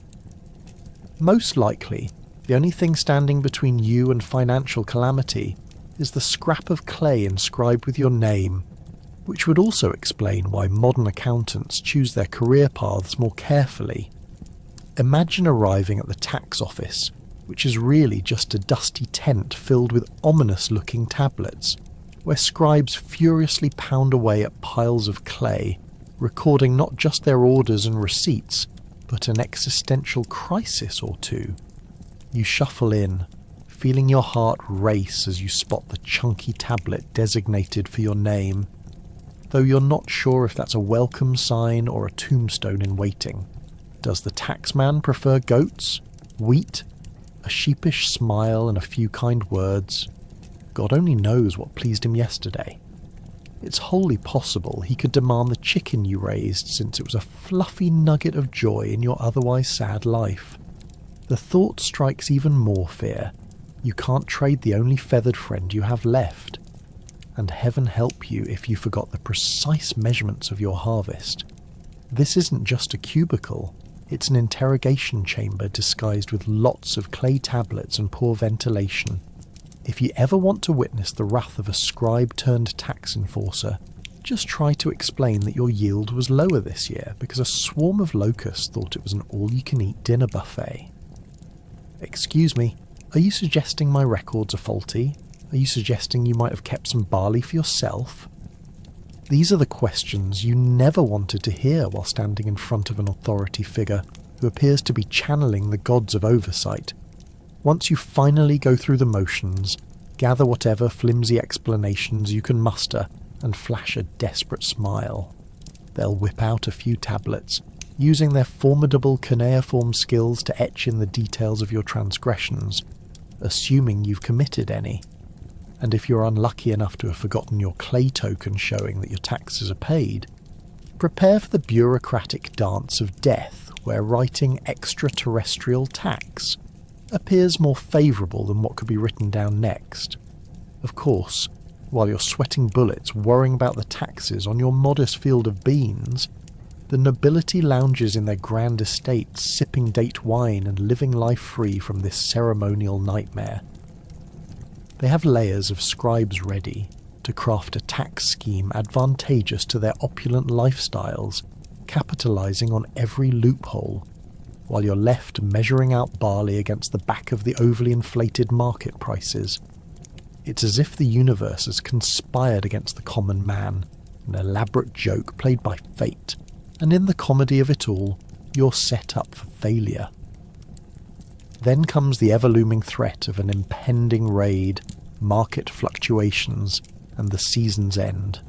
Most likely, the only thing standing between you and financial calamity is the scrap of clay inscribed with your name, which would also explain why modern accountants choose their career paths more carefully. Imagine arriving at the tax office, which is really just a dusty tent filled with ominous-looking tablets, where scribes furiously pound away at piles of clay, recording not just their orders and receipts, but an existential crisis or two. You shuffle in, feeling your heart race as you spot the chunky tablet designated for your name, though you're not sure if that's a welcome sign or a tombstone in waiting. Does the taxman prefer goats, wheat, a sheepish smile and a few kind words? God only knows what pleased him yesterday. It's wholly possible he could demand the chicken you raised, since it was a fluffy nugget of joy in your otherwise sad life. The thought strikes even more fear. You can't trade the only feathered friend you have left. And heaven help you if you forgot the precise measurements of your harvest. This isn't just a cubicle, it's an interrogation chamber disguised with lots of clay tablets and poor ventilation. If you ever want to witness the wrath of a scribe turned tax enforcer, just try to explain that your yield was lower this year because a swarm of locusts thought it was an all-you-can-eat dinner buffet. Excuse me, are you suggesting my records are faulty? Are you suggesting you might have kept some barley for yourself? These are the questions you never wanted to hear while standing in front of an authority figure who appears to be channeling the gods of oversight. Once you finally go through the motions, gather whatever flimsy explanations you can muster and flash a desperate smile. They'll whip out a few tablets, using their formidable cuneiform skills to etch in the details of your transgressions, assuming you've committed any. And if you're unlucky enough to have forgotten your clay token showing that your taxes are paid, prepare for the bureaucratic dance of death, where writing extraterrestrial tax appears more favourable than what could be written down next. Of course, while you're sweating bullets worrying about the taxes on your modest field of beans, the nobility lounges in their grand estates, sipping date wine and living life free from this ceremonial nightmare. They have layers of scribes ready to craft a tax scheme advantageous to their opulent lifestyles, capitalizing on every loophole, while you're left measuring out barley against the back of the overly inflated market prices. It's as if the universe has conspired against the common man, an elaborate joke played by fate, and in the comedy of it all, you're set up for failure. Then comes the ever-looming threat of an impending raid, market fluctuations, and the season's end.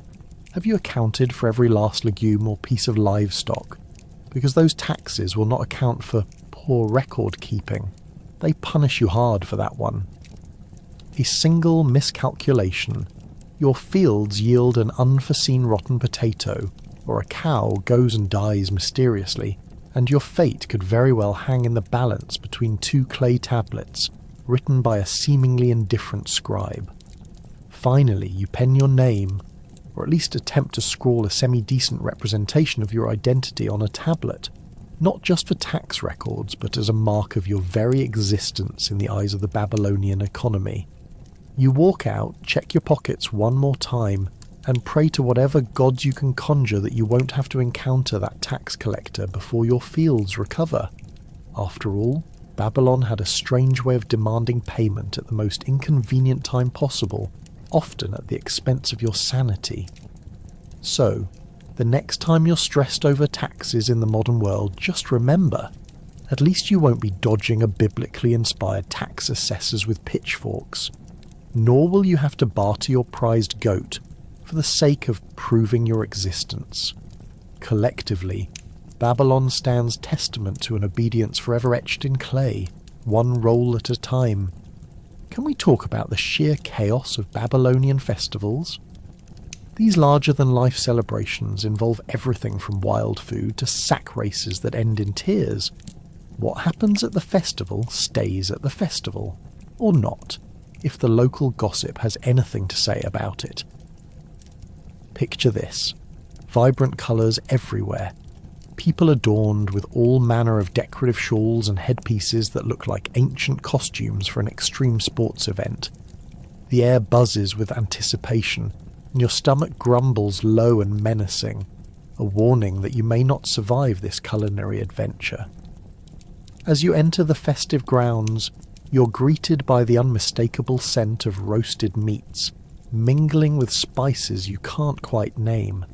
Have you accounted for every last legume or piece of livestock? Because those taxes will not account for poor record keeping. They punish you hard for that one. A single miscalculation, your fields yield an unforeseen rotten potato, or a cow goes and dies mysteriously, and your fate could very well hang in the balance between two clay tablets, written by a seemingly indifferent scribe. Finally, you pen your name, or at least attempt to scrawl a semi-decent representation of your identity on a tablet, not just for tax records, but as a mark of your very existence in the eyes of the Babylonian economy. You walk out, check your pockets one more time, and pray to whatever gods you can conjure that you won't have to encounter that tax collector before your fields recover. After all, Babylon had a strange way of demanding payment at the most inconvenient time possible, often at the expense of your sanity. So, the next time you're stressed over taxes in the modern world, just remember, at least you won't be dodging a biblically inspired tax assessors with pitchforks, nor will you have to barter your prized goat for the sake of proving your existence. Collectively, Babylon stands testament to an obedience forever etched in clay, one roll at a time. Can we talk about the sheer chaos of Babylonian festivals? These larger-than-life celebrations involve everything from wild food to sack races that end in tears. What happens at the festival stays at the festival, or not, if the local gossip has anything to say about it. Picture this: vibrant colours everywhere, people adorned with all manner of decorative shawls and headpieces that look like ancient costumes for an extreme sports event. The air buzzes with anticipation, and your stomach grumbles low and menacing, a warning that you may not survive this culinary adventure. As you enter the festive grounds, you're greeted by the unmistakable scent of roasted meats, mingling with spices you can't quite name.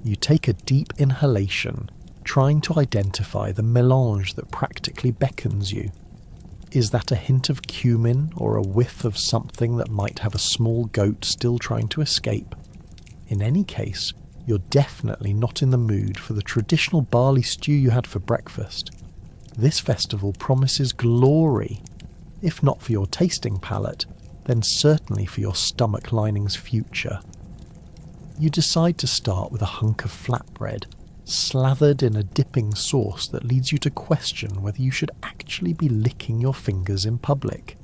You take a deep inhalation, trying to identify the melange that practically beckons you. Is that a hint of cumin or a whiff of something that might have a small goat still trying to escape? In any case, you're definitely not in the mood for the traditional barley stew you had for breakfast. This festival promises glory, if not for your tasting palate, then certainly for your stomach lining's future. you decide to start with a hunk of flatbread, slathered in a dipping sauce that leads you to question whether you should actually be licking your fingers in public.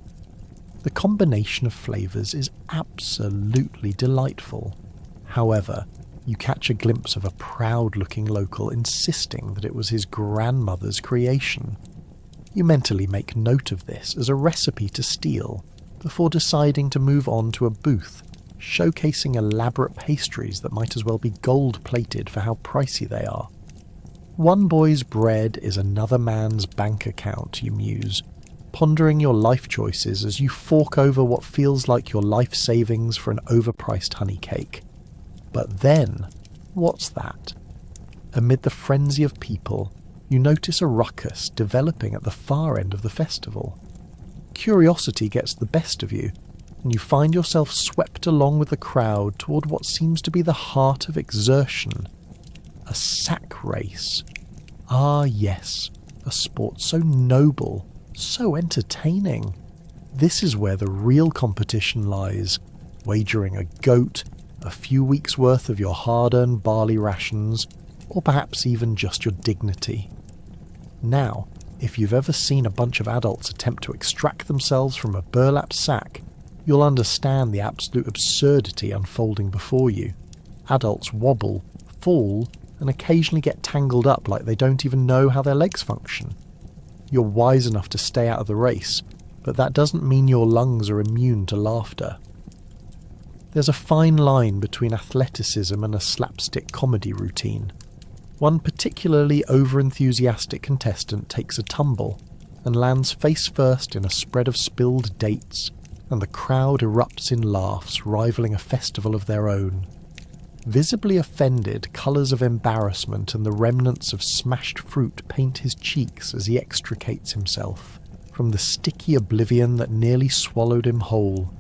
The combination of flavours is absolutely delightful. However, you catch a glimpse of a proud-looking local insisting that it was his grandmother's creation. You mentally make note of this as a recipe to steal, before deciding to move on to a booth showcasing elaborate pastries that might as well be gold-plated for how pricey they are. One boy's bread is another man's bank account, you muse, pondering your life choices as you fork over what feels like your life savings for an overpriced honey cake. But then, what's that? Amid the frenzy of people, you notice a ruckus developing at the far end of the festival. Curiosity gets the best of you, and you find yourself swept along with the crowd toward what seems to be the heart of exertion. A sack race. Ah yes, a sport so noble, so entertaining. This is where the real competition lies, wagering a goat, a few weeks' worth of your hard-earned barley rations, or perhaps even just your dignity. Now, if you've ever seen a bunch of adults attempt to extract themselves from a burlap sack, you'll understand the absolute absurdity unfolding before you. Adults wobble, fall, and occasionally get tangled up like they don't even know how their legs function. You're wise enough to stay out of the race, but that doesn't mean your lungs are immune to laughter. There's a fine line between athleticism and a slapstick comedy routine. One particularly over-enthusiastic contestant takes a tumble and lands face first in a spread of spilled dates, and the crowd erupts in laughs rivaling a festival of their own. Visibly offended, colours of embarrassment and the remnants of smashed fruit paint his cheeks as he extricates himself from the sticky oblivion that nearly swallowed him whole.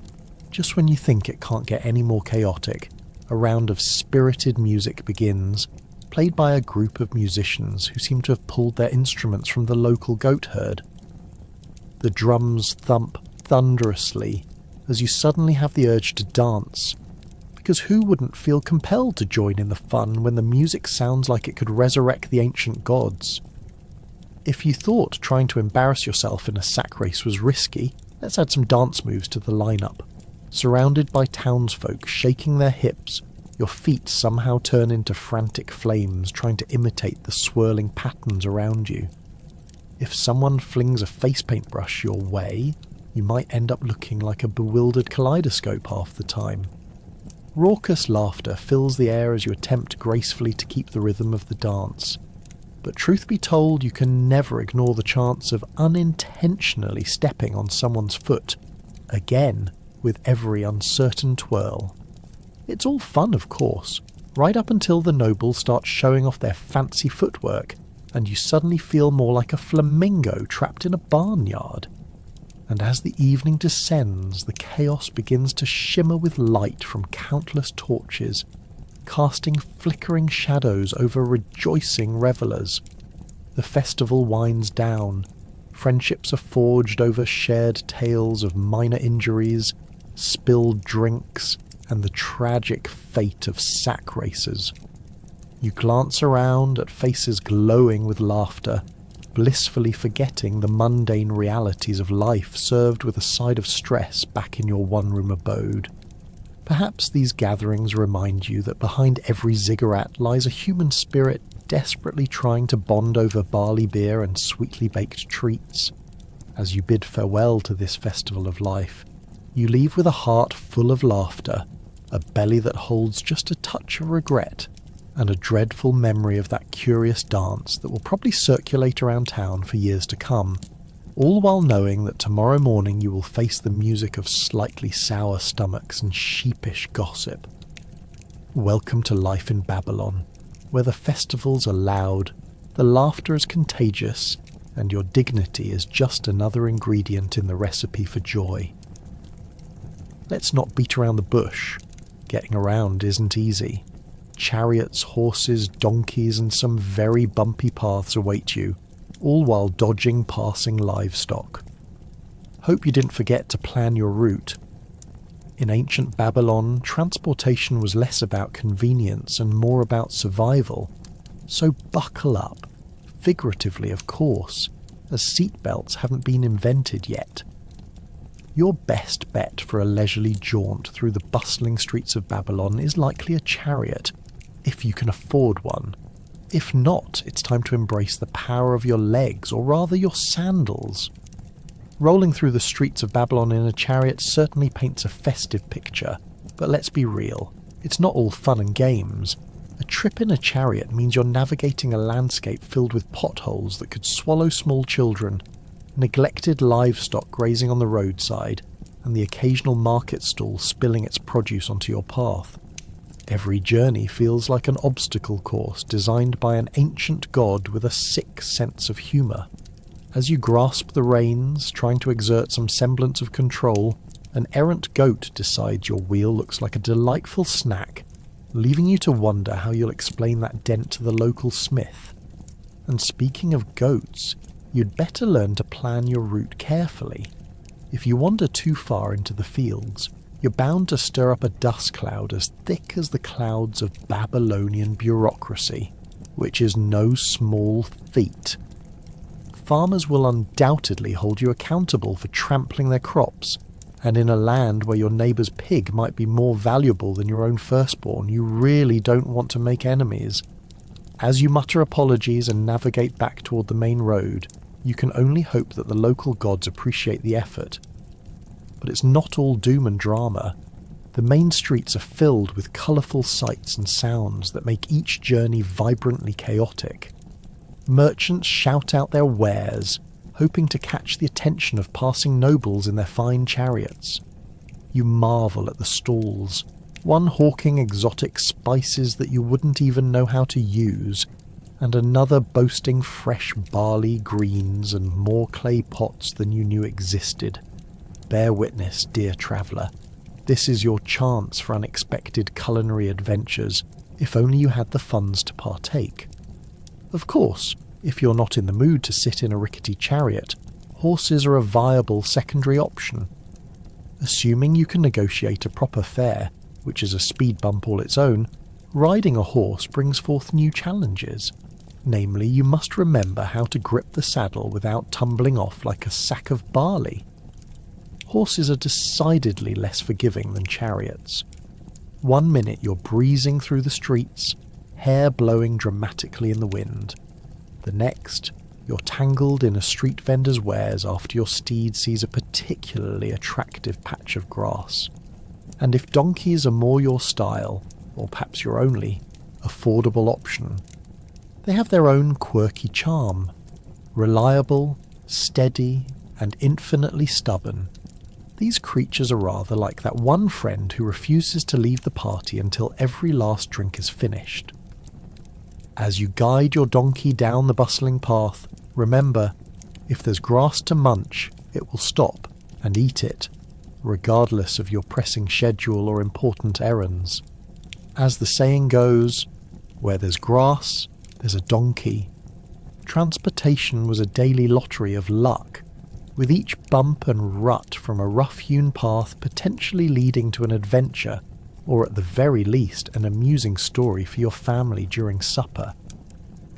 Just when you think it can't get any more chaotic, a round of spirited music begins, played by a group of musicians who seem to have pulled their instruments from the local goat herd. The drums thump thunderously as you suddenly have the urge to dance, because who wouldn't feel compelled to join in the fun when the music sounds like it could resurrect the ancient gods? If you thought trying to embarrass yourself in a sack race was risky, let's add some dance moves to the lineup. Surrounded by townsfolk shaking their hips, your feet somehow turn into frantic flames trying to imitate the swirling patterns around you. If someone flings a face paintbrush your way, you might end up looking like a bewildered kaleidoscope half the time. Raucous laughter fills the air as you attempt gracefully to keep the rhythm of the dance. But truth be told, you can never ignore the chance of unintentionally stepping on someone's foot, again with every uncertain twirl. It's all fun, of course, right up until the nobles start showing off their fancy footwork, and you suddenly feel more like a flamingo trapped in a barnyard. And as the evening descends, the chaos begins to shimmer with light from countless torches, casting flickering shadows over rejoicing revellers. The festival winds down. Friendships are forged over shared tales of minor injuries, spilled drinks, and the tragic fate of sack races. You glance around at faces glowing with laughter, blissfully forgetting the mundane realities of life served with a side of stress back in your one-room abode. Perhaps these gatherings remind you that behind every ziggurat lies a human spirit desperately trying to bond over barley beer and sweetly baked treats. As you bid farewell to this festival of life, you leave with a heart full of laughter, a belly that holds just a touch of regret, and a dreadful memory of that curious dance that will probably circulate around town for years to come, all while knowing that tomorrow morning you will face the music of slightly sour stomachs and sheepish gossip. Welcome to life in Babylon, where the festivals are loud, the laughter is contagious, and your dignity is just another ingredient in the recipe for joy. Let's not beat around the bush. Getting around isn't easy. Chariots, horses, donkeys, and some very bumpy paths await you, all while dodging passing livestock. Hope you didn't forget to plan your route. In ancient Babylon, transportation was less about convenience and more about survival. So buckle up, figuratively of course, as seatbelts haven't been invented yet. Your best bet for a leisurely jaunt through the bustling streets of Babylon is likely a chariot, if you can afford one. If not, it's time to embrace the power of your legs, or rather your sandals. Rolling through the streets of Babylon in a chariot certainly paints a festive picture, but let's be real, it's not all fun and games. A trip in a chariot means you're navigating a landscape filled with potholes that could swallow small children, neglected livestock grazing on the roadside, and the occasional market stall spilling its produce onto your path. Every journey feels like an obstacle course designed by an ancient god with a sick sense of humour. As you grasp the reins, trying to exert some semblance of control, an errant goat decides your wheel looks like a delightful snack, leaving you to wonder how you'll explain that dent to the local smith. And speaking of goats, you'd better learn to plan your route carefully. If you wander too far into the fields, you're bound to stir up a dust cloud as thick as the clouds of Babylonian bureaucracy, which is no small feat. Farmers will undoubtedly hold you accountable for trampling their crops, and in a land where your neighbour's pig might be more valuable than your own firstborn, you really don't want to make enemies. As you mutter apologies and navigate back toward the main road, you can only hope that the local gods appreciate the effort. But it's not all doom and drama. The main streets are filled with colourful sights and sounds that make each journey vibrantly chaotic. Merchants shout out their wares, hoping to catch the attention of passing nobles in their fine chariots. You marvel at the stalls, one hawking exotic spices that you wouldn't even know how to use, and another boasting fresh barley, greens, and more clay pots than you knew existed. Bear witness, dear traveller, this is your chance for unexpected culinary adventures, if only you had the funds to partake. Of course, if you're not in the mood to sit in a rickety chariot, horses are a viable secondary option. Assuming you can negotiate a proper fare, which is a speed bump all its own, riding a horse brings forth new challenges. Namely, you must remember how to grip the saddle without tumbling off like a sack of barley. Horses are decidedly less forgiving than chariots. 1 minute you're breezing through the streets, hair blowing dramatically in the wind. The next, you're tangled in a street vendor's wares after your steed sees a particularly attractive patch of grass. And if donkeys are more your style, or perhaps your only, affordable option, they have their own quirky charm. Reliable, steady, and infinitely stubborn, these creatures are rather like that one friend who refuses to leave the party until every last drink is finished. As you guide your donkey down the bustling path, remember, if there's grass to munch, it will stop and eat it, regardless of your pressing schedule or important errands. As the saying goes, where there's grass, there's a donkey. Transportation was a daily lottery of luck, with each bump and rut from a rough-hewn path potentially leading to an adventure, or at the very least an amusing story for your family during supper.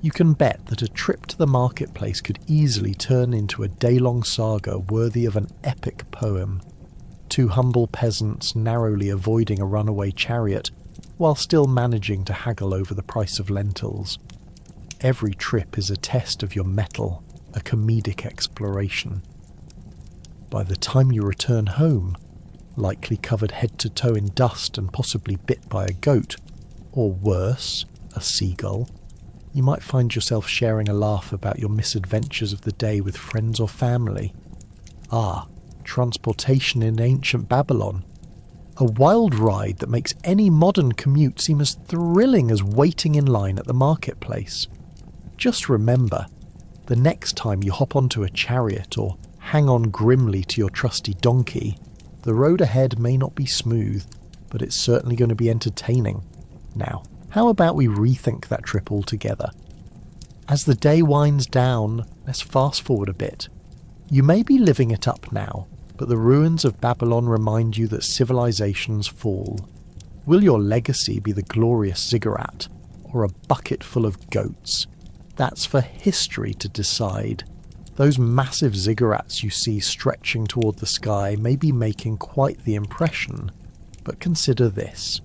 You can bet that a trip to the marketplace could easily turn into a day-long saga worthy of an epic poem. Two humble peasants narrowly avoiding a runaway chariot, while still managing to haggle over the price of lentils. Every trip is a test of your mettle, a comedic exploration. By the time you return home, likely covered head to toe in dust and possibly bit by a goat, or worse, a seagull, you might find yourself sharing a laugh about your misadventures of the day with friends or family. Ah, transportation in ancient Babylon. A wild ride that makes any modern commute seem as thrilling as waiting in line at the marketplace. Just remember, the next time you hop onto a chariot or hang on grimly to your trusty donkey, the road ahead may not be smooth, but it's certainly going to be entertaining. Now, how about we rethink that trip altogether? As the day winds down, let's fast forward a bit. You may be living it up now, but the ruins of Babylon remind you that civilizations fall. Will your legacy be the glorious ziggurat, or a bucket full of goats? That's for history to decide. Those massive ziggurats you see stretching toward the sky may be making quite the impression, but consider this.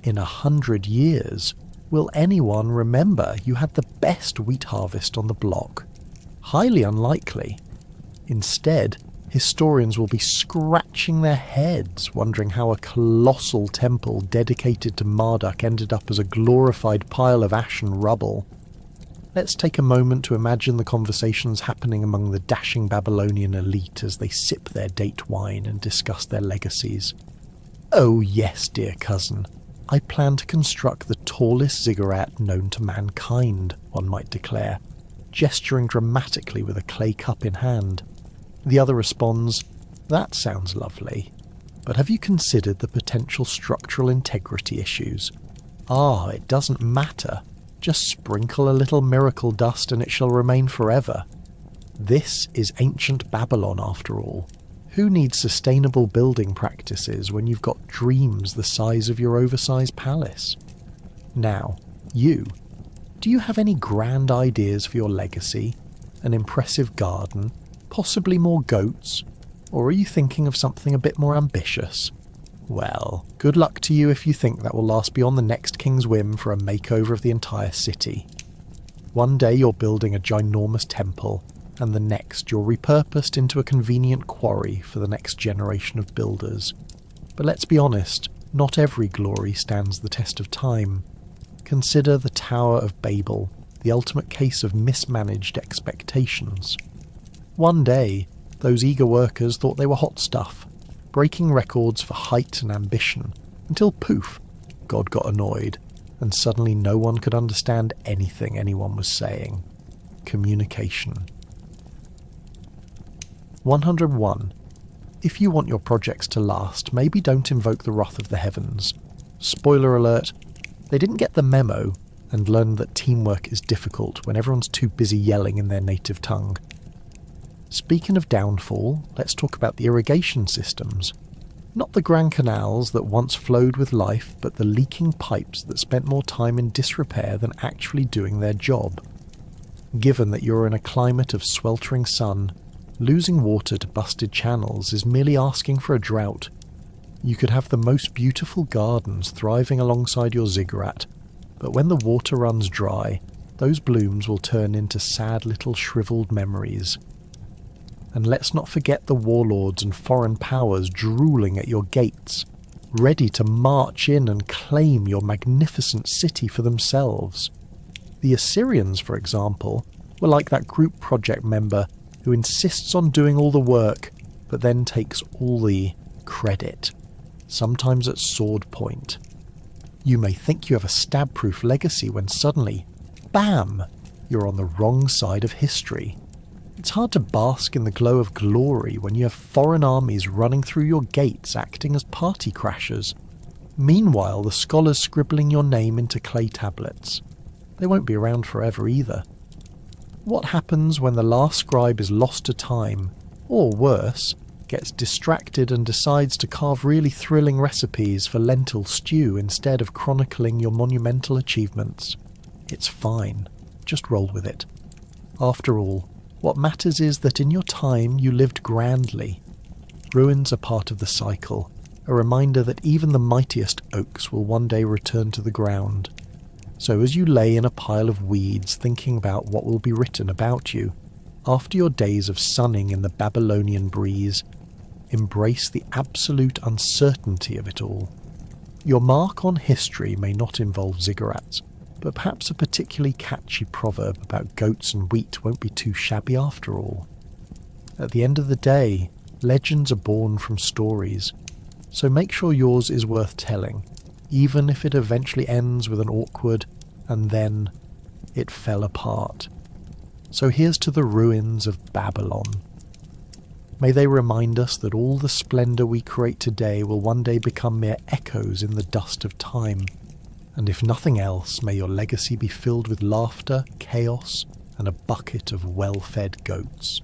In 100 years, will anyone remember you had the best wheat harvest on the block? Highly unlikely. Instead, historians will be scratching their heads, wondering how a colossal temple dedicated to Marduk ended up as a glorified pile of ash and rubble. Let's take a moment to imagine the conversations happening among the dashing Babylonian elite as they sip their date wine and discuss their legacies. Oh yes, dear cousin, I plan to construct the tallest ziggurat known to mankind, one might declare, gesturing dramatically with a clay cup in hand. The other responds, that sounds lovely, but have you considered the potential structural integrity issues? It doesn't matter. Just sprinkle a little miracle dust and it shall remain forever. This is ancient Babylon after all. Who needs sustainable building practices when you've got dreams the size of your oversized palace? Now, do you have any grand ideas for your legacy? An impressive garden? Possibly more goats? Or are you thinking of something a bit more ambitious? Well, good luck to you if you think that will last beyond the next king's whim for a makeover of the entire city. One day you're building a ginormous temple, and the next you're repurposed into a convenient quarry for the next generation of builders. But let's be honest, not every glory stands the test of time. Consider the Tower of Babel, the ultimate case of mismanaged expectations. One day, those eager workers thought they were hot stuff, breaking records for height and ambition, until poof, God got annoyed, and suddenly no one could understand anything anyone was saying. Communication. 101. If you want your projects to last, maybe don't invoke the wrath of the heavens. Spoiler alert, they didn't get the memo and learned that teamwork is difficult when everyone's too busy yelling in their native tongue. Speaking of downfall, let's talk about the irrigation systems. Not the grand canals that once flowed with life, but the leaking pipes that spent more time in disrepair than actually doing their job. Given that you're in a climate of sweltering sun, losing water to busted channels is merely asking for a drought. You could have the most beautiful gardens thriving alongside your ziggurat, but when the water runs dry, those blooms will turn into sad little shriveled memories. And let's not forget the warlords and foreign powers drooling at your gates, ready to march in and claim your magnificent city for themselves. The Assyrians, for example, were like that group project member who insists on doing all the work, but then takes all the credit, sometimes at sword point. You may think you have a stab-proof legacy when suddenly, bam, you're on the wrong side of history. It's hard to bask in the glow of glory when you have foreign armies running through your gates acting as party crashers. Meanwhile, the scholars scribbling your name into clay tablets. They won't be around forever either. What happens when the last scribe is lost to time, or worse, gets distracted and decides to carve really thrilling recipes for lentil stew instead of chronicling your monumental achievements? It's fine. Just roll with it. After all, what matters is that in your time you lived grandly. Ruins are part of the cycle, a reminder that even the mightiest oaks will one day return to the ground. So as you lay in a pile of weeds thinking about what will be written about you, after your days of sunning in the Babylonian breeze, embrace the absolute uncertainty of it all. Your mark on history may not involve ziggurats, but perhaps a particularly catchy proverb about goats and wheat won't be too shabby after all. At the end of the day, legends are born from stories, so make sure yours is worth telling, even if it eventually ends with an awkward, and then it fell apart. So here's to the ruins of Babylon. May they remind us that all the splendour we create today will one day become mere echoes in the dust of time. And if nothing else, may your legacy be filled with laughter, chaos, and a bucket of well-fed goats.